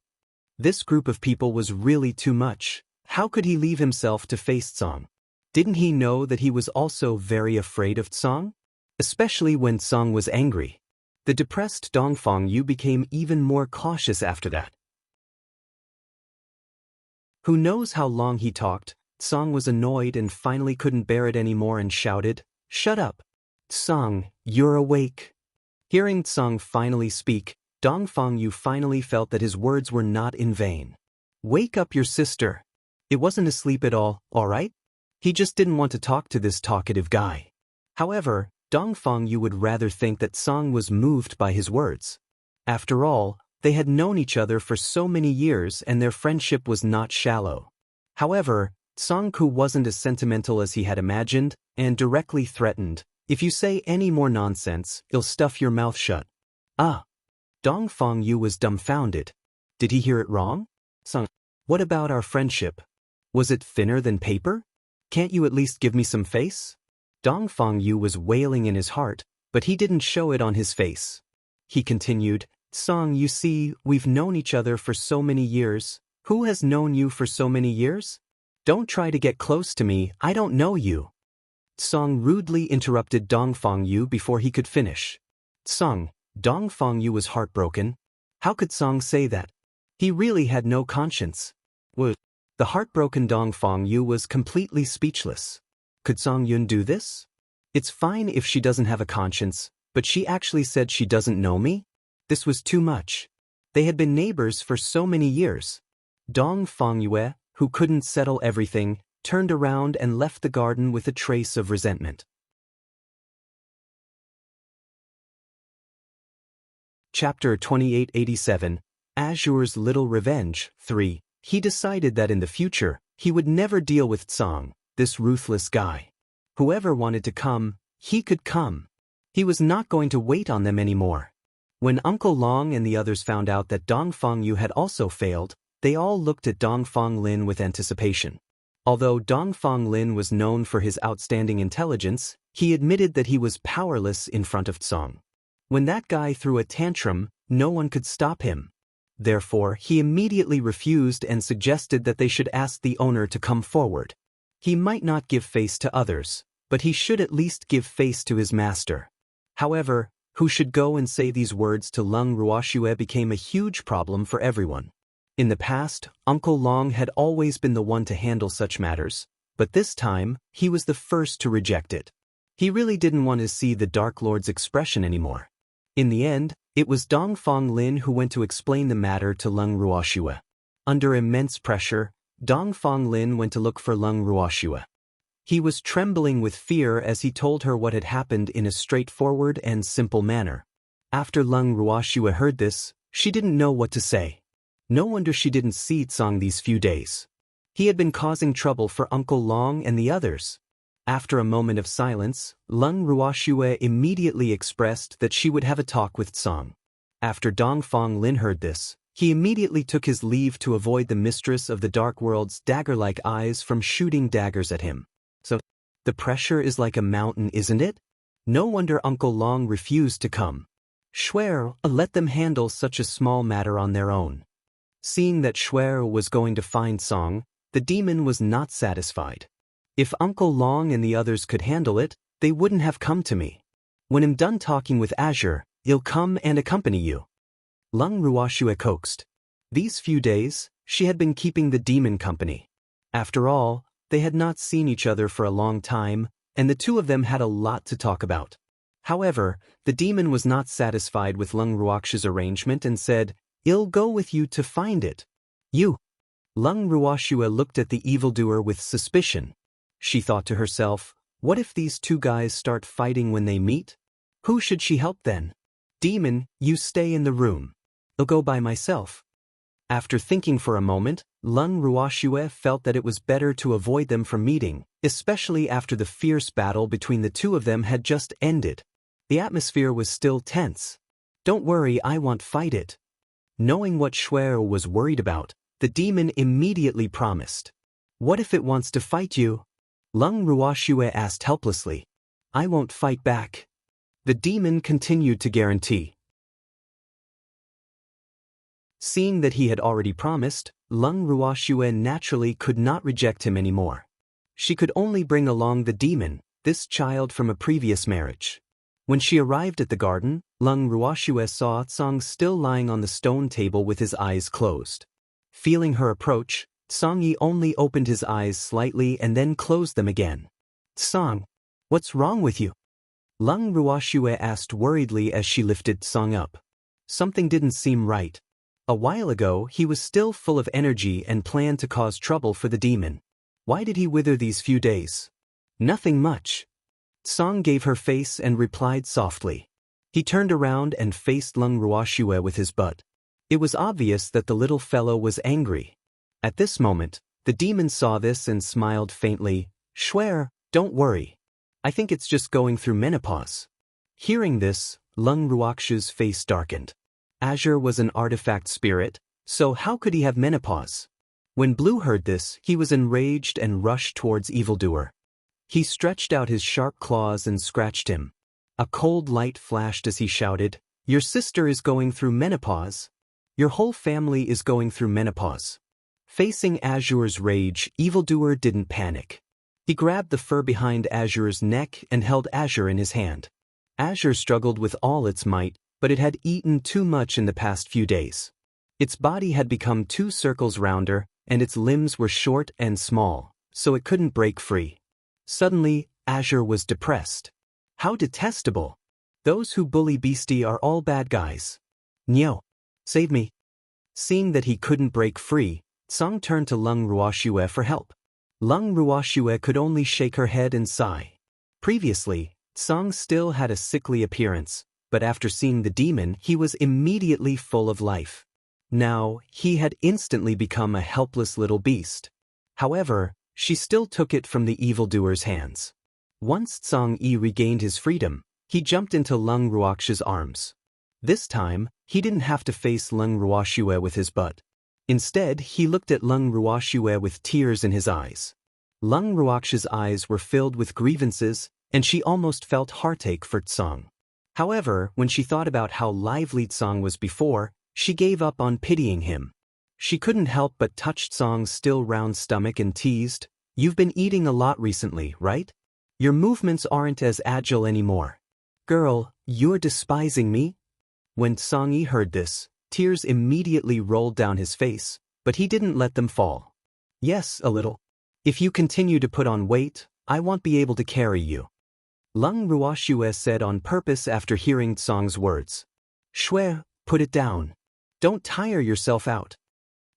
This group of people was really too much. How could he leave himself to face Tsang? Didn't he know that he was also very afraid of Tsang? Especially when Tsang was angry. The depressed Dongfang Yu became even more cautious after that. Who knows how long he talked? Tsang was annoyed and finally couldn't bear it anymore and shouted, "Shut up! Tsang, you're awake." Hearing Tsang finally speak, Dongfang Yu finally felt that his words were not in vain. "Wake up your sister. It wasn't asleep at all right?" He just didn't want to talk to this talkative guy. However, Dongfang Yu would rather think that Tsang was moved by his words. After all, they had known each other for so many years and their friendship was not shallow. However, Tsang-ku wasn't as sentimental as he had imagined, and directly threatened, "If you say any more nonsense, you'll stuff your mouth shut." Ah! Dongfang Yu was dumbfounded. Did he hear it wrong? Tsang, what about our friendship? Was it thinner than paper? Can't you at least give me some face? Dongfang Yu was wailing in his heart, but he didn't show it on his face. He continued, "Tsang, you see, we've known each other for so many years. Who has known you for so many years? Don't try to get close to me, I don't know you." Tsang rudely interrupted Dongfang Yu before he could finish. Tsang, Dongfang Yu was heartbroken. How could Tsang say that? He really had no conscience. The heartbroken Dongfang Yu was completely speechless. Could Tsang Yun do this? It's fine if she doesn't have a conscience, but she actually said she doesn't know me? This was too much. They had been neighbors for so many years. Dongfang Yue, who couldn't settle everything, turned around and left the garden with a trace of resentment. Chapter 2887, Azure's Little Revenge, 3. He decided that in the future, he would never deal with Tsang, this ruthless guy. Whoever wanted to come, he could come. He was not going to wait on them anymore. When Uncle Long and the others found out that Dongfang Yu had also failed, they all looked at Dongfang Lin with anticipation. Although Dongfang Lin was known for his outstanding intelligence, he admitted that he was powerless in front of Tsang. When that guy threw a tantrum, no one could stop him. Therefore, he immediately refused and suggested that they should ask the owner to come forward. He might not give face to others, but he should at least give face to his master. However, who should go and say these words to Lung Ruoxue became a huge problem for everyone. In the past, Uncle Long had always been the one to handle such matters, but this time, he was the first to reject it. He really didn't want to see the Dark Lord's expression anymore. In the end, it was Dongfang Lin who went to explain the matter to Lung Ruoxue. Under immense pressure, Dongfang Lin went to look for Lung Ruoxue. He was trembling with fear as he told her what had happened in a straightforward and simple manner. After Lung Ruoxue heard this, she didn't know what to say. No wonder she didn't see Tsang these few days. He had been causing trouble for Uncle Long and the others. After a moment of silence, Lung Ruoxue immediately expressed that she would have a talk with Tsang. After Dongfang Lin heard this, he immediately took his leave to avoid the mistress of the Dark World's dagger-like eyes from shooting daggers at him. So, the pressure is like a mountain, isn't it? No wonder Uncle Long refused to come. Shuer, let them handle such a small matter on their own. Seeing that Shuer was going to find Tsang, the demon was not satisfied. If Uncle Long and the others could handle it, they wouldn't have come to me. When I'm done talking with Azure, he'll come and accompany you. Lung Ruoxue coaxed. These few days, she had been keeping the demon company. After all, they had not seen each other for a long time, and the two of them had a lot to talk about. However, the demon was not satisfied with Lung Ruoxue's arrangement and said, "I'll go with you to find it." You. Lung Ruoxue looked at the evildoer with suspicion. She thought to herself, what if these two guys start fighting when they meet? Who should she help then? Demon, you stay in the room. I'll go by myself. After thinking for a moment, Lung Ruoxue felt that it was better to avoid them from meeting, especially after the fierce battle between the two of them had just ended. The atmosphere was still tense. Don't worry, I won't fight it. Knowing what Shuer was worried about, the demon immediately promised. What if it wants to fight you? Lung Ruoxue asked helplessly. I won't fight back. The demon continued to guarantee. Seeing that he had already promised, Lung Ruoxue naturally could not reject him anymore. She could only bring along the demon, this child from a previous marriage. When she arrived at the garden, Lung Ruoxue saw Tsang still lying on the stone table with his eyes closed. Feeling her approach, Tsang only opened his eyes slightly and then closed them again. "Tsang, what's wrong with you?" Lung Ruoxue asked worriedly as she lifted Tsang up. Something didn't seem right. A while ago he was still full of energy and planned to cause trouble for the demon. Why did he wither these few days? Nothing much. Tsang gave her face and replied softly. He turned around and faced Lung Ruoxue with his butt. It was obvious that the little fellow was angry. At this moment, the demon saw this and smiled faintly. "Swear, don't worry. I think it's just going through menopause." Hearing this, Lung Ruoxue's face darkened. Azure was an artifact spirit, so how could he have menopause? When Blue heard this, he was enraged and rushed towards Evildoer. He stretched out his sharp claws and scratched him. A cold light flashed as he shouted, "Your sister is going through menopause. Your whole family is going through menopause." Facing Azure's rage, Evildoer didn't panic. He grabbed the fur behind Azure's neck and held Azure in his hand. Azure struggled with all its might, but it had eaten too much in the past few days. Its body had become 2 circles rounder, and its limbs were short and small, so it couldn't break free. Suddenly, Azure was depressed. How detestable! Those who bully Beastie are all bad guys. "Nyo, save me." Seeing that he couldn't break free, Tsang turned to Lung Ruoxue for help. Lung Ruoxue could only shake her head and sigh. Previously, Tsang still had a sickly appearance, but after seeing the demon he was immediately full of life. Now, he had instantly become a helpless little beast. However, she still took it from the evildoer's hands. Once Tsang regained his freedom, he jumped into Lung Ruoxue's arms. This time, he didn't have to face Lung Ruoxue with his butt. Instead, he looked at Lung Ruoxue with tears in his eyes. Lung Ruoxue's eyes were filled with grievances, and she almost felt heartache for Tsang. However, when she thought about how lively Tsang was before, she gave up on pitying him. She couldn't help but touch Tsang's still round stomach and teased, "You've been eating a lot recently, right? Your movements aren't as agile anymore. Girl, you're despising me?" When Tsang heard this, tears immediately rolled down his face, but he didn't let them fall. "Yes, a little. If you continue to put on weight, I won't be able to carry you," Lung Ruoxue said on purpose after hearing Tsang's words. "Shui, put it down. Don't tire yourself out."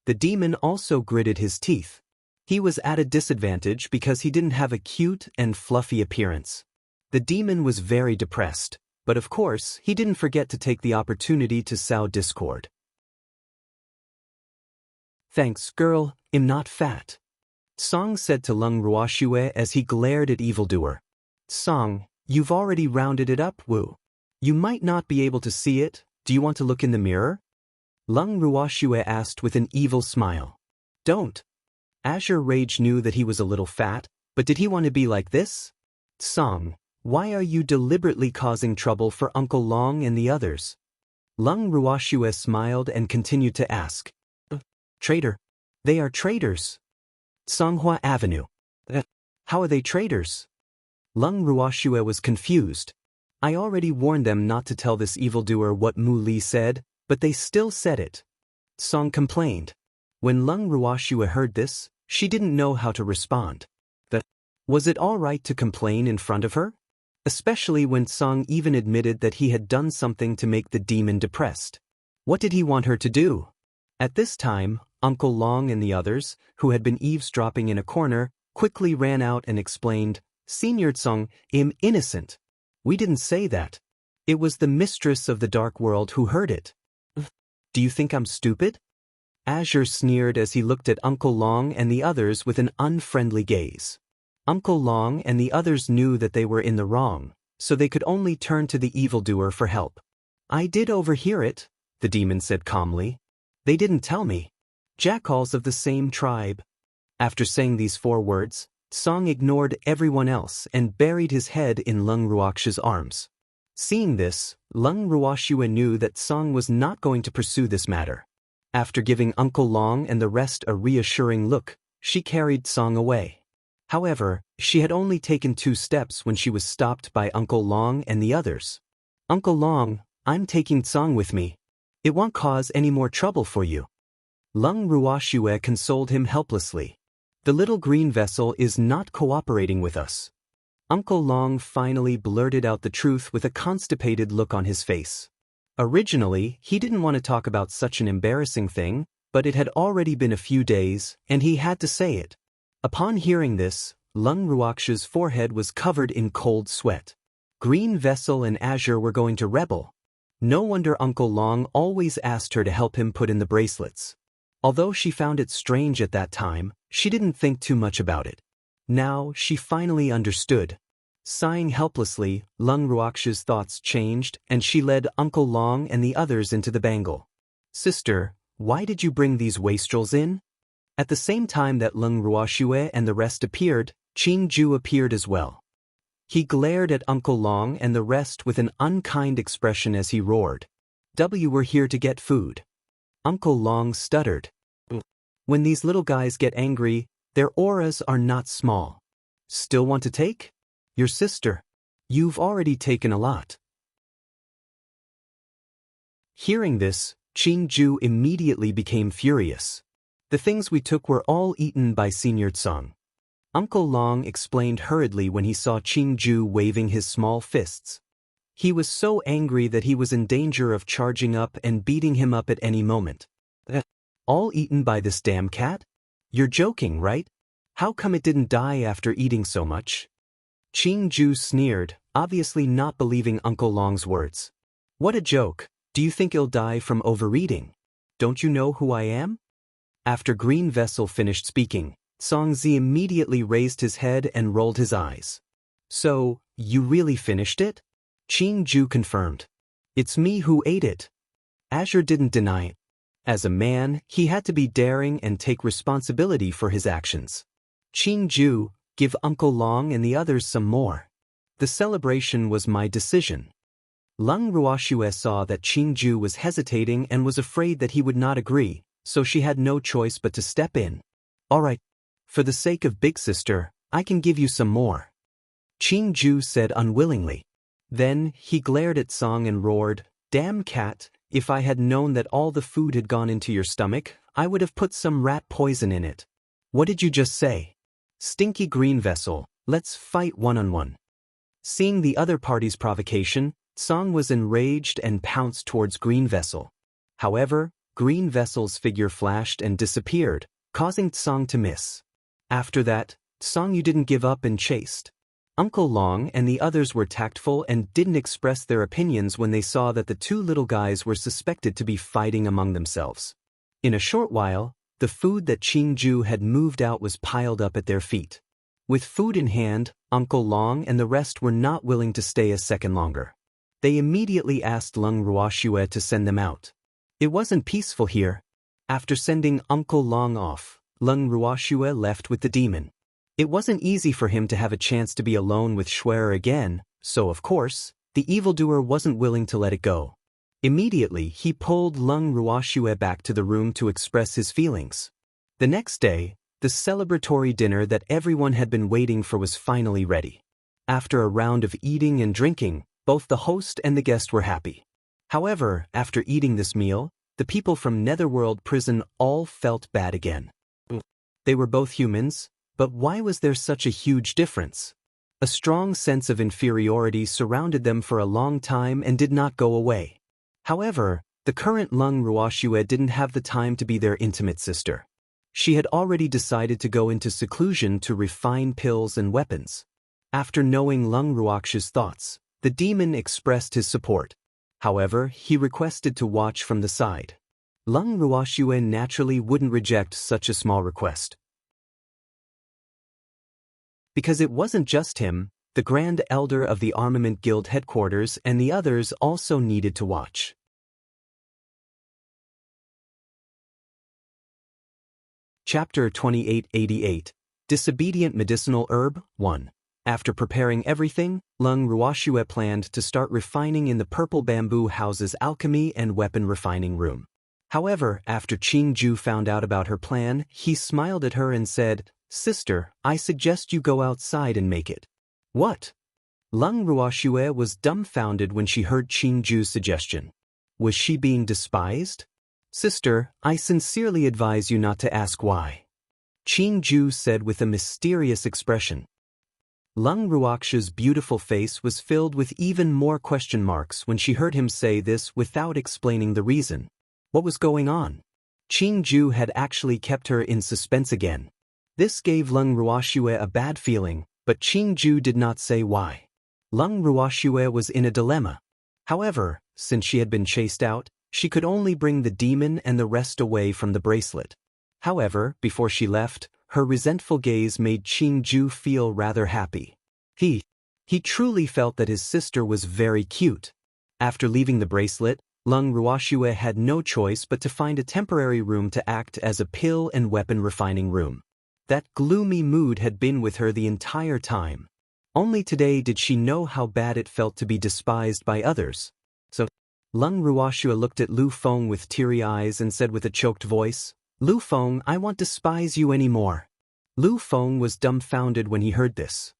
The demon also gritted his teeth. He was at a disadvantage because he didn't have a cute and fluffy appearance. The demon was very depressed, but of course, he didn't forget to take the opportunity to sow discord. "Thanks, girl, I'm not fat," Tsang said to Lung Ruoxue as he glared at Evildoer. "Tsang, you've already rounded it up, Wu. You might not be able to see it. Do you want to look in the mirror?" Lung Ruoxue asked with an evil smile. "Don't." Azure Rage knew that he was a little fat, but did he want to be like this? "Tsang, why are you deliberately causing trouble for Uncle Long and the others?" Lung Ruoxue smiled and continued to ask. "Traitor. They are traitors." "Songhua Avenue. How are they traitors?" Lung Ruoxue was confused. "I already warned them not to tell this evildoer what Mu Li said, but they still said it." Song complained. When Lung Ruoxue heard this, she didn't know how to respond. Was it all right to complain in front of her? Especially when Song even admitted that he had done something to make the demon depressed. What did he want her to do? At this time, Uncle Long and the others, who had been eavesdropping in a corner, quickly ran out and explained, "Senior Tsong, I'm innocent. We didn't say that. It was the mistress of the dark world who heard it." "Do you think I'm stupid?" Azure sneered as he looked at Uncle Long and the others with an unfriendly gaze. Uncle Long and the others knew that they were in the wrong, so they could only turn to the evildoer for help. "I did overhear it," the demon said calmly. "They didn't tell me. Jackals of the same tribe." After saying these 4 words, Song ignored everyone else and buried his head in Lung Ruoxue's arms. Seeing this, Lung Ruoxue knew that Song was not going to pursue this matter. After giving Uncle Long and the rest a reassuring look, she carried Song away. However, she had only taken 2 steps when she was stopped by Uncle Long and the others. "Uncle Long, I'm taking Song with me. It won't cause any more trouble for you." Lung Ruoxue consoled him helplessly. "The little green vessel is not cooperating with us." Uncle Long finally blurted out the truth with a constipated look on his face. Originally, he didn't want to talk about such an embarrassing thing, but it had already been a few days, and he had to say it. Upon hearing this, Lung Ruoxue's forehead was covered in cold sweat. Green Vessel and Azure were going to rebel. No wonder Uncle Long always asked her to help him put in the bracelets. Although she found it strange at that time, she didn't think too much about it. Now, she finally understood. Sighing helplessly, Lung Ruoxue's thoughts changed, and she led Uncle Long and the others into the bangle. "Sister, why did you bring these wastrels in?" At the same time that Lung Ruoxue and the rest appeared, Qing Ju appeared as well. He glared at Uncle Long and the rest with an unkind expression as he roared, "We're here to get food." Uncle Long stuttered. "When these little guys get angry, their auras are not small. Still want to take? Your sister. You've already taken a lot." Hearing this, Qing Ju immediately became furious. "The things we took were all eaten by Senior Tsang." Uncle Long explained hurriedly when he saw Qing Ju waving his small fists. He was so angry that he was in danger of charging up and beating him up at any moment. "All eaten by this damn cat? You're joking, right? How come it didn't die after eating so much?" Qing Ju sneered, obviously not believing Uncle Long's words. "What a joke. Do you think it'll die from overeating? Don't you know who I am?" After Green Vessel finished speaking, Songzi immediately raised his head and rolled his eyes. "So, you really finished it?" Qing Ju confirmed. "It's me who ate it." Azure didn't deny it. As a man, he had to be daring and take responsibility for his actions. "Qing Ju, give Uncle Long and the others some more. The celebration was my decision." Lung Ruoxue saw that Qing Ju was hesitating and was afraid that he would not agree, so she had no choice but to step in. "All right. For the sake of Big Sister, I can give you some more." Qing Ju said unwillingly. Then, he glared at Song and roared, "Damn cat, if I had known that all the food had gone into your stomach, I would have put some rat poison in it." "What did you just say?" "Stinky Green Vessel, let's fight one-on-one." Seeing the other party's provocation, Song was enraged and pounced towards Green Vessel. However, Green Vessel's figure flashed and disappeared, causing Song to miss. After that, Song you didn't give up and chased. Uncle Long and the others were tactful and didn't express their opinions when they saw that the 2 little guys were suspected to be fighting among themselves. In a short while, the food that Qing Ju had moved out was piled up at their feet. With food in hand, Uncle Long and the rest were not willing to stay a second longer. They immediately asked Lung Ruoxue to send them out. It wasn't peaceful here. After sending Uncle Long off, Lung Ruoxue left with the demon. It wasn't easy for him to have a chance to be alone with Schwerer again, so of course, the evildoer wasn't willing to let it go. Immediately, he pulled Lung Ruoxue back to the room to express his feelings. The next day, the celebratory dinner that everyone had been waiting for was finally ready. After a round of eating and drinking, both the host and the guest were happy. However, after eating this meal, the people from Netherworld Prison all felt bad again. They were both humans, but why was there such a huge difference? A strong sense of inferiority surrounded them for a long time and did not go away. However, the current Lung Ruoxue didn't have the time to be their intimate sister. She had already decided to go into seclusion to refine pills and weapons. After knowing Lung Ruoxue's thoughts, the demon expressed his support. However, he requested to watch from the side. Lung Ruoxue naturally wouldn't reject such a small request. Because it wasn't just him, the Grand Elder of the Armament Guild headquarters and the others also needed to watch. Chapter 2888, Disobedient Medicinal Herb 1. After preparing everything, Lung Ruoxue planned to start refining in the Purple Bamboo House's alchemy and weapon refining room. However, after Qing Ju found out about her plan, he smiled at her and said, "Sister, I suggest you go outside and make it." What? Lung Ruoxue was dumbfounded when she heard Qing Ju's suggestion. Was she being despised? "Sister, I sincerely advise you not to ask why," Qing Ju said with a mysterious expression. Lung Ruoxue's beautiful face was filled with even more question marks when she heard him say this without explaining the reason. What was going on? Qing Ju had actually kept her in suspense again. This gave Lung Ruoxue a bad feeling, but Qing Ju did not say why. Lung Ruoxue was in a dilemma. However, since she had been chased out, she could only bring the demon and the rest away from the bracelet. However, before she left, her resentful gaze made Qing Ju feel rather happy. He truly felt that his sister was very cute. After leaving the bracelet, Lung Ruoxue had no choice but to find a temporary room to act as a pill and weapon refining room. That gloomy mood had been with her the entire time. Only today did she know how bad it felt to be despised by others. So, Lung Ruoxue looked at Lu Feng with teary eyes and said with a choked voice, "Lu Feng, I won't despise you anymore." Lu Feng was dumbfounded when he heard this.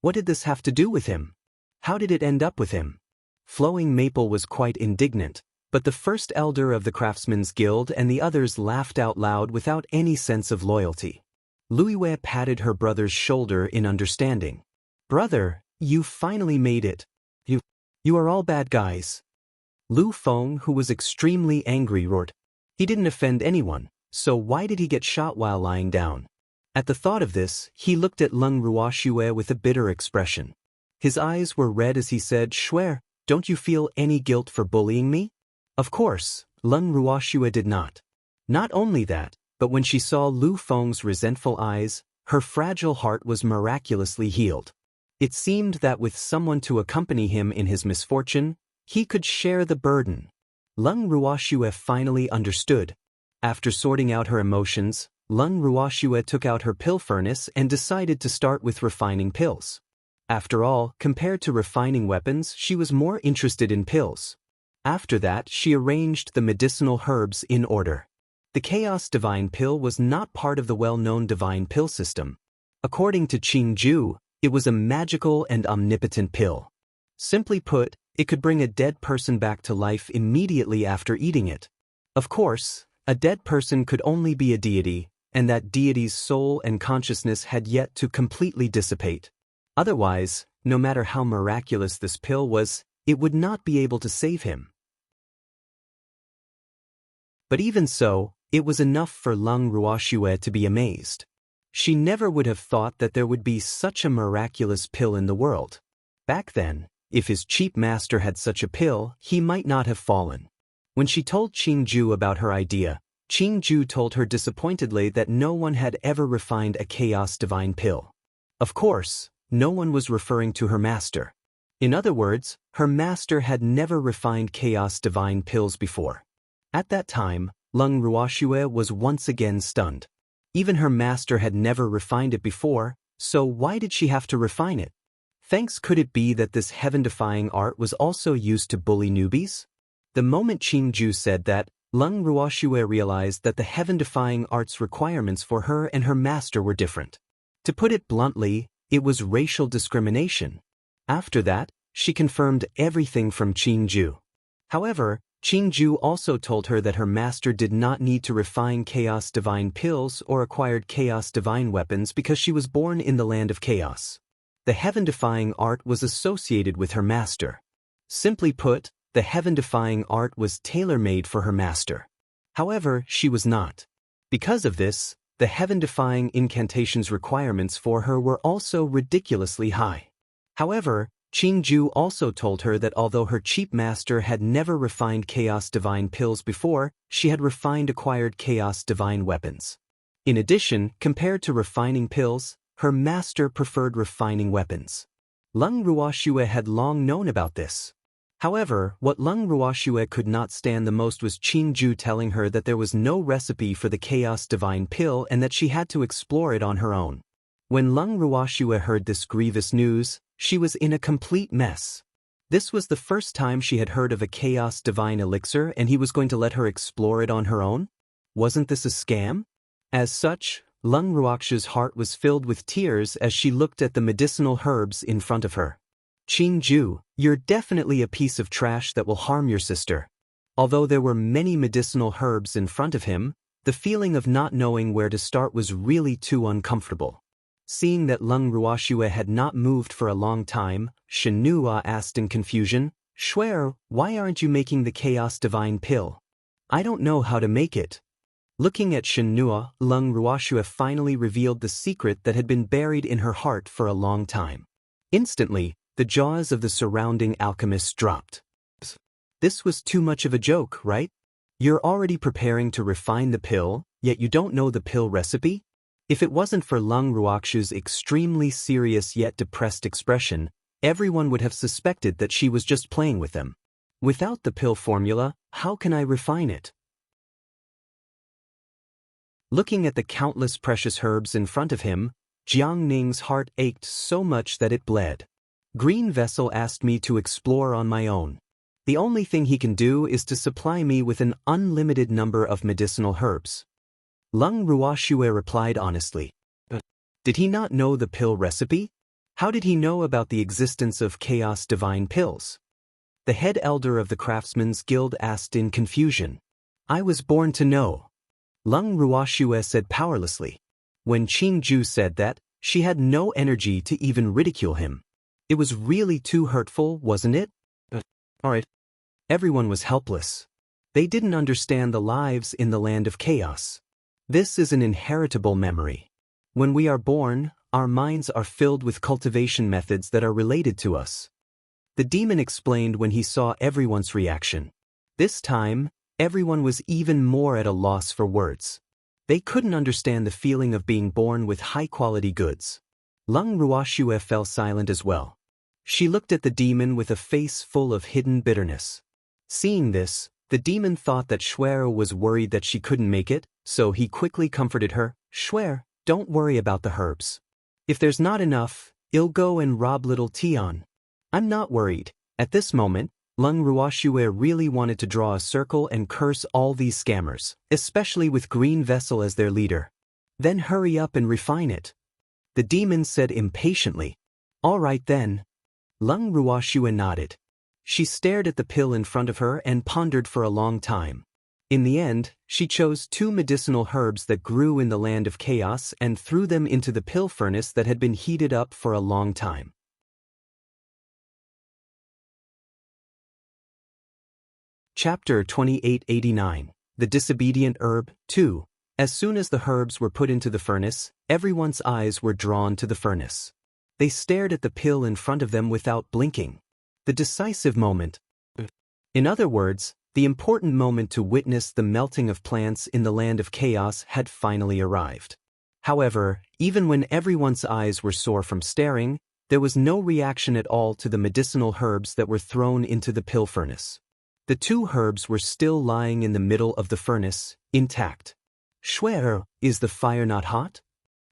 What did this have to do with him? How did it end up with him? Flowing Maple was quite indignant, but the first elder of the Craftsmen's Guild and the others laughed out loud without any sense of loyalty. Luiwei patted her brother's shoulder in understanding. "Brother, you finally made it. You are all bad guys." Lu Feng, who was extremely angry, roared. He didn't offend anyone, so why did he get shot while lying down? At the thought of this, he looked at Lung Ruoxue with a bitter expression. His eyes were red as he said, "Shuer, don't you feel any guilt for bullying me?" Of course, Lung Ruoxue did not. Not only that, but when she saw Lu Feng's resentful eyes, her fragile heart was miraculously healed. It seemed that with someone to accompany him in his misfortune, he could share the burden. Lung Ruoxue finally understood. After sorting out her emotions, Lung Ruoxue took out her pill furnace and decided to start with refining pills. After all, compared to refining weapons, she was more interested in pills. After that, she arranged the medicinal herbs in order. The Chaos Divine Pill was not part of the well-known Divine Pill system. According to Qing Ju, it was a magical and omnipotent pill. Simply put, it could bring a dead person back to life immediately after eating it. Of course, a dead person could only be a deity, and that deity's soul and consciousness had yet to completely dissipate. Otherwise, no matter how miraculous this pill was, it would not be able to save him. But even so, it was enough for Lung Ruoxue to be amazed. She never would have thought that there would be such a miraculous pill in the world. Back then, if his cheap master had such a pill, he might not have fallen. When she told Qing Ju about her idea, Qing Ju told her disappointedly that no one had ever refined a Chaos Divine Pill. Of course, no one was referring to her master. In other words, her master had never refined Chaos Divine Pills before. At that time, Lung Ruoxue was once again stunned. Even her master had never refined it before, so why did she have to refine it? Thanks, could it be that this heaven-defying art was also used to bully newbies? The moment Qing Ju said that, Lung Ruoxue realized that the heaven-defying art's requirements for her and her master were different. To put it bluntly, it was racial discrimination. After that, she confirmed everything from Qing Ju. However, Qing Ju also told her that her master did not need to refine Chaos Divine Pills or acquired Chaos Divine weapons because she was born in the land of chaos. The heaven-defying art was associated with her master. Simply put, the heaven-defying art was tailor-made for her master. However, she was not. Because of this, the heaven-defying incantation's requirements for her were also ridiculously high. However, Qing Ju also told her that although her cheap master had never refined Chaos Divine Pills before, she had refined acquired Chaos Divine weapons. In addition, compared to refining pills, her master preferred refining weapons. Lung Ruoxue had long known about this. However, what Lung Ruoxue could not stand the most was Qing Ju telling her that there was no recipe for the Chaos Divine Pill and that she had to explore it on her own. When Lung Ruoxue heard this grievous news, she was in a complete mess. This was the first time she had heard of a chaos divine elixir, and he was going to let her explore it on her own? Wasn't this a scam? As such, Lung Ruoxue's heart was filled with tears as she looked at the medicinal herbs in front of her. Qingju, you're definitely a piece of trash that will harm your sister. Although there were many medicinal herbs in front of him, the feeling of not knowing where to start was really too uncomfortable. Seeing that Lung Ruoxue had not moved for a long time, Shenhua asked in confusion, Shuer, why aren't you making the Chaos Divine Pill? I don't know how to make it. Looking at Shenhua, Lung Ruoxue finally revealed the secret that had been buried in her heart for a long time. Instantly, the jaws of the surrounding alchemists dropped. This was too much of a joke, right? You're already preparing to refine the pill, yet you don't know the pill recipe? If it wasn't for Lung Ruoxue's extremely serious yet depressed expression, everyone would have suspected that she was just playing with them. Without the pill formula, how can I refine it? Looking at the countless precious herbs in front of him, Jiang Ning's heart ached so much that it bled. Green Vessel asked me to explore on my own. The only thing he can do is to supply me with an unlimited number of medicinal herbs. Lung Ruoxue replied honestly. But did he not know the pill recipe? How did he know about the existence of Chaos Divine Pills? The head elder of the Craftsmen's Guild asked in confusion. I was born to know. Lung Ruoxue said powerlessly. When Qingju said that, she had no energy to even ridicule him. It was really too hurtful, wasn't it? Alright. Everyone was helpless. They didn't understand the lives in the land of chaos. This is an inheritable memory. When we are born, our minds are filled with cultivation methods that are related to us. The demon explained when he saw everyone's reaction. This time, everyone was even more at a loss for words. They couldn't understand the feeling of being born with high-quality goods. Lung Ruoxue fell silent as well. She looked at the demon with a face full of hidden bitterness. Seeing this, the demon thought that Shuer was worried that she couldn't make it, so he quickly comforted her. Shuer, don't worry about the herbs. If there's not enough, I'll go and rob little Tian. I'm not worried. At this moment, Lung Ruoxue really wanted to draw a circle and curse all these scammers, especially with Green Vessel as their leader. Then hurry up and refine it. The demon said impatiently. All right then. Lung Ruoxue nodded. She stared at the pill in front of her and pondered for a long time. In the end, she chose 2 medicinal herbs that grew in the land of chaos and threw them into the pill furnace that had been heated up for a long time. Chapter 2889. The Disobedient Herb 2. As soon as the herbs were put into the furnace, everyone's eyes were drawn to the furnace. They stared at the pill in front of them without blinking. The decisive moment. In other words, the important moment to witness the melting of plants in the land of chaos had finally arrived. However, even when everyone's eyes were sore from staring, there was no reaction at all to the medicinal herbs that were thrown into the pill furnace. The 2 herbs were still lying in the middle of the furnace, intact. Shuer, is the fire not hot?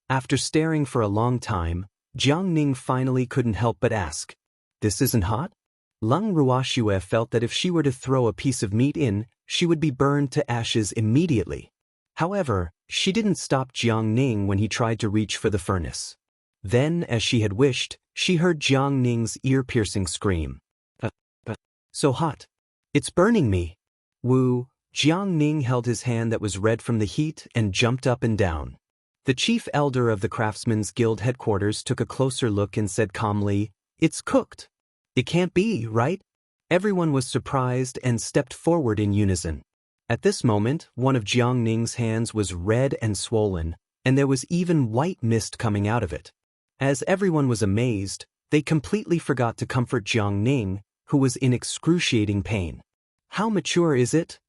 After staring for a long time, Jiang Ning finally couldn't help but ask, This isn't hot? Lung Ruoxue felt that if she were to throw a piece of meat in, she would be burned to ashes immediately. However, she didn't stop Jiang Ning when he tried to reach for the furnace. Then, as she had wished, she heard Jiang Ning's ear-piercing scream. So hot. It's burning me. Woo. Jiang Ning held his hand that was red from the heat and jumped up and down. The chief elder of the Craftsmen's Guild headquarters took a closer look and said calmly, It's cooked. It can't be, right? Everyone was surprised and stepped forward in unison. At this moment, one of Jiang Ning's hands was red and swollen, and there was even white mist coming out of it. As everyone was amazed, they completely forgot to comfort Jiang Ning, who was in excruciating pain. How mature is it?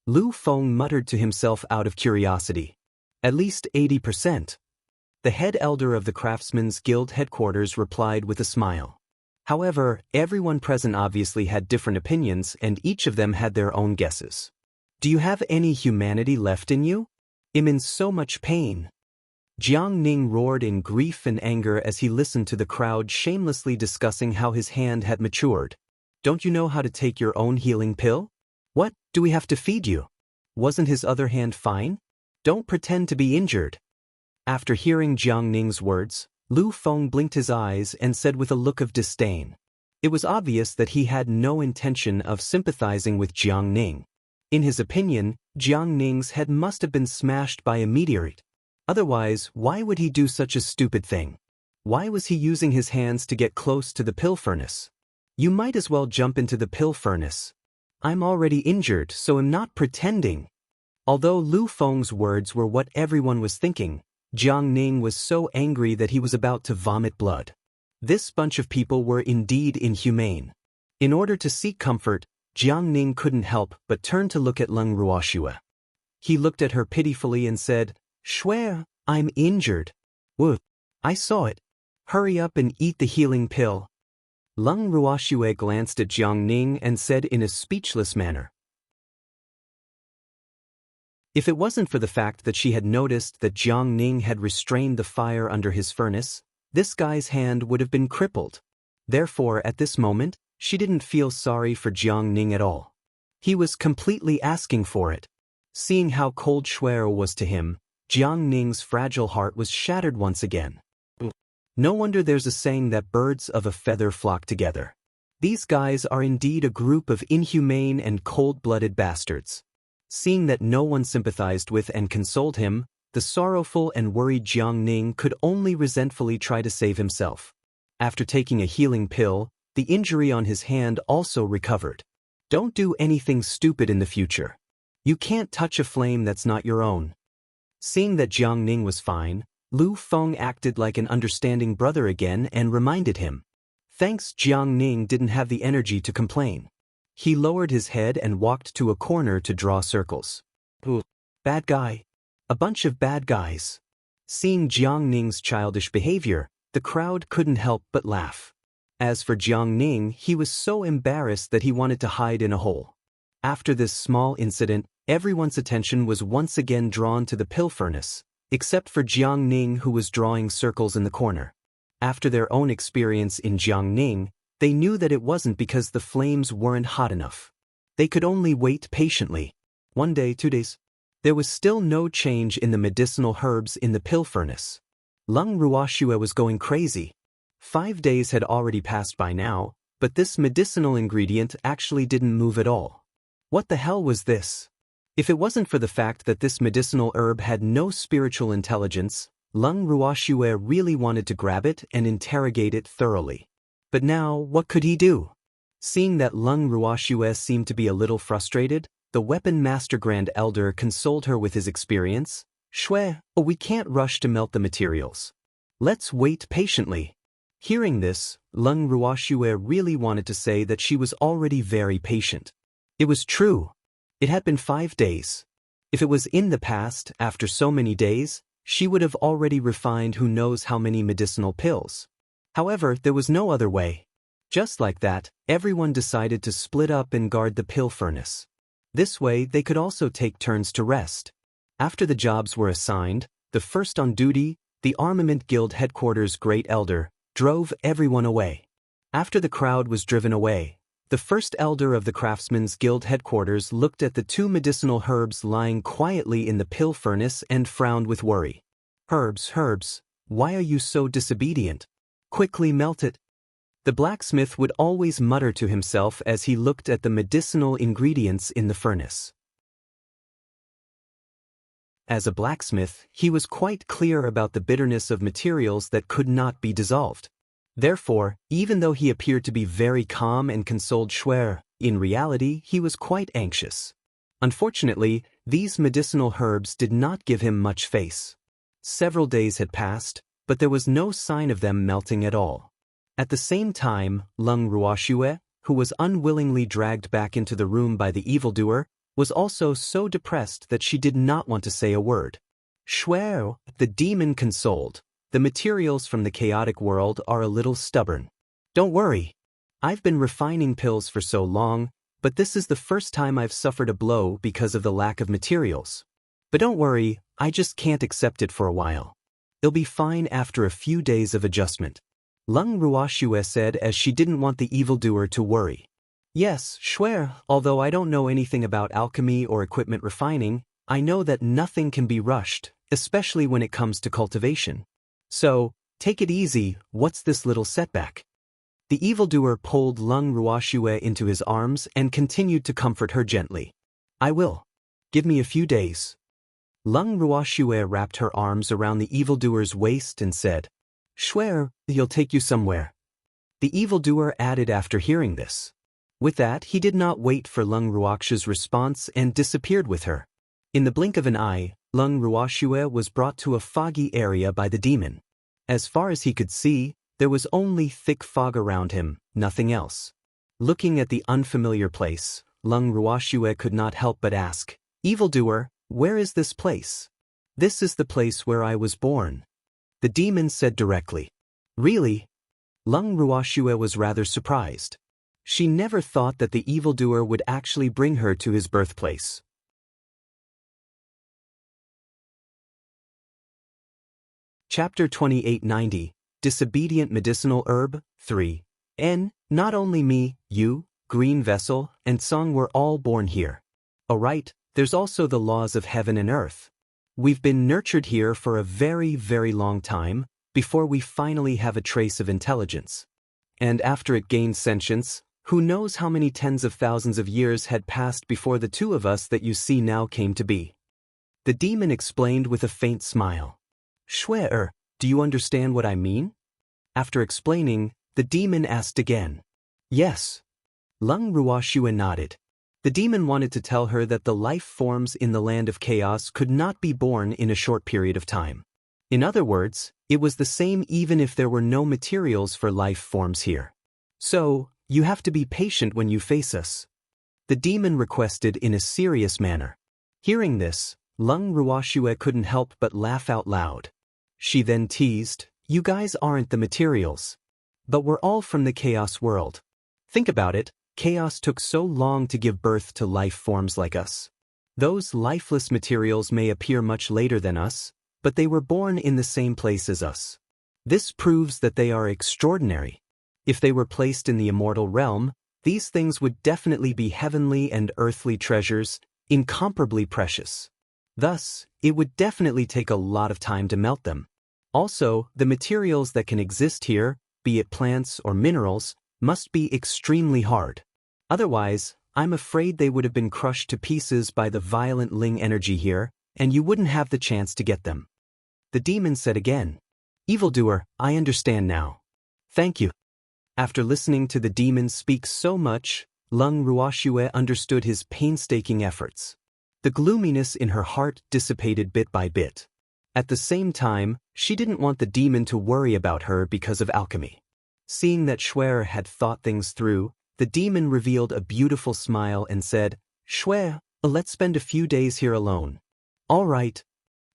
Lu Feng muttered to himself out of curiosity. At least 80%. The head elder of the Craftsmen's Guild headquarters replied with a smile. However, everyone present obviously had different opinions and each of them had their own guesses. Do you have any humanity left in you? I'm in so much pain. Jiang Ning roared in grief and anger as he listened to the crowd shamelessly discussing how his hand had matured. Don't you know how to take your own healing pill? What, do we have to feed you? Wasn't his other hand fine? Don't pretend to be injured. After hearing Jiang Ning's words, Lu Feng blinked his eyes and said with a look of disdain. It was obvious that he had no intention of sympathizing with Jiang Ning. In his opinion, Jiang Ning's head must have been smashed by a meteorite. Otherwise, why would he do such a stupid thing? Why was he using his hands to get close to the pill furnace? You might as well jump into the pill furnace. I'm already injured, so I'm not pretending. Although Lu Feng's words were what everyone was thinking, Jiang Ning was so angry that he was about to vomit blood. This bunch of people were indeed inhumane. In order to seek comfort, Jiang Ning couldn't help but turn to look at Leng Ruoxue. He looked at her pitifully and said, "Shui, I'm injured." "Woo, I saw it. Hurry up and eat the healing pill." Leng Ruoxue glanced at Jiang Ning and said in a speechless manner. If it wasn't for the fact that she had noticed that Jiang Ning had restrained the fire under his furnace, this guy's hand would have been crippled. Therefore, at this moment, she didn't feel sorry for Jiang Ning at all. He was completely asking for it. Seeing how cold Shui was to him, Jiang Ning's fragile heart was shattered once again. No wonder there's a saying that birds of a feather flock together. These guys are indeed a group of inhumane and cold-blooded bastards. Seeing that no one sympathized with and consoled him, the sorrowful and worried Jiang Ning could only resentfully try to save himself. After taking a healing pill, the injury on his hand also recovered. Don't do anything stupid in the future. You can't touch a flame that's not your own. Seeing that Jiang Ning was fine, Lu Feng acted like an understanding brother again and reminded him. Thanks, Jiang Ning didn't have the energy to complain. He lowered his head and walked to a corner to draw circles. Bad guy. A bunch of bad guys. Seeing Jiang Ning's childish behavior, the crowd couldn't help but laugh. As for Jiang Ning, he was so embarrassed that he wanted to hide in a hole. After this small incident, everyone's attention was once again drawn to the pill furnace, except for Jiang Ning, who was drawing circles in the corner. After their own experience in Jiang Ning, they knew that it wasn't because the flames weren't hot enough. They could only wait patiently. 1 day, 2 days. There was still no change in the medicinal herbs in the pill furnace. Leng Ruoxue was going crazy. 5 days had already passed by now, but this medicinal ingredient actually didn't move at all. What the hell was this? If it wasn't for the fact that this medicinal herb had no spiritual intelligence, Leng Ruoxue really wanted to grab it and interrogate it thoroughly. But now, what could he do? Seeing that Leng Ruoxue seemed to be a little frustrated, the Weapon Master Grand Elder consoled her with his experience. Shui, we can't rush to melt the materials. Let's wait patiently. Hearing this, Leng Ruoxue really wanted to say that she was already very patient. It was true. It had been 5 days. If it was in the past, after so many days, she would have already refined who knows how many medicinal pills. However, there was no other way. Just like that, everyone decided to split up and guard the pill furnace. This way, they could also take turns to rest. After the jobs were assigned, the first on duty, the Armament Guild Headquarters Great Elder, drove everyone away. After the crowd was driven away, the first elder of the Craftsmen's Guild Headquarters looked at the 2 medicinal herbs lying quietly in the pill furnace and frowned with worry. Herbs, why are you so disobedient? Quickly melt it. The blacksmith would always mutter to himself as he looked at the medicinal ingredients in the furnace. As a blacksmith, he was quite clear about the bitterness of materials that could not be dissolved. Therefore, even though he appeared to be very calm and consoled Shui, in reality he was quite anxious. Unfortunately, these medicinal herbs did not give him much face. Several days had passed, but there was no sign of them melting at all. At the same time, Leng Ruoxue, who was unwillingly dragged back into the room by the evildoer, was also so depressed that she did not want to say a word. Shui, the demon, consoled. The materials from the chaotic world are a little stubborn. Don't worry. I've been refining pills for so long, but this is the first time I've suffered a blow because of the lack of materials. But don't worry, I just can't accept it for a while. It'll be fine after a few days of adjustment. Lung Ruoxue said as she didn't want the evildoer to worry. Yes, sure, although I don't know anything about alchemy or equipment refining, I know that nothing can be rushed, especially when it comes to cultivation. So, take it easy, what's this little setback? The evildoer pulled Lung Ruoxue into his arms and continued to comfort her gently. I will. Give me a few days. Lung Ruoxue wrapped her arms around the evildoer's waist and said, Swear, he'll take you somewhere. The evildoer added after hearing this. With that, he did not wait for Lung Ruoxue's response and disappeared with her. In the blink of an eye, Lung Ruoxue was brought to a foggy area by the demon. As far as he could see, there was only thick fog around him, nothing else. Looking at the unfamiliar place, Lung Ruoxue could not help but ask, Evildoer, where is this place? This is the place where I was born. The demon said directly. Really? Lung Ruoxue was rather surprised. She never thought that the evildoer would actually bring her to his birthplace. Chapter 2890, Disobedient Medicinal Herb, 3. Not only me, you, Green Vessel, and Song were all born here. Alright, there's also the laws of heaven and earth. We've been nurtured here for a very, very long time, before we finally have a trace of intelligence. And after it gained sentience, who knows how many tens of thousands of years had passed before the two of us that you see now came to be. The demon explained with a faint smile. Shwe, do you understand what I mean? After explaining, the demon asked again. Yes. Lung Ruoxue nodded. The demon wanted to tell her that the life forms in the land of chaos could not be born in a short period of time. In other words, it was the same even if there were no materials for life forms here. So, you have to be patient when you face us. The demon requested in a serious manner. Hearing this, Lung Ruoxue couldn't help but laugh out loud. She then teased, You guys aren't the materials. But we're all from the chaos world. Think about it. Chaos took so long to give birth to life forms like us. Those lifeless materials may appear much later than us, but they were born in the same place as us. This proves that they are extraordinary. If they were placed in the immortal realm, these things would definitely be heavenly and earthly treasures, incomparably precious. Thus, it would definitely take a lot of time to melt them. Also, the materials that can exist here, be it plants or minerals, must be extremely hard. Otherwise, I'm afraid they would have been crushed to pieces by the violent Ling energy here, and you wouldn't have the chance to get them. The demon said again. Evildoer, I understand now. Thank you. After listening to the demon speak so much, Lung Ruoxue understood his painstaking efforts. The gloominess in her heart dissipated bit by bit. At the same time, she didn't want the demon to worry about her because of alchemy. Seeing that Shwe had thought things through, the demon revealed a beautiful smile and said, Shwe, let's spend a few days here alone. All right.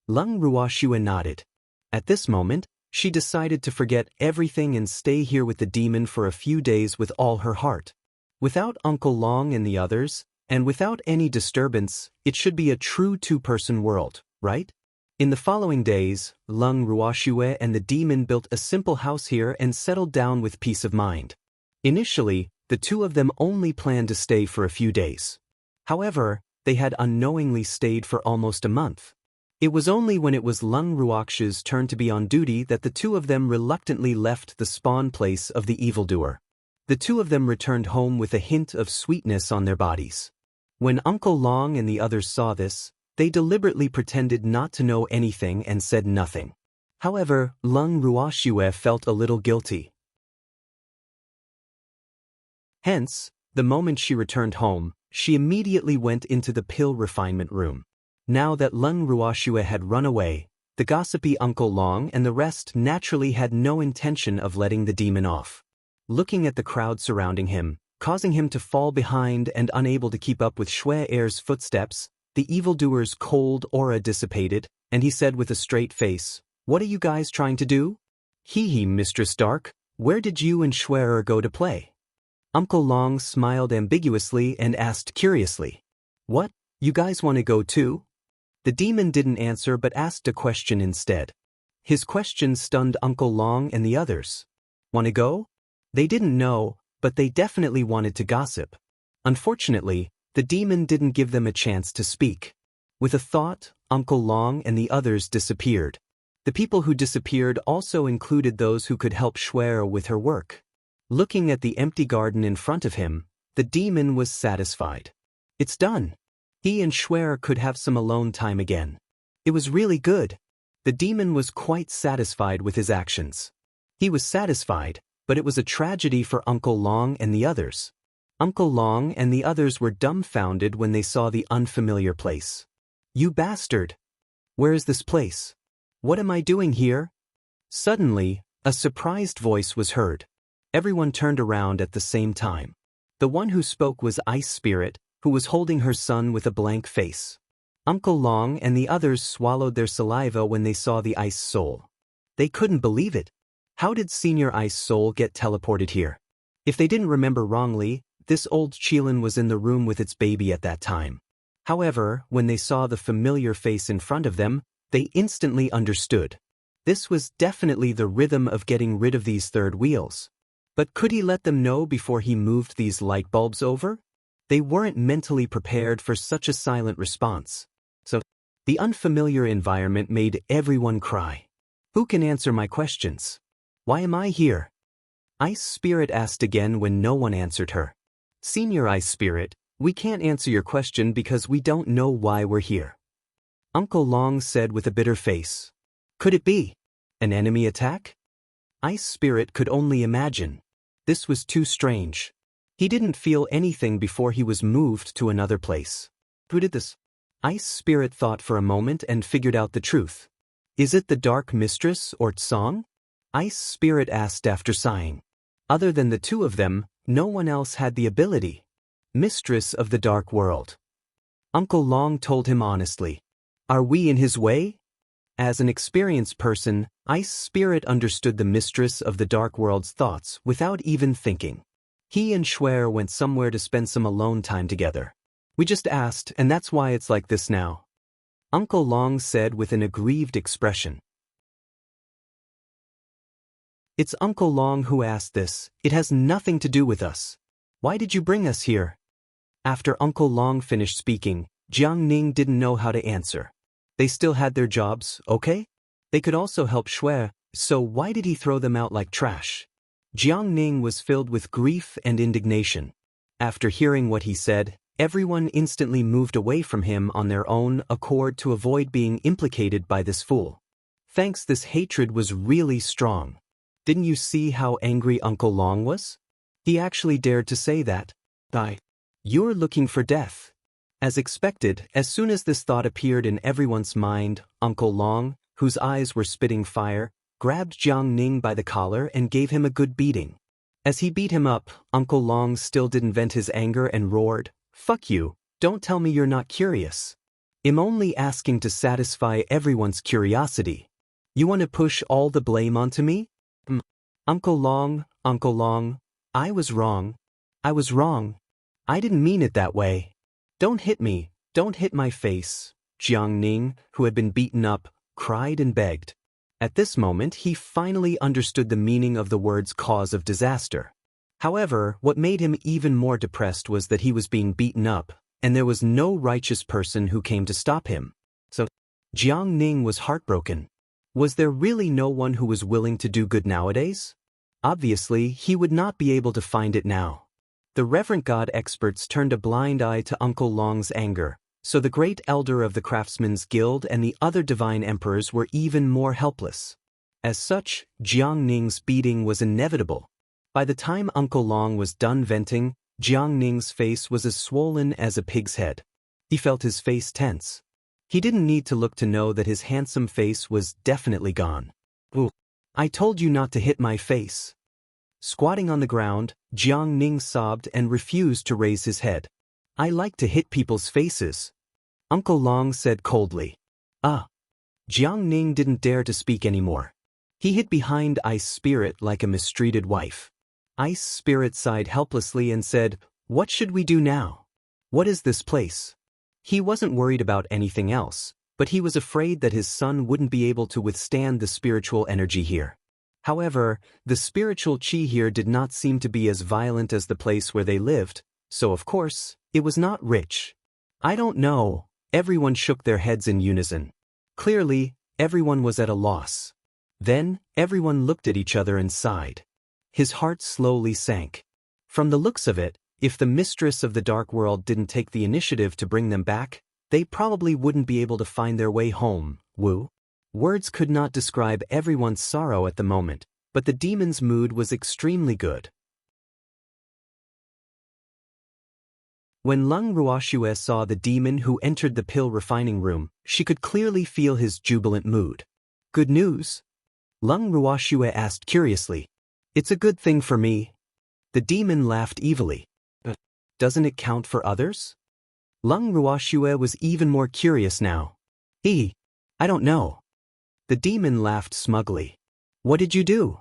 Lung Ruoxue nodded. At this moment, she decided to forget everything and stay here with the demon for a few days with all her heart. Without Uncle Long and the others, and without any disturbance, it should be a true two-person world, right? In the following days, Lung Ruoxue and the demon built a simple house here and settled down with peace of mind. Initially, the two of them only planned to stay for a few days. However, they had unknowingly stayed for almost a month. It was only when it was Lung Ruoxue's turn to be on duty that the two of them reluctantly left the spawn place of the evildoer. The two of them returned home with a hint of sweetness on their bodies. When Uncle Long and the others saw this, they deliberately pretended not to know anything and said nothing. However, Lung Ruoxue felt a little guilty. Hence, the moment she returned home, she immediately went into the pill refinement room. Now that Lung Ruoxue had run away, the gossipy Uncle Long and the rest naturally had no intention of letting the demon off. Looking at the crowd surrounding him, causing him to fall behind and unable to keep up with Shwe-er's footsteps, the evildoer's cold aura dissipated, and he said with a straight face, What are you guys trying to do? Hee, Mistress Dark, where did you and Shwe-er go to play? Uncle Long smiled ambiguously and asked curiously, What, you guys want to go too? The demon didn't answer but asked a question instead. His question stunned Uncle Long and the others. "Wanna go?" They didn't know, but they definitely wanted to gossip. Unfortunately, the demon didn't give them a chance to speak. With a thought, Uncle Long and the others disappeared. The people who disappeared also included those who could help Schwer with her work. Looking at the empty garden in front of him, the demon was satisfied. It's done. He and Schwer could have some alone time again. It was really good. The demon was quite satisfied with his actions. He was satisfied, but it was a tragedy for Uncle Long and the others. Uncle Long and the others were dumbfounded when they saw the unfamiliar place. "You bastard! Where is this place? What am I doing here?" Suddenly, a surprised voice was heard. Everyone turned around at the same time. The one who spoke was Ice Spirit, who was holding her son with a blank face. Uncle Long and the others swallowed their saliva when they saw the Ice Soul. They couldn't believe it. How did Senior Ice Soul get teleported here? If they didn't remember wrongly, this old Qilin was in the room with its baby at that time. However, when they saw the familiar face in front of them, they instantly understood. This was definitely the rhythm of getting rid of these third wheels. But could he let them know before he moved these light bulbs over? They weren't mentally prepared for such a silent response. So, the unfamiliar environment made everyone cry. "Who can answer my questions? Why am I here?" Ice Spirit asked again when no one answered her. "Senior Ice Spirit, we can't answer your question because we don't know why we're here," Uncle Long said with a bitter face. Could it be an enemy attack? Ice Spirit could only imagine. This was too strange. He didn't feel anything before he was moved to another place. Who did this? Ice Spirit thought for a moment and figured out the truth. Is it the Dark Mistress or Tsong? Ice Spirit asked after sighing. Other than the two of them, no one else had the ability. Mistress of the Dark World. Uncle Long told him honestly. Are we in his way? As an experienced person, Ice Spirit understood the Mistress of the Dark World's thoughts without even thinking. He and Schwer went somewhere to spend some alone time together. We just asked, and that's why it's like this now. Uncle Long said with an aggrieved expression. It's Uncle Long who asked this. It has nothing to do with us. Why did you bring us here? After Uncle Long finished speaking, Jiang Ning didn't know how to answer. They still had their jobs, okay? They could also help Schwer, so why did he throw them out like trash? Jiang Ning was filled with grief and indignation. After hearing what he said, everyone instantly moved away from him on their own accord to avoid being implicated by this fool. Thanks, this hatred was really strong. Didn't you see how angry Uncle Long was? He actually dared to say that. You're looking for death. As expected, as soon as this thought appeared in everyone's mind, Uncle Long, whose eyes were spitting fire, grabbed Jiang Ning by the collar and gave him a good beating. As he beat him up, Uncle Long still didn't vent his anger and roared, "Fuck you, don't tell me you're not curious. I'm only asking to satisfy everyone's curiosity. You want to push all the blame onto me? Uncle Long, I was wrong. I was wrong. I didn't mean it that way. Don't hit me, don't hit my face," Jiang Ning, who had been beaten up, cried and begged. At this moment he finally understood the meaning of the words cause of disaster. However, what made him even more depressed was that he was being beaten up, and there was no righteous person who came to stop him. So, Jiang Ning was heartbroken. Was there really no one who was willing to do good nowadays? Obviously, he would not be able to find it now. The Reverend God experts turned a blind eye to Uncle Long's anger, so the great elder of the Craftsmen's Guild and the other divine emperors were even more helpless. As such, Jiang Ning's beating was inevitable. By the time Uncle Long was done venting, Jiang Ning's face was as swollen as a pig's head. He felt his face tense. He didn't need to look to know that his handsome face was definitely gone. Ooh, I told you not to hit my face. Squatting on the ground, Jiang Ning sobbed and refused to raise his head. I like to hit people's faces, Uncle Long said coldly. Jiang Ning didn't dare to speak anymore. He hid behind Ice Spirit like a mistreated wife. Ice Spirit sighed helplessly and said, What should we do now? What is this place? He wasn't worried about anything else, but he was afraid that his son wouldn't be able to withstand the spiritual energy here. However, the spiritual chi here did not seem to be as violent as the place where they lived, so of course, it was not rich. I don't know. Everyone shook their heads in unison. Clearly, everyone was at a loss. Then, everyone looked at each other and sighed. His heart slowly sank. From the looks of it, if the mistress of the dark world didn't take the initiative to bring them back, they probably wouldn't be able to find their way home. Woo. Words could not describe everyone's sorrow at the moment, but the demon's mood was extremely good. When Lung Ruoxue saw the demon who entered the pill refining room, she could clearly feel his jubilant mood. Good news? Lung Ruoxue asked curiously. It's a good thing for me. The demon laughed evilly. Doesn't it count for others? Lung Ruoxue was even more curious now. I don't know. The demon laughed smugly. What did you do?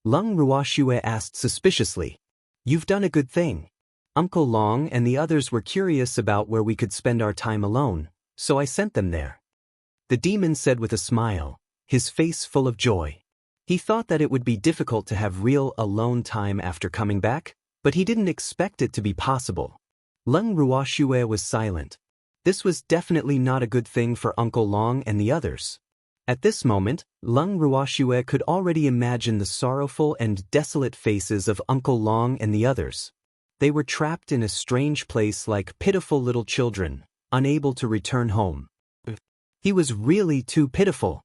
Lung Ruoxue asked suspiciously. You've done a good thing. Uncle Long and the others were curious about where we could spend our time alone, so I sent them there. The demon said with a smile, his face full of joy. He thought that it would be difficult to have real alone time after coming back, but he didn't expect it to be possible. Lung Ruoxue was silent. This was definitely not a good thing for Uncle Long and the others. At this moment, Lung Ruoxue could already imagine the sorrowful and desolate faces of Uncle Long and the others. They were trapped in a strange place like pitiful little children, unable to return home. He was really too pitiful.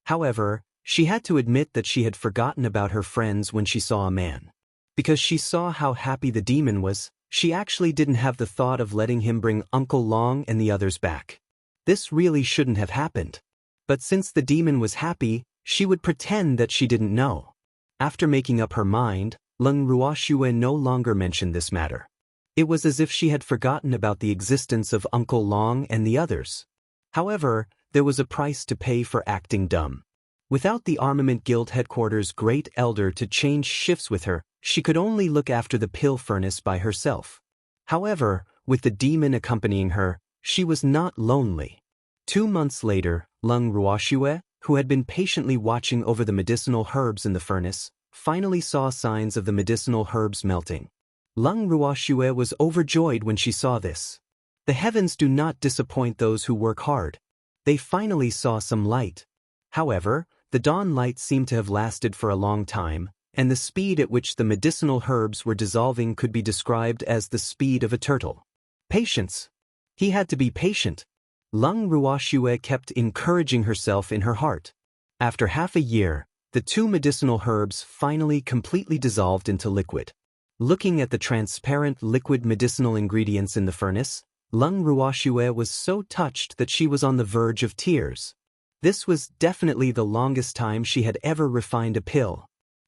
However, she had to admit that she had forgotten about her friends when she saw a man. Because she saw how happy the demon was, she actually didn't have the thought of letting him bring Uncle Long and the others back. This really shouldn't have happened. But since the demon was happy, she would pretend that she didn't know. After making up her mind, Lung Ruoxue no longer mentioned this matter. It was as if she had forgotten about the existence of Uncle Long and the others. However, there was a price to pay for acting dumb. Without the Armament Guild headquarters' great elder to change shifts with her, she could only look after the pill furnace by herself. However, with the demon accompanying her, she was not lonely. 2 months later, Lung Ruoxue, who had been patiently watching over the medicinal herbs in the furnace, finally saw signs of the medicinal herbs melting. Lung Ruoxue was overjoyed when she saw this. The heavens do not disappoint those who work hard. They finally saw some light. However, the dawn light seemed to have lasted for a long time, and the speed at which the medicinal herbs were dissolving could be described as the speed of a turtle. Patience. He had to be patient. Lung Ruoxue kept encouraging herself in her heart. After half a year, the 2 medicinal herbs finally completely dissolved into liquid. Looking at the transparent liquid medicinal ingredients in the furnace, Lung Ruoxue was so touched that she was on the verge of tears. This was definitely the longest time she had ever refined a pill.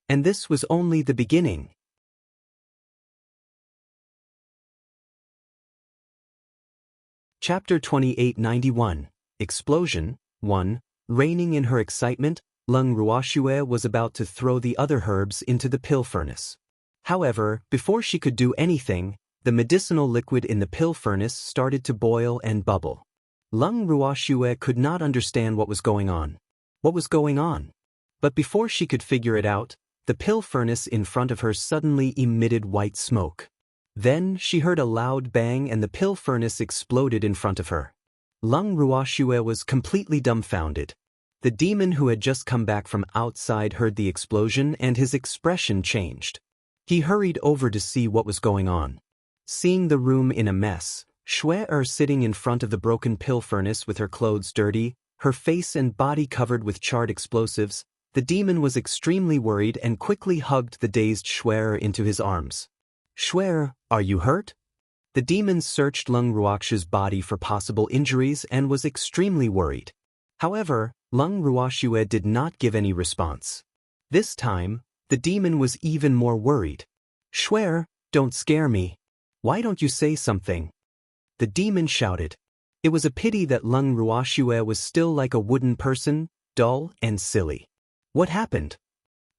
And this was only the beginning. Chapter 2891, Explosion 1. Reigning in her excitement, Lung Ruoxue was about to throw the other herbs into the pill furnace. However, before she could do anything, the medicinal liquid in the pill furnace started to boil and bubble. Lung Ruoxue could not understand what was going on. What was going on? But before she could figure it out, the pill furnace in front of her suddenly emitted white smoke. Then she heard a loud bang and the pill furnace exploded in front of her. Lung Ruoxue was completely dumbfounded. The demon who had just come back from outside heard the explosion and his expression changed. He hurried over to see what was going on. Seeing the room in a mess, Shui sitting in front of the broken pill furnace with her clothes dirty, her face and body covered with charred explosives, the demon was extremely worried and quickly hugged the dazed Shui into his arms. Shui, are you hurt? The demon searched Lung Ruoxue's body for possible injuries and was extremely worried. However, Lung Ruoxue did not give any response. This time, the demon was even more worried. Shui, don't scare me. Why don't you say something? The demon shouted. It was a pity that Lung Ruoxue was still like a wooden person, dull and silly. What happened?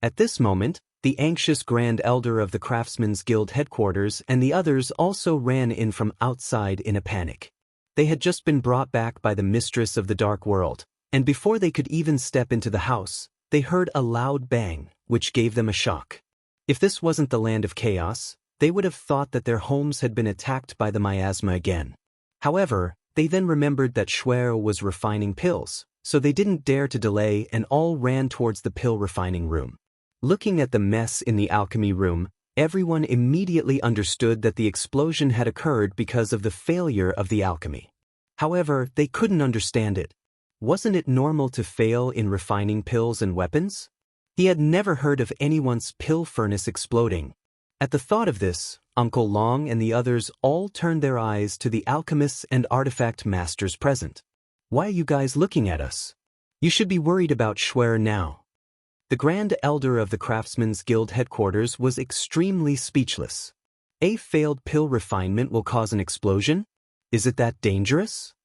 At this moment, the anxious Grand Elder of the Craftsmen's Guild headquarters and the others also ran in from outside in a panic. They had just been brought back by the mistress of the dark world, and before they could even step into the house, they heard a loud bang, which gave them a shock. If this wasn't the land of chaos, they would have thought that their homes had been attacked by the miasma again. However, they then remembered that Schwer was refining pills, so they didn't dare to delay and all ran towards the pill refining room. Looking at the mess in the alchemy room, everyone immediately understood that the explosion had occurred because of the failure of the alchemy. However, they couldn't understand it. Wasn't it normal to fail in refining pills and weapons? He had never heard of anyone's pill furnace exploding. At the thought of this, Uncle Long and the others all turned their eyes to the alchemists and artifact masters present. Why are you guys looking at us? You should be worried about Schwer now. The Grand Elder of the Craftsmen's Guild headquarters was extremely speechless. A failed pill refinement will cause an explosion? Is it that dangerous?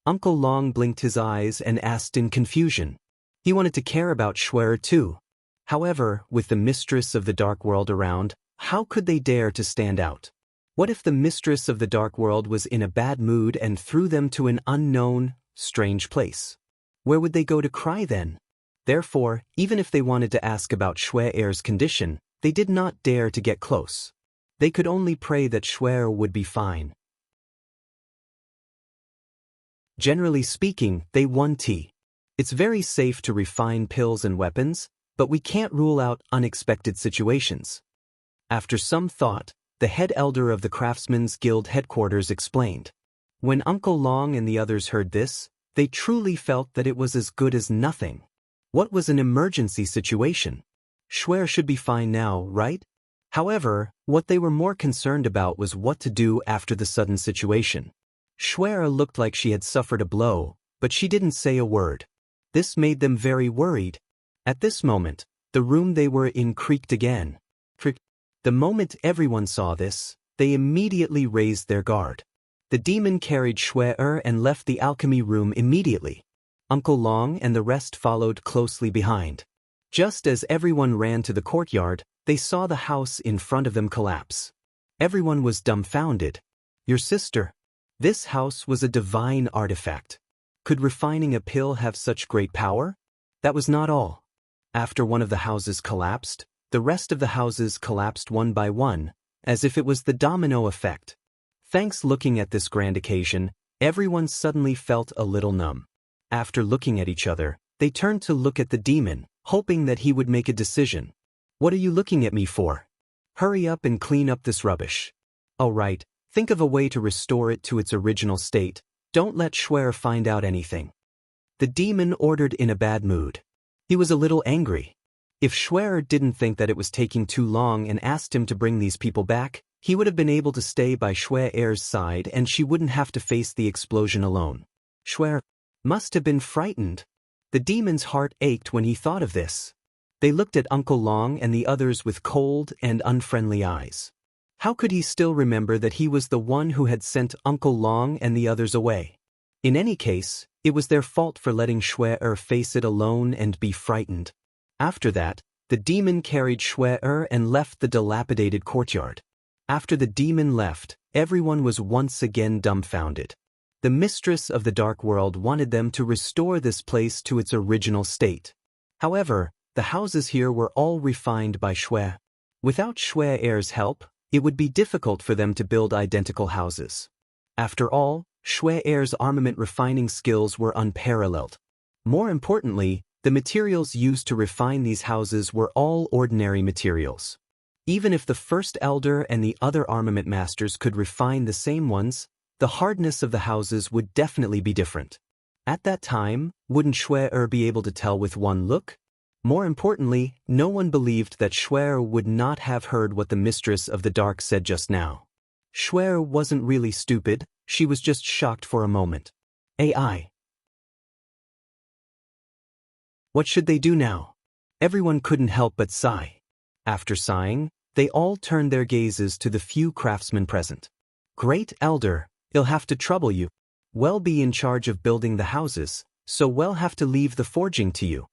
Uncle Long blinked his eyes and asked in confusion. He wanted to care about Schwer too. However, with the mistress of the dark world around, how could they dare to stand out? What if the mistress of the dark world was in a bad mood and threw them to an unknown, strange place? Where would they go to cry then? Therefore, even if they wanted to ask about Schwer's condition, they did not dare to get close. They could only pray that Schwer would be fine. Generally speaking, they won tea. It's very safe to refine pills and weapons, but we can't rule out unexpected situations. After some thought, the head elder of the Craftsmen's Guild headquarters explained. When Uncle Long and the others heard this, they truly felt that it was as good as nothing. What was an emergency situation? Schwer should be fine now, right? However, what they were more concerned about was what to do after the sudden situation. Schwer looked like she had suffered a blow, but she didn't say a word. This made them very worried. At this moment, the room they were in creaked again. The moment everyone saw this, they immediately raised their guard. The demon carried Schwer and left the alchemy room immediately. Uncle Long and the rest followed closely behind. Just as everyone ran to the courtyard, they saw the house in front of them collapse. Everyone was dumbfounded. Your sister? This house was a divine artifact. Could refining a pill have such great power? That was not all. After one of the houses collapsed, the rest of the houses collapsed one by one, as if it was the domino effect. Thanks looking at this grand occasion, everyone suddenly felt a little numb. After looking at each other, they turned to look at the demon, hoping that he would make a decision. What are you looking at me for? Hurry up and clean up this rubbish. All right, think of a way to restore it to its original state. Don't let Schwer find out anything. The demon ordered in a bad mood. He was a little angry. If Schwer didn't think that it was taking too long and asked him to bring these people back, he would have been able to stay by Schwer's side and she wouldn't have to face the explosion alone. Schwer must have been frightened. The demon's heart ached when he thought of this. They looked at Uncle Long and the others with cold and unfriendly eyes. How could he still remember that he was the one who had sent Uncle Long and the others away? In any case, it was their fault for letting Schwer face it alone and be frightened. After that, the demon carried Schwer and left the dilapidated courtyard. After the demon left, everyone was once again dumbfounded. The mistress of the dark world wanted them to restore this place to its original state. However, the houses here were all refined by Schwer. Without Schwer's help, it would be difficult for them to build identical houses. After all, Schwer's armament refining skills were unparalleled. More importantly, the materials used to refine these houses were all ordinary materials. Even if the first elder and the other armament masters could refine the same ones, the hardness of the houses would definitely be different. At that time, wouldn't Schwer be able to tell with one look? More importantly, no one believed that Schwer would not have heard what the mistress of the dark said just now. Schwer wasn't really stupid, she was just shocked for a moment. AI. What should they do now? Everyone couldn't help but sigh. After sighing, they all turned their gazes to the few craftsmen present. Great Elder, he'll have to trouble you. We'll be in charge of building the houses, so we'll have to leave the forging to you.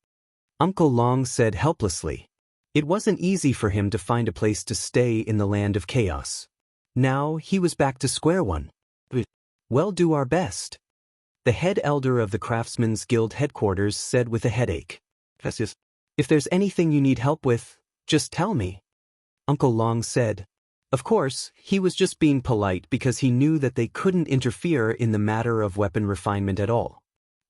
Uncle Long said helplessly. It wasn't easy for him to find a place to stay in the land of chaos. Now he was back to square one. We'll do our best. The head elder of the Craftsmen's Guild headquarters said with a headache. Cassius, if there's anything you need help with, just tell me. Uncle Long said. Of course, he was just being polite because he knew that they couldn't interfere in the matter of weapon refinement at all.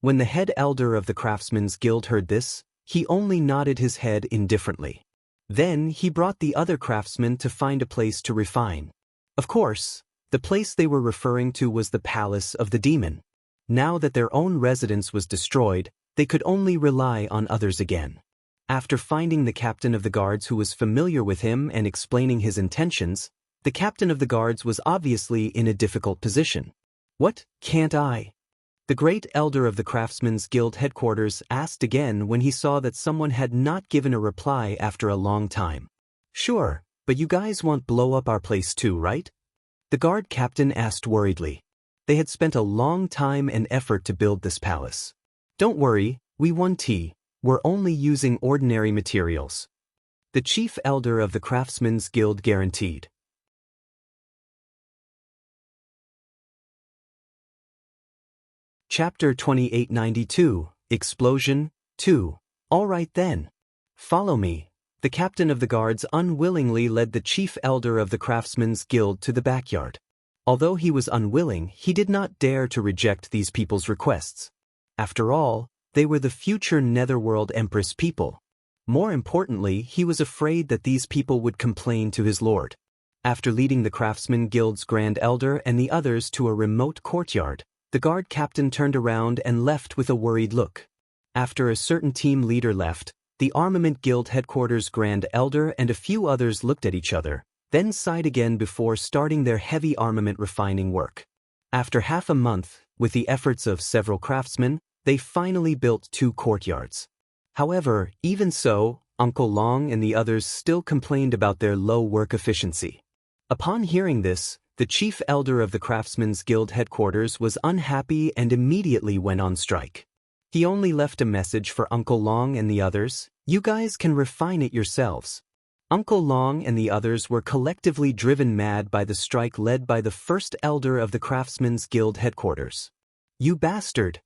When the head elder of the Craftsmen's Guild heard this, he only nodded his head indifferently. Then he brought the other craftsmen to find a place to refine. Of course, the place they were referring to was the palace of the demon. Now that their own residence was destroyed, they could only rely on others again. After finding the captain of the guards who was familiar with him and explaining his intentions, the captain of the guards was obviously in a difficult position. What, can't I? The great elder of the Craftsmen's Guild headquarters asked again when he saw that someone had not given a reply after a long time. Sure, but you guys won't blow up our place too, right? The guard captain asked worriedly. They had spent a long time and effort to build this palace. Don't worry, we won't. We're only using ordinary materials. The chief elder of the Craftsmen's Guild guaranteed. Chapter 2892, Explosion 2. All right then. Follow me. The captain of the guards unwillingly led the chief elder of the Craftsmen's Guild to the backyard. Although he was unwilling, he did not dare to reject these people's requests. After all, they were the future Netherworld Empress people. More importantly, he was afraid that these people would complain to his lord. After leading the Craftsman Guild's Grand Elder and the others to a remote courtyard, the guard captain turned around and left with a worried look. After a certain team leader left, the Armament Guild headquarters Grand Elder and a few others looked at each other, then sighed again before starting their heavy armament refining work. After half a month, with the efforts of several craftsmen, they finally built 2 courtyards. However, even so, Uncle Long and the others still complained about their low work efficiency. Upon hearing this, the chief elder of the Craftsmen's Guild headquarters was unhappy and immediately went on strike. He only left a message for Uncle Long and the others. You guys can refine it yourselves. Uncle Long and the others were collectively driven mad by the strike led by the first elder of the Craftsmen's Guild headquarters. You bastard!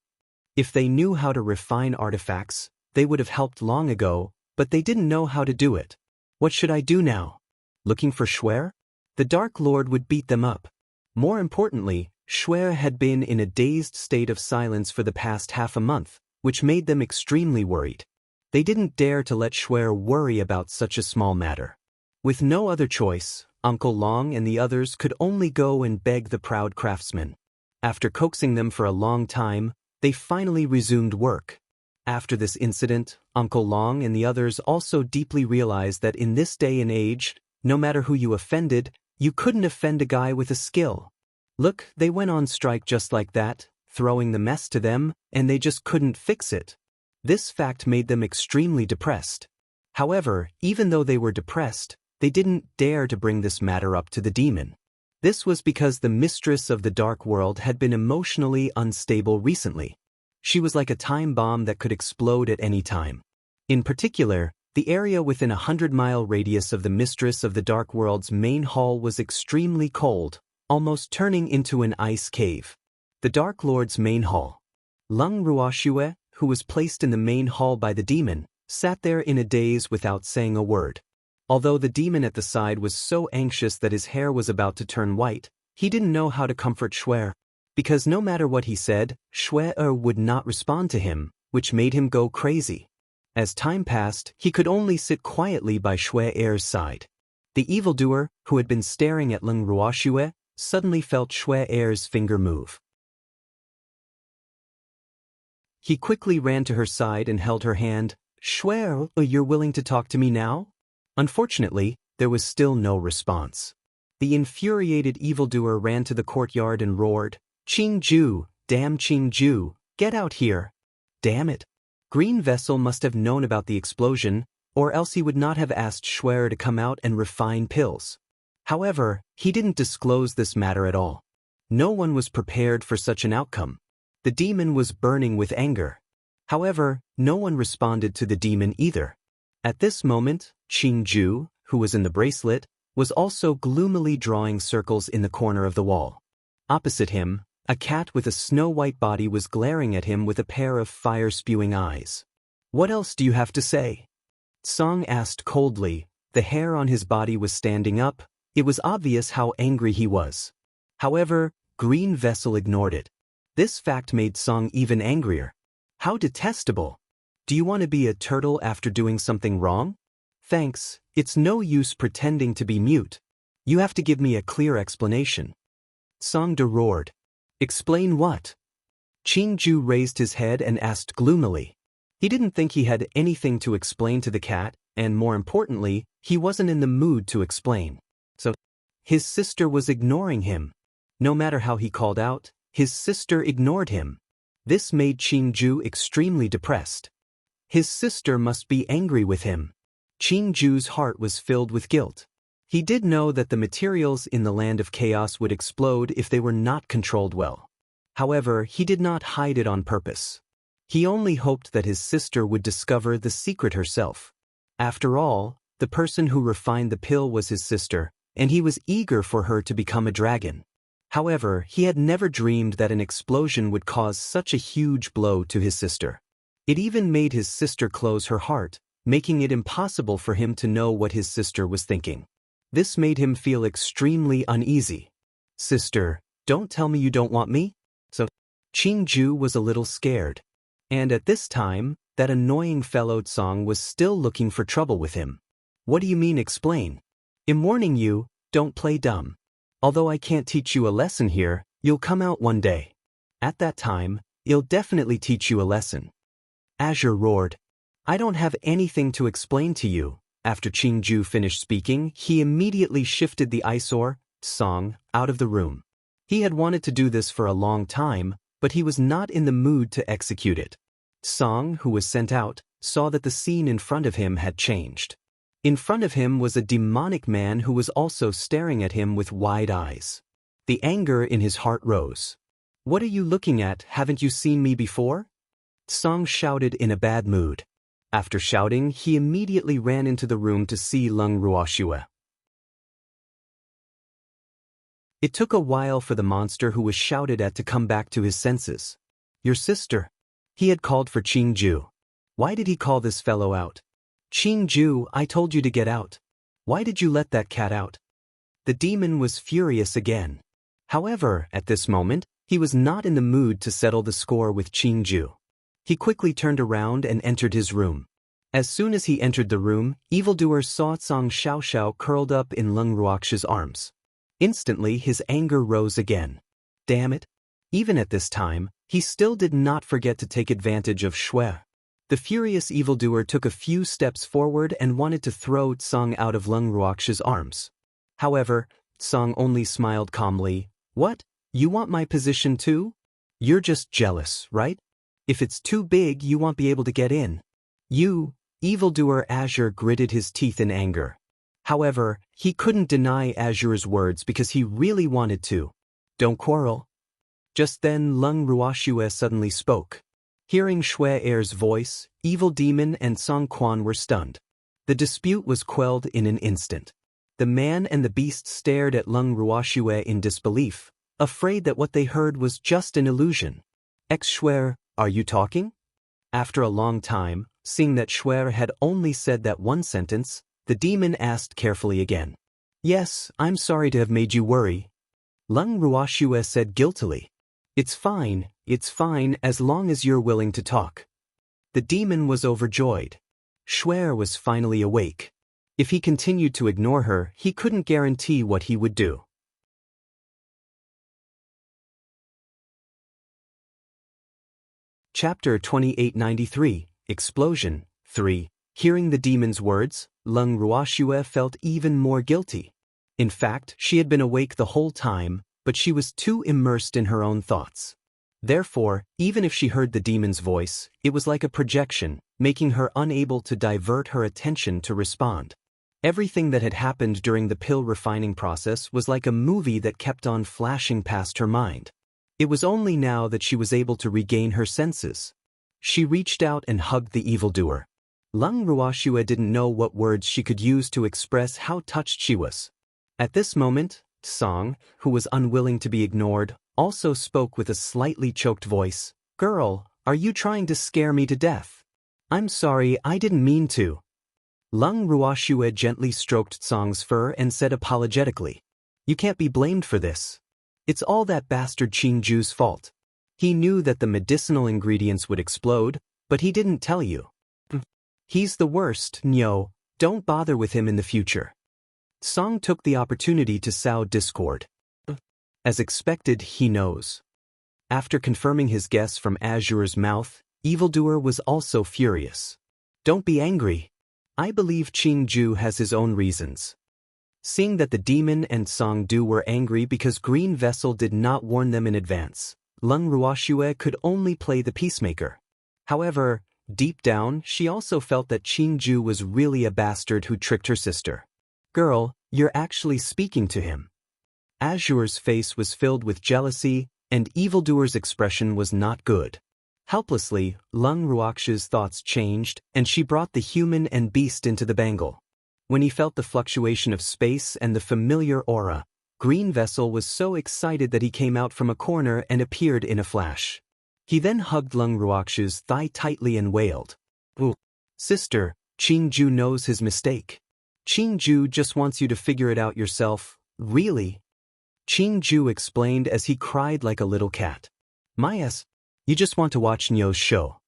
If they knew how to refine artifacts, they would have helped long ago, but they didn't know how to do it. What should I do now? Looking for Schwer? The Dark Lord would beat them up. More importantly, Schwer had been in a dazed state of silence for the past half a month, which made them extremely worried. They didn't dare to let Schwer worry about such a small matter. With no other choice, Uncle Long and the others could only go and beg the proud craftsmen. After coaxing them for a long time, they finally resumed work. After this incident, Uncle Long and the others also deeply realized that in this day and age, no matter who you offended, you couldn't offend a guy with a skill. Look, they went on strike just like that, throwing the mess to them, and they just couldn't fix it. This fact made them extremely depressed. However, even though they were depressed, they didn't dare to bring this matter up to the demon. This was because the mistress of the dark world had been emotionally unstable recently. She was like a time bomb that could explode at any time. In particular, the area within a 100-mile radius of the mistress of the dark world's main hall was extremely cold, almost turning into an ice cave. The Dark Lord's main hall. Lung Ruoxue, who was placed in the main hall by the demon, sat there in a daze without saying a word. Although the demon at the side was so anxious that his hair was about to turn white, he didn't know how to comfort Schwer, because no matter what he said, Schwer would not respond to him, which made him go crazy. As time passed, he could only sit quietly by Schwer's side. The evildoer, who had been staring at Lung Ruoxue, suddenly felt Schwer's finger move. He quickly ran to her side and held her hand. Schwer, you're willing to talk to me now? Unfortunately, there was still no response. The infuriated evildoer ran to the courtyard and roared, Qingju, damn Qingju, get out here. Damn it. Green Vessel must have known about the explosion, or else he would not have asked Schwer to come out and refine pills. However, he didn't disclose this matter at all. No one was prepared for such an outcome. The demon was burning with anger. However, no one responded to the demon either. At this moment, Qingju, who was in the bracelet, was also gloomily drawing circles in the corner of the wall. Opposite him, A cat with a snow-white body was glaring at him with a pair of fire-spewing eyes. "What else do you have to say?" Song asked coldly. The hair on his body was standing up. It was obvious how angry he was. However, Green Vessel ignored it. This fact made Song even angrier. How detestable! Do you want to be a turtle after doing something wrong? Thanks, it's no use pretending to be mute. You have to give me a clear explanation. Song roared. Explain what? Qingju raised his head and asked gloomily. He didn't think he had anything to explain to the cat, and more importantly, he wasn't in the mood to explain. So, his sister was ignoring him. No matter how he called out, his sister ignored him. This made Qingju extremely depressed. His sister must be angry with him. Qingju's heart was filled with guilt. He did know that the materials in the land of chaos would explode if they were not controlled well. However, he did not hide it on purpose. He only hoped that his sister would discover the secret herself. After all, the person who refined the pill was his sister, and he was eager for her to become a dragon. However, he had never dreamed that an explosion would cause such a huge blow to his sister. It even made his sister close her heart, making it impossible for him to know what his sister was thinking. This made him feel extremely uneasy. Sister, don't tell me you don't want me? So, Qingju was a little scared. And at this time, that annoying fellow Song was still looking for trouble with him. What do you mean explain? I'm warning you, don't play dumb. Although I can't teach you a lesson here, you'll come out one day. At that time, I'll definitely teach you a lesson. Azure roared. I don't have anything to explain to you. After Qingju finished speaking, he immediately shifted the eyesore, Song, out of the room. He had wanted to do this for a long time, but he was not in the mood to execute it. Song, who was sent out, saw that the scene in front of him had changed. In front of him was a demonic man who was also staring at him with wide eyes. The anger in his heart rose. What are you looking at? Haven't you seen me before? Song shouted in a bad mood. After shouting, he immediately ran into the room to see Leng Ruoxue. It took a while for the monster who was shouted at to come back to his senses. Your sister. He had called for Qingju. Why did he call this fellow out? Qingju, I told you to get out. Why did you let that cat out? The demon was furious again. However, at this moment, he was not in the mood to settle the score with Qingju. He quickly turned around and entered his room. As soon as he entered the room, evildoer saw Song Xiaoxiao curled up in Leng Ruoxue's arms. Instantly, his anger rose again. Damn it! Even at this time, he still did not forget to take advantage of Shui. The furious evildoer took a few steps forward and wanted to throw Song out of Leng Ruoxue's arms. However, Song only smiled calmly. What? You want my position too? You're just jealous, right? If it's too big, you won't be able to get in. You, evildoer Azure gritted his teeth in anger. However, he couldn't deny Azure's words because he really wanted to. Don't quarrel. Just then Leng Ruoxue suddenly spoke. Hearing Shui Er's voice, Evil Demon and Song Quan were stunned. The dispute was quelled in an instant. The man and the beast stared at Leng Ruoxue in disbelief, afraid that what they heard was just an illusion. Ex-Shui, are you talking? After a long time, seeing that Shui had only said that one sentence, the demon asked carefully again. Yes, I'm sorry to have made you worry. Leng Ruoxue said guiltily. It's fine as long as you're willing to talk. The demon was overjoyed. Shui was finally awake. If he continued to ignore her, he couldn't guarantee what he would do. Chapter 2893, Explosion, 3. Hearing the demon's words, Leng Ruoxue felt even more guilty. In fact, she had been awake the whole time, but she was too immersed in her own thoughts. Therefore, even if she heard the demon's voice, it was like a projection, making her unable to divert her attention to respond. Everything that had happened during the pill refining process was like a movie that kept on flashing past her mind. It was only now that she was able to regain her senses. She reached out and hugged the evildoer. Leng Ruoxue didn't know what words she could use to express how touched she was. At this moment, Song, who was unwilling to be ignored, also spoke with a slightly choked voice. "Girl, are you trying to scare me to death?" "I'm sorry, I didn't mean to." Lung Ruoxue gently stroked Song's fur and said apologetically, "You can't be blamed for this. It's all that bastard Qingju's fault. He knew that the medicinal ingredients would explode, but he didn't tell you. He's the worst, Nyo. Don't bother with him in the future." Song took the opportunity to sow discord. As expected, he knows. After confirming his guess from Azure's mouth, Evildoer was also furious. "Don't be angry. I believe Qingju has his own reasons." Seeing that the demon and Song-du were angry because Green Vessel did not warn them in advance, Lung Ruoxue could only play the peacemaker. However, deep down, she also felt that Qingju was really a bastard who tricked her sister. "Girl, you're actually speaking to him." Azure's face was filled with jealousy, and Evildoer's expression was not good. Helplessly, Lung Ruoxue's thoughts changed, and she brought the human and beast into the bangle. When he felt the fluctuation of space and the familiar aura, Green Vessel was so excited that he came out from a corner and appeared in a flash. He then hugged Lung Ruoxue's thigh tightly and wailed, "Ooh, sister, Qingju knows his mistake. Qingju just wants you to figure it out yourself, really." Qingju explained as he cried like a little cat. "Mayas, you just want to watch Nyo's show."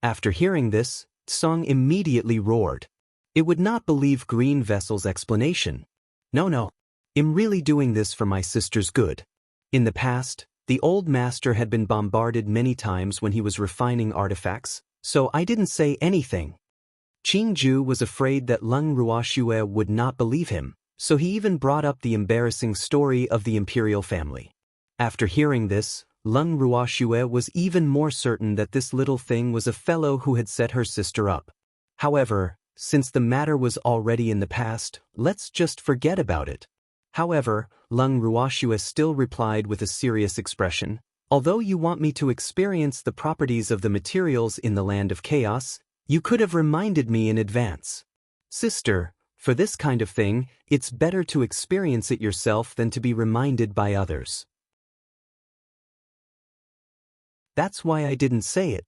After hearing this, Song immediately roared. It would not believe Green Vessel's explanation. No, I'm really doing this for my sister's good. In the past, the old master had been bombarded many times when he was refining artifacts, so I didn't say anything." Qingju was afraid that Lung Ruoxue would not believe him, so he even brought up the embarrassing story of the imperial family. After hearing this, Lung Ruoxue was even more certain that this little thing was a fellow who had set her sister up. However, since the matter was already in the past, let's just forget about it. However, Lung Ruoxue still replied with a serious expression, "Although you want me to experience the properties of the materials in the land of chaos, you could have reminded me in advance. Sister, for this kind of thing, it's better to experience it yourself than to be reminded by others. That's why I didn't say it."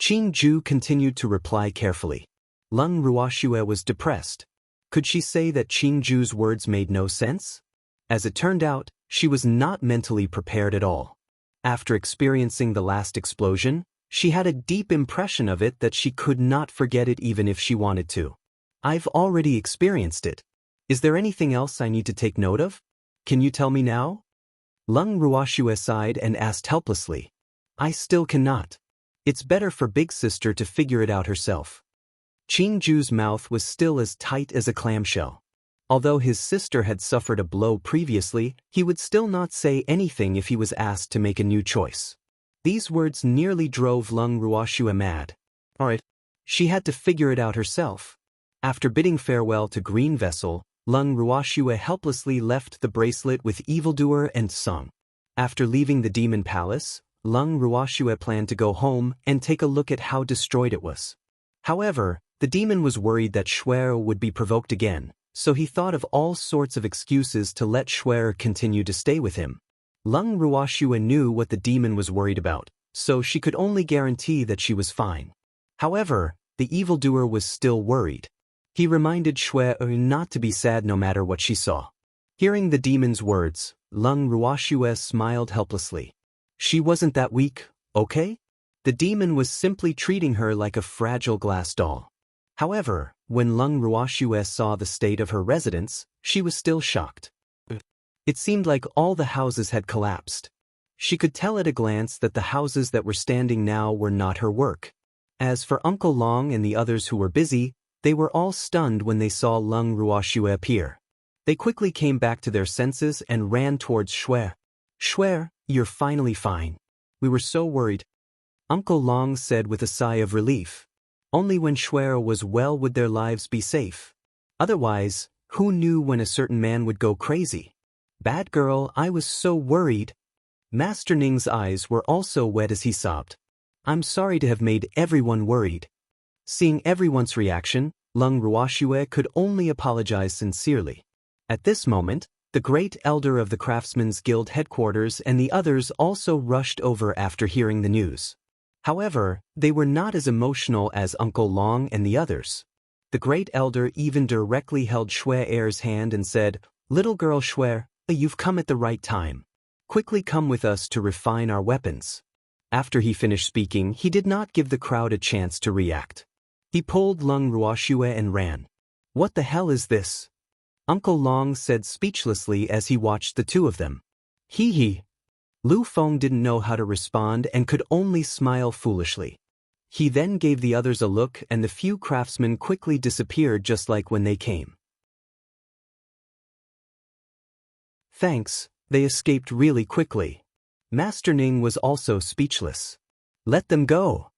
Qingju continued to reply carefully. Lung Ruoxue was depressed. Could she say that Qingju's words made no sense? As it turned out, she was not mentally prepared at all. After experiencing the last explosion, she had a deep impression of it that she could not forget it even if she wanted to. "I've already experienced it. Is there anything else I need to take note of? Can you tell me now?" Lung Ruoxue sighed and asked helplessly. "I still cannot. It's better for Big Sister to figure it out herself." Qingju's mouth was still as tight as a clamshell. Although his sister had suffered a blow previously, he would still not say anything if he was asked to make a new choice. These words nearly drove Lung Ruoxue mad. Alright, she had to figure it out herself. After bidding farewell to Green Vessel, Lung Ruoxue helplessly left the bracelet with Evildoer and Sung. After leaving the Demon Palace, Lung Ruoxue planned to go home and take a look at how destroyed it was. However, the demon was worried that Shuer would be provoked again, so he thought of all sorts of excuses to let Shuer continue to stay with him. Lung Ruoxue knew what the demon was worried about, so she could only guarantee that she was fine. However, the evildoer was still worried. He reminded Shuer not to be sad no matter what she saw. Hearing the demon's words, Lung Ruoxue smiled helplessly. She wasn't that weak, okay? The demon was simply treating her like a fragile glass doll. However, when Lung Ruoxue saw the state of her residence, she was still shocked. It seemed like all the houses had collapsed. She could tell at a glance that the houses that were standing now were not her work. As for Uncle Long and the others who were busy, they were all stunned when they saw Lung Ruoxue appear. They quickly came back to their senses and ran towards Shuer. "Shuer, you're finally fine. We were so worried," Uncle Long said with a sigh of relief. Only when Shuer was well would their lives be safe. Otherwise, who knew when a certain man would go crazy? "Bad girl, I was so worried." Master Ning's eyes were also wet as he sobbed. "I'm sorry to have made everyone worried." Seeing everyone's reaction, Lung Ruoxue could only apologize sincerely. At this moment, The great elder of the Craftsmen's Guild headquarters and the others also rushed over after hearing the news. However, they were not as emotional as Uncle Long and the others. The great elder even directly held Shui-er's hand and said, "Little girl Shui, you've come at the right time. Quickly come with us to refine our weapons." After he finished speaking, he did not give the crowd a chance to react. He pulled Lung Ruoxue and ran. "What the hell is this?" Uncle Long said speechlessly as he watched the two of them. Hee. Lu Feng didn't know how to respond and could only smile foolishly. He then gave the others a look and the few craftsmen quickly disappeared just like when they came. Thanks, they escaped really quickly. Master Ning was also speechless. Let them go.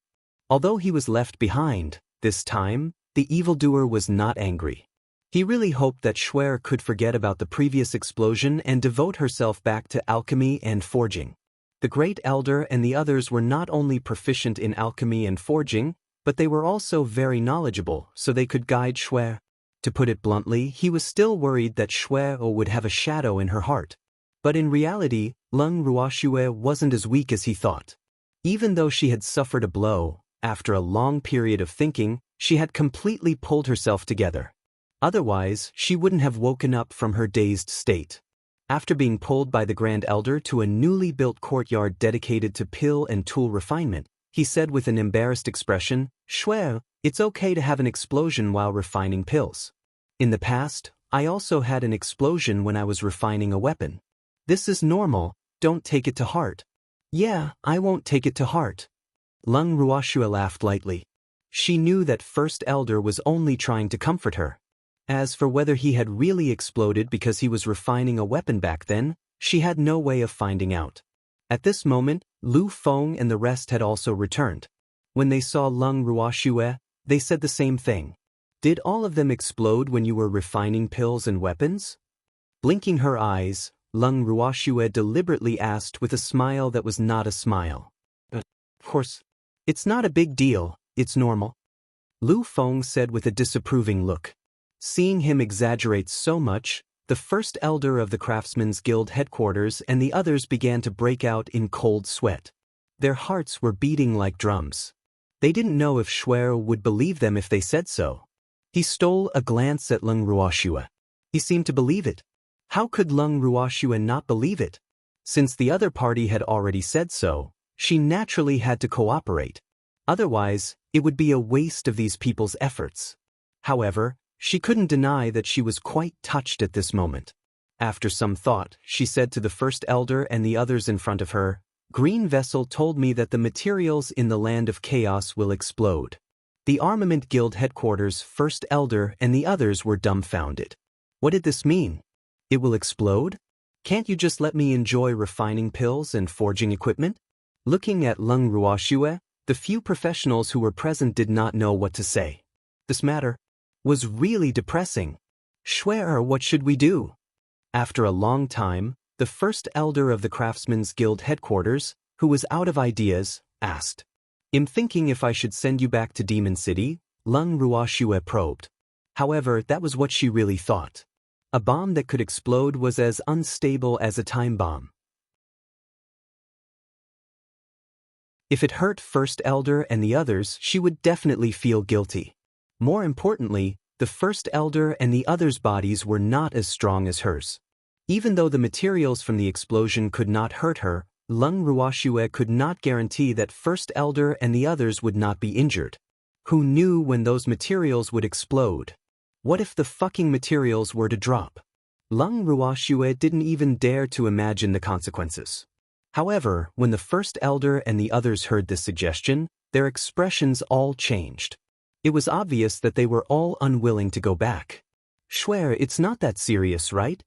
Although he was left behind, this time, the evildoer was not angry. He really hoped that Shui could forget about the previous explosion and devote herself back to alchemy and forging. The great elder and the others were not only proficient in alchemy and forging, but they were also very knowledgeable, so they could guide Shui. To put it bluntly, he was still worried that Shui would have a shadow in her heart. But in reality, Lung Ruoxue wasn't as weak as he thought. Even though she had suffered a blow, after a long period of thinking, she had completely pulled herself together. Otherwise, she wouldn't have woken up from her dazed state. After being pulled by the Grand Elder to a newly built courtyard dedicated to pill and tool refinement, he said with an embarrassed expression, "Shui, it's okay to have an explosion while refining pills. In the past, I also had an explosion when I was refining a weapon. This is normal, don't take it to heart." "Yeah, I won't take it to heart." Lung Ruoxue laughed lightly. She knew that First Elder was only trying to comfort her. As for whether he had really exploded because he was refining a weapon back then, she had no way of finding out. At this moment, Lu Feng and the rest had also returned. When they saw Lung Ruoxue, they said the same thing. "Did all of them explode when you were refining pills and weapons?" Blinking her eyes, Lung Ruoxue deliberately asked with a smile that was not a smile. "Of course, it's not a big deal, it's normal," Lu Feng said with a disapproving look. Seeing him exaggerate so much, the First Elder of the Craftsmen's Guild headquarters and the others began to break out in cold sweat. Their hearts were beating like drums. They didn't know if Shui would believe them if they said so. He stole a glance at Lung Ruoxue. He seemed to believe it. How could Lung Ruoxue not believe it? Since the other party had already said so, she naturally had to cooperate. Otherwise, it would be a waste of these people's efforts. However, she couldn't deny that she was quite touched at this moment. After some thought, she said to the First Elder and the others in front of her, "Green Vessel told me that the materials in the Land of Chaos will explode." The Armament Guild headquarters, First Elder and the others were dumbfounded. What did this mean? It will explode? Can't you just let me enjoy refining pills and forging equipment? Looking at Lung Ruoxue, the few professionals who were present did not know what to say. This matter was really depressing. "Shui, what should we do?" After a long time, the First Elder of the Craftsmen's Guild headquarters, who was out of ideas, asked. "I'm thinking if I should send you back to Demon City," Lung Ruoxue probed. However, that was what she really thought. A bomb that could explode was as unstable as a time bomb. If it hurt First Elder and the others, she would definitely feel guilty. More importantly, the First Elder and the others' bodies were not as strong as hers. Even though the materials from the explosion could not hurt her, Lung Ruoxue could not guarantee that First Elder and the others would not be injured. Who knew when those materials would explode? What if the fucking materials were to drop? Lung Ruoxue didn't even dare to imagine the consequences. However, when the First Elder and the others heard this suggestion, their expressions all changed. It was obvious that they were all unwilling to go back. "Shui, it's not that serious, right?"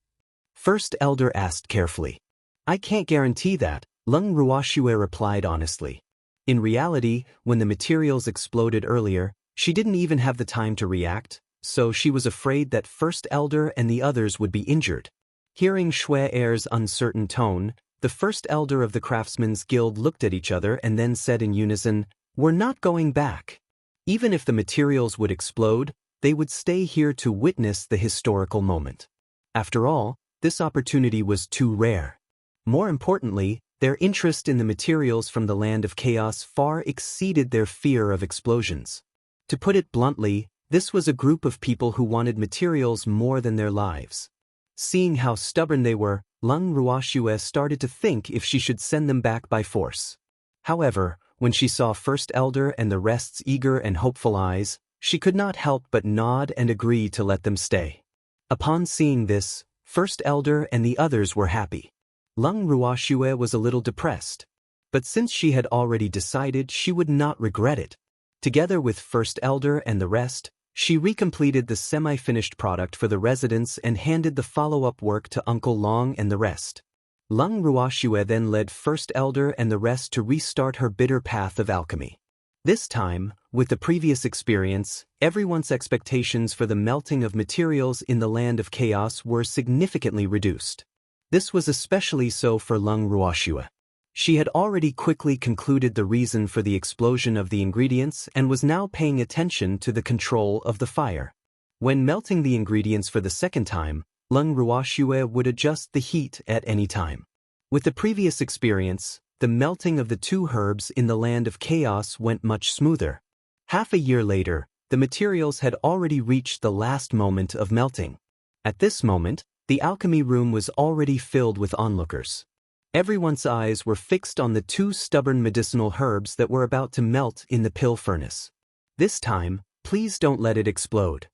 First Elder asked carefully. "I can't guarantee that," Lung Ruoxue replied honestly. In reality, when the materials exploded earlier, she didn't even have the time to react, so she was afraid that First Elder and the others would be injured. Hearing Shui-er's uncertain tone, the First Elder of the Craftsmen's Guild looked at each other and then said in unison, "We're not going back. Even if the materials would explode, they would stay here to witness the historical moment. After all, this opportunity was too rare. More importantly, their interest in the materials from the land of chaos far exceeded their fear of explosions. To put it bluntly, this was a group of people who wanted materials more than their lives. Seeing how stubborn they were, Lung Ruoxue started to think if she should send them back by force. However, when she saw First Elder and the rest's eager and hopeful eyes, she could not help but nod and agree to let them stay. Upon seeing this, First Elder and the others were happy. Lung Ruoxue was a little depressed, but since she had already decided, she would not regret it. Together with First Elder and the rest, she recompleted the semi-finished product for the residents and handed the follow-up work to Uncle Long and the rest. Lung Ruoxue then led First Elder and the rest to restart her bitter path of alchemy. This time, with the previous experience, everyone's expectations for the melting of materials in the land of chaos were significantly reduced. This was especially so for Lung Ruoxue. She had already quickly concluded the reason for the explosion of the ingredients and was now paying attention to the control of the fire. When melting the ingredients for the second time, Lung Ruoxue would adjust the heat at any time. With the previous experience, the melting of the 2 herbs in the land of chaos went much smoother. Half a year later, the materials had already reached the last moment of melting. At this moment, the alchemy room was already filled with onlookers. Everyone's eyes were fixed on the 2 stubborn medicinal herbs that were about to melt in the pill furnace. This time, please don't let it explode.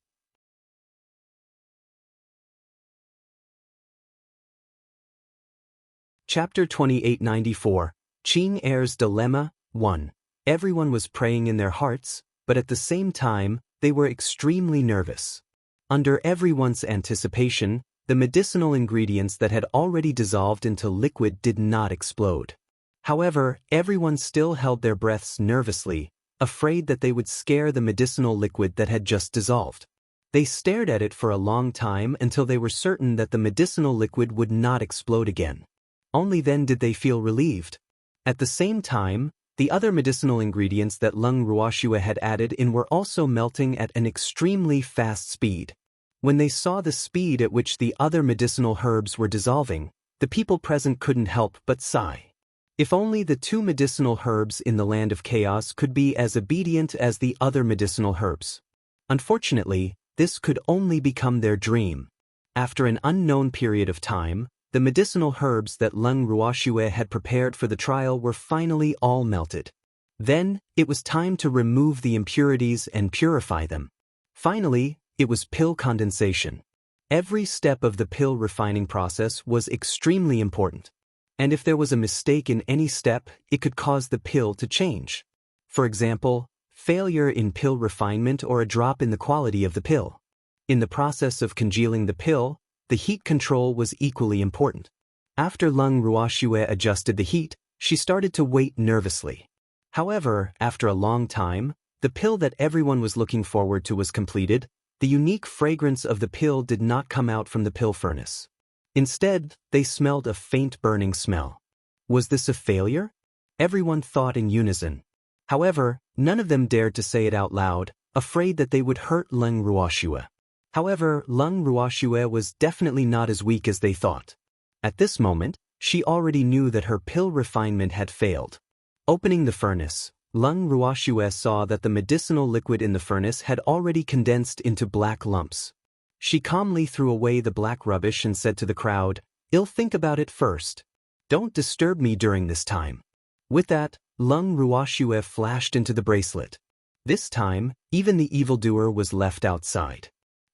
Chapter 2894, Qing Heir's Dilemma 1. Everyone was praying in their hearts, but at the same time, they were extremely nervous. Under everyone's anticipation, the medicinal ingredients that had already dissolved into liquid did not explode. However, everyone still held their breaths nervously, afraid that they would scare the medicinal liquid that had just dissolved. They stared at it for a long time until they were certain that the medicinal liquid would not explode again. Only then did they feel relieved. At the same time, the other medicinal ingredients that Lung Ruoxue had added in were also melting at an extremely fast speed. When they saw the speed at which the other medicinal herbs were dissolving, the people present couldn't help but sigh. If only the 2 medicinal herbs in the land of chaos could be as obedient as the other medicinal herbs. Unfortunately, this could only become their dream. After an unknown period of time, the medicinal herbs that Lung Ruoxue had prepared for the trial were finally all melted. Then, it was time to remove the impurities and purify them. Finally, it was pill condensation. Every step of the pill refining process was extremely important. And if there was a mistake in any step, it could cause the pill to change. For example, failure in pill refinement or a drop in the quality of the pill. In the process of congealing the pill, the heat control was equally important. After Lung Ruoxue adjusted the heat, she started to wait nervously. However, after a long time, the pill that everyone was looking forward to was completed. The unique fragrance of the pill did not come out from the pill furnace. Instead, they smelled a faint burning smell. Was this a failure? Everyone thought in unison. However, none of them dared to say it out loud, afraid that they would hurt Lung Ruoxue. However, Lung Ruoxue was definitely not as weak as they thought. At this moment, she already knew that her pill refinement had failed. Opening the furnace, Lung Ruoxue saw that the medicinal liquid in the furnace had already condensed into black lumps. She calmly threw away the black rubbish and said to the crowd, "I'll think about it first. Don't disturb me during this time." With that, Lung Ruoxue flashed into the bracelet. This time, even the evildoer was left outside.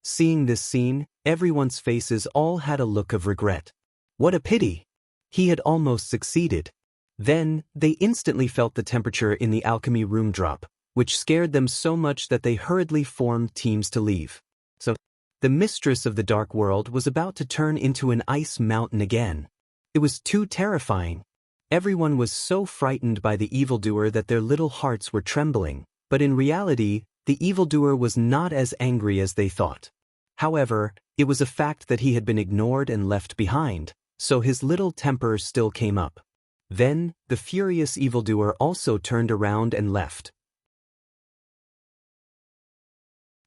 Seeing this scene, everyone's faces all had a look of regret. What a pity! He had almost succeeded. Then, they instantly felt the temperature in the alchemy room drop, which scared them so much that they hurriedly formed teams to leave. So, the mistress of the dark world was about to turn into an ice mountain again. It was too terrifying. Everyone was so frightened by the evildoer that their little hearts were trembling, but in reality, the evildoer was not as angry as they thought. However, it was a fact that he had been ignored and left behind, so his little temper still came up. Then, the furious evildoer also turned around and left.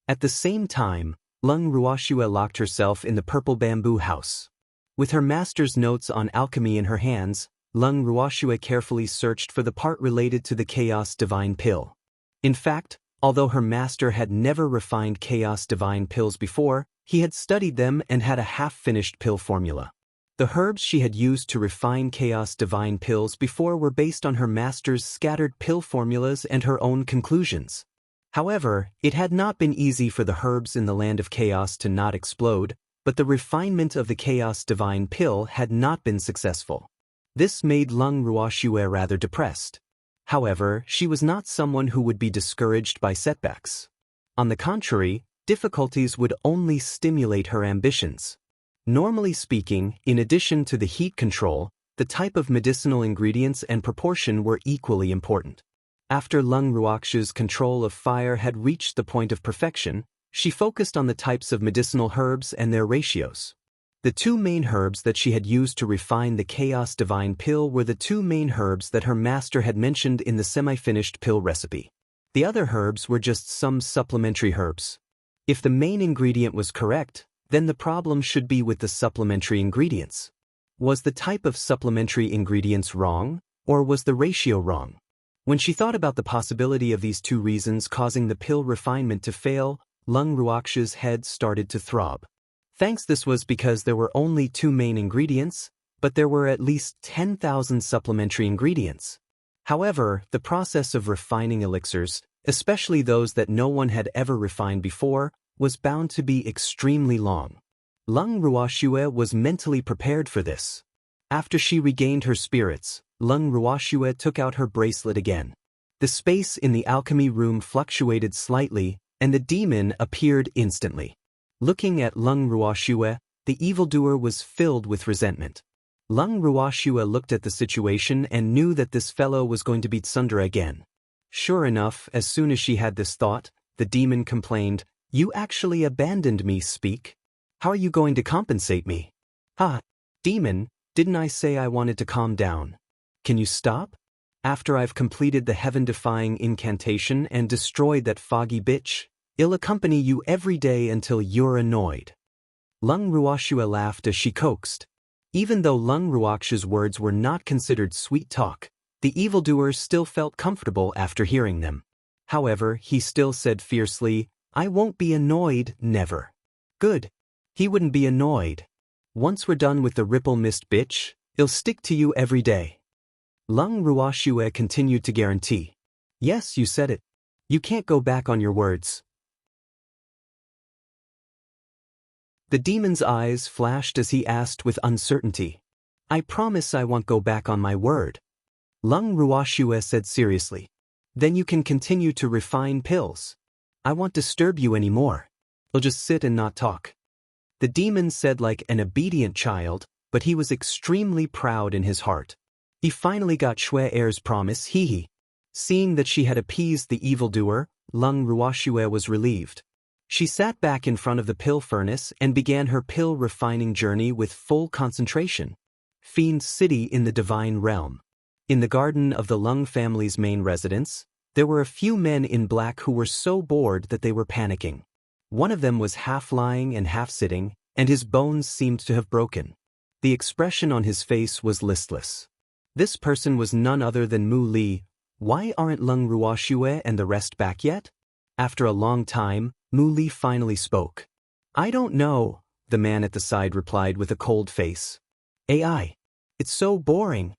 At the same time, Lung Ruoxue locked herself in the purple bamboo house. With her master's notes on alchemy in her hands, Lung Ruoxue carefully searched for the part related to the Chaos Divine Pill. In fact, although her master had never refined Chaos Divine Pills before, he had studied them and had a half-finished pill formula. The herbs she had used to refine Chaos Divine Pills before were based on her master's scattered pill formulas and her own conclusions. However, it had not been easy for the herbs in the land of chaos to not explode, but the refinement of the Chaos Divine Pill had not been successful. This made Lung Ruoxue rather depressed. However, she was not someone who would be discouraged by setbacks. On the contrary, difficulties would only stimulate her ambitions. Normally speaking, in addition to the heat control, the type of medicinal ingredients and proportion were equally important. After Lung Ruoxue's control of fire had reached the point of perfection, she focused on the types of medicinal herbs and their ratios. The two main herbs that she had used to refine the Chaos Divine Pill were the two main herbs that her master had mentioned in the semi-finished pill recipe. The other herbs were just some supplementary herbs. If the main ingredient was correct, then the problem should be with the supplementary ingredients. Was the type of supplementary ingredients wrong, or was the ratio wrong? When she thought about the possibility of these two reasons causing the pill refinement to fail, Lung Ruoxue's head started to throb. Thanks, this was because there were only two main ingredients, but there were at least 10,000 supplementary ingredients. However, the process of refining elixirs, especially those that no one had ever refined before, was bound to be extremely long. Lung Ruoxue was mentally prepared for this. After she regained her spirits, Lung Ruoxue took out her bracelet again. The space in the alchemy room fluctuated slightly, and the demon appeared instantly. Looking at Lung Ruoxue, the evildoer was filled with resentment. Lung Ruoxue looked at the situation and knew that this fellow was going to beat Sundara again. Sure enough, as soon as she had this thought, the demon complained, "You actually abandoned me, Speak. How are you going to compensate me?" "Ah, demon, didn't I say I wanted to calm down? Can you stop? After I've completed the heaven-defying incantation and destroyed that foggy bitch, I'll accompany you every day until you're annoyed." Lung Ruoxue laughed as she coaxed. Even though Lung Ruoxue's words were not considered sweet talk, the evildoer still felt comfortable after hearing them. However, he still said fiercely, "I won't be annoyed, never." Good. He wouldn't be annoyed. Once we're done with the Ripple Mist bitch, I'll stick to you every day. Lung Ruoxue continued to guarantee. "Yes, you said it. You can't go back on your words." The demon's eyes flashed as he asked with uncertainty, "I promise I won't go back on my word." Lung Ruoxue said seriously, "Then you can continue to refine pills. I won't disturb you anymore. I'll just sit and not talk." The demon said like an obedient child, but he was extremely proud in his heart. He finally got Xue Er's promise, hee. Seeing that she had appeased the evildoer, Lung Ruoxue was relieved. She sat back in front of the pill furnace and began her pill refining journey with full concentration. Fiend City in the Divine Realm. In the garden of the Lung family's main residence, there were a few men in black who were so bored that they were panicking. One of them was half lying and half sitting, and his bones seemed to have broken. The expression on his face was listless. This person was none other than Mu Li. Why aren't Lung Ruoxue and the rest back yet? After a long time, Mu Li finally spoke. "I don't know," the man at the side replied with a cold face. "AI. It's so boring."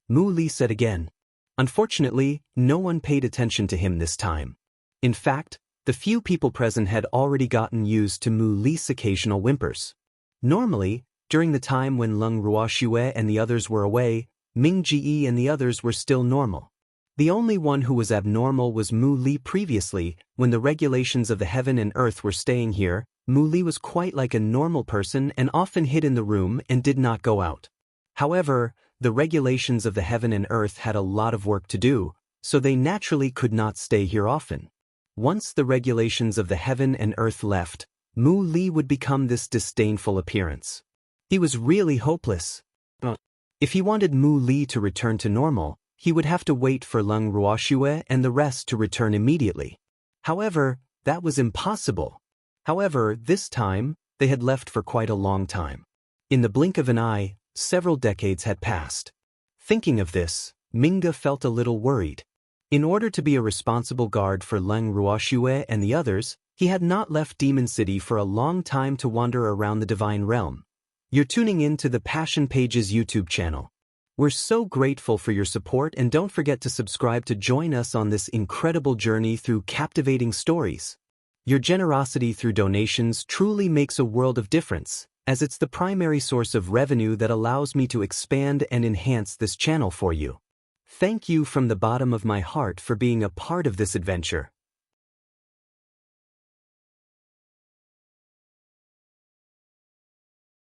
Mu Li said again. Unfortunately, no one paid attention to him this time. In fact, the few people present had already gotten used to Mu Li's occasional whimpers. Normally, during the time when Lung Ruoxue and the others were away, Ming Ji and the others were still normal. The only one who was abnormal was Mu Li previously. When the regulations of the heaven and earth were staying here, Mu Li was quite like a normal person and often hid in the room and did not go out. However, the regulations of the heaven and earth had a lot of work to do, so they naturally could not stay here often. Once the regulations of the heaven and earth left, Mu Li would become this disdainful appearance. He was really hopeless. If he wanted Mu Li to return to normal, he would have to wait for Lung Ruoxue and the rest to return immediately. However, that was impossible. However, this time, they had left for quite a long time. In the blink of an eye, several decades had passed. Thinking of this, Minga felt a little worried. In order to be a responsible guard for Leng Ruoxue and the others, he had not left Demon City for a long time to wander around the Divine Realm. You're tuning in to the Passion Pages YouTube channel. We're so grateful for your support, and don't forget to subscribe to join us on this incredible journey through captivating stories. Your generosity through donations truly makes a world of difference, as it's the primary source of revenue that allows me to expand and enhance this channel for you. Thank you from the bottom of my heart for being a part of this adventure.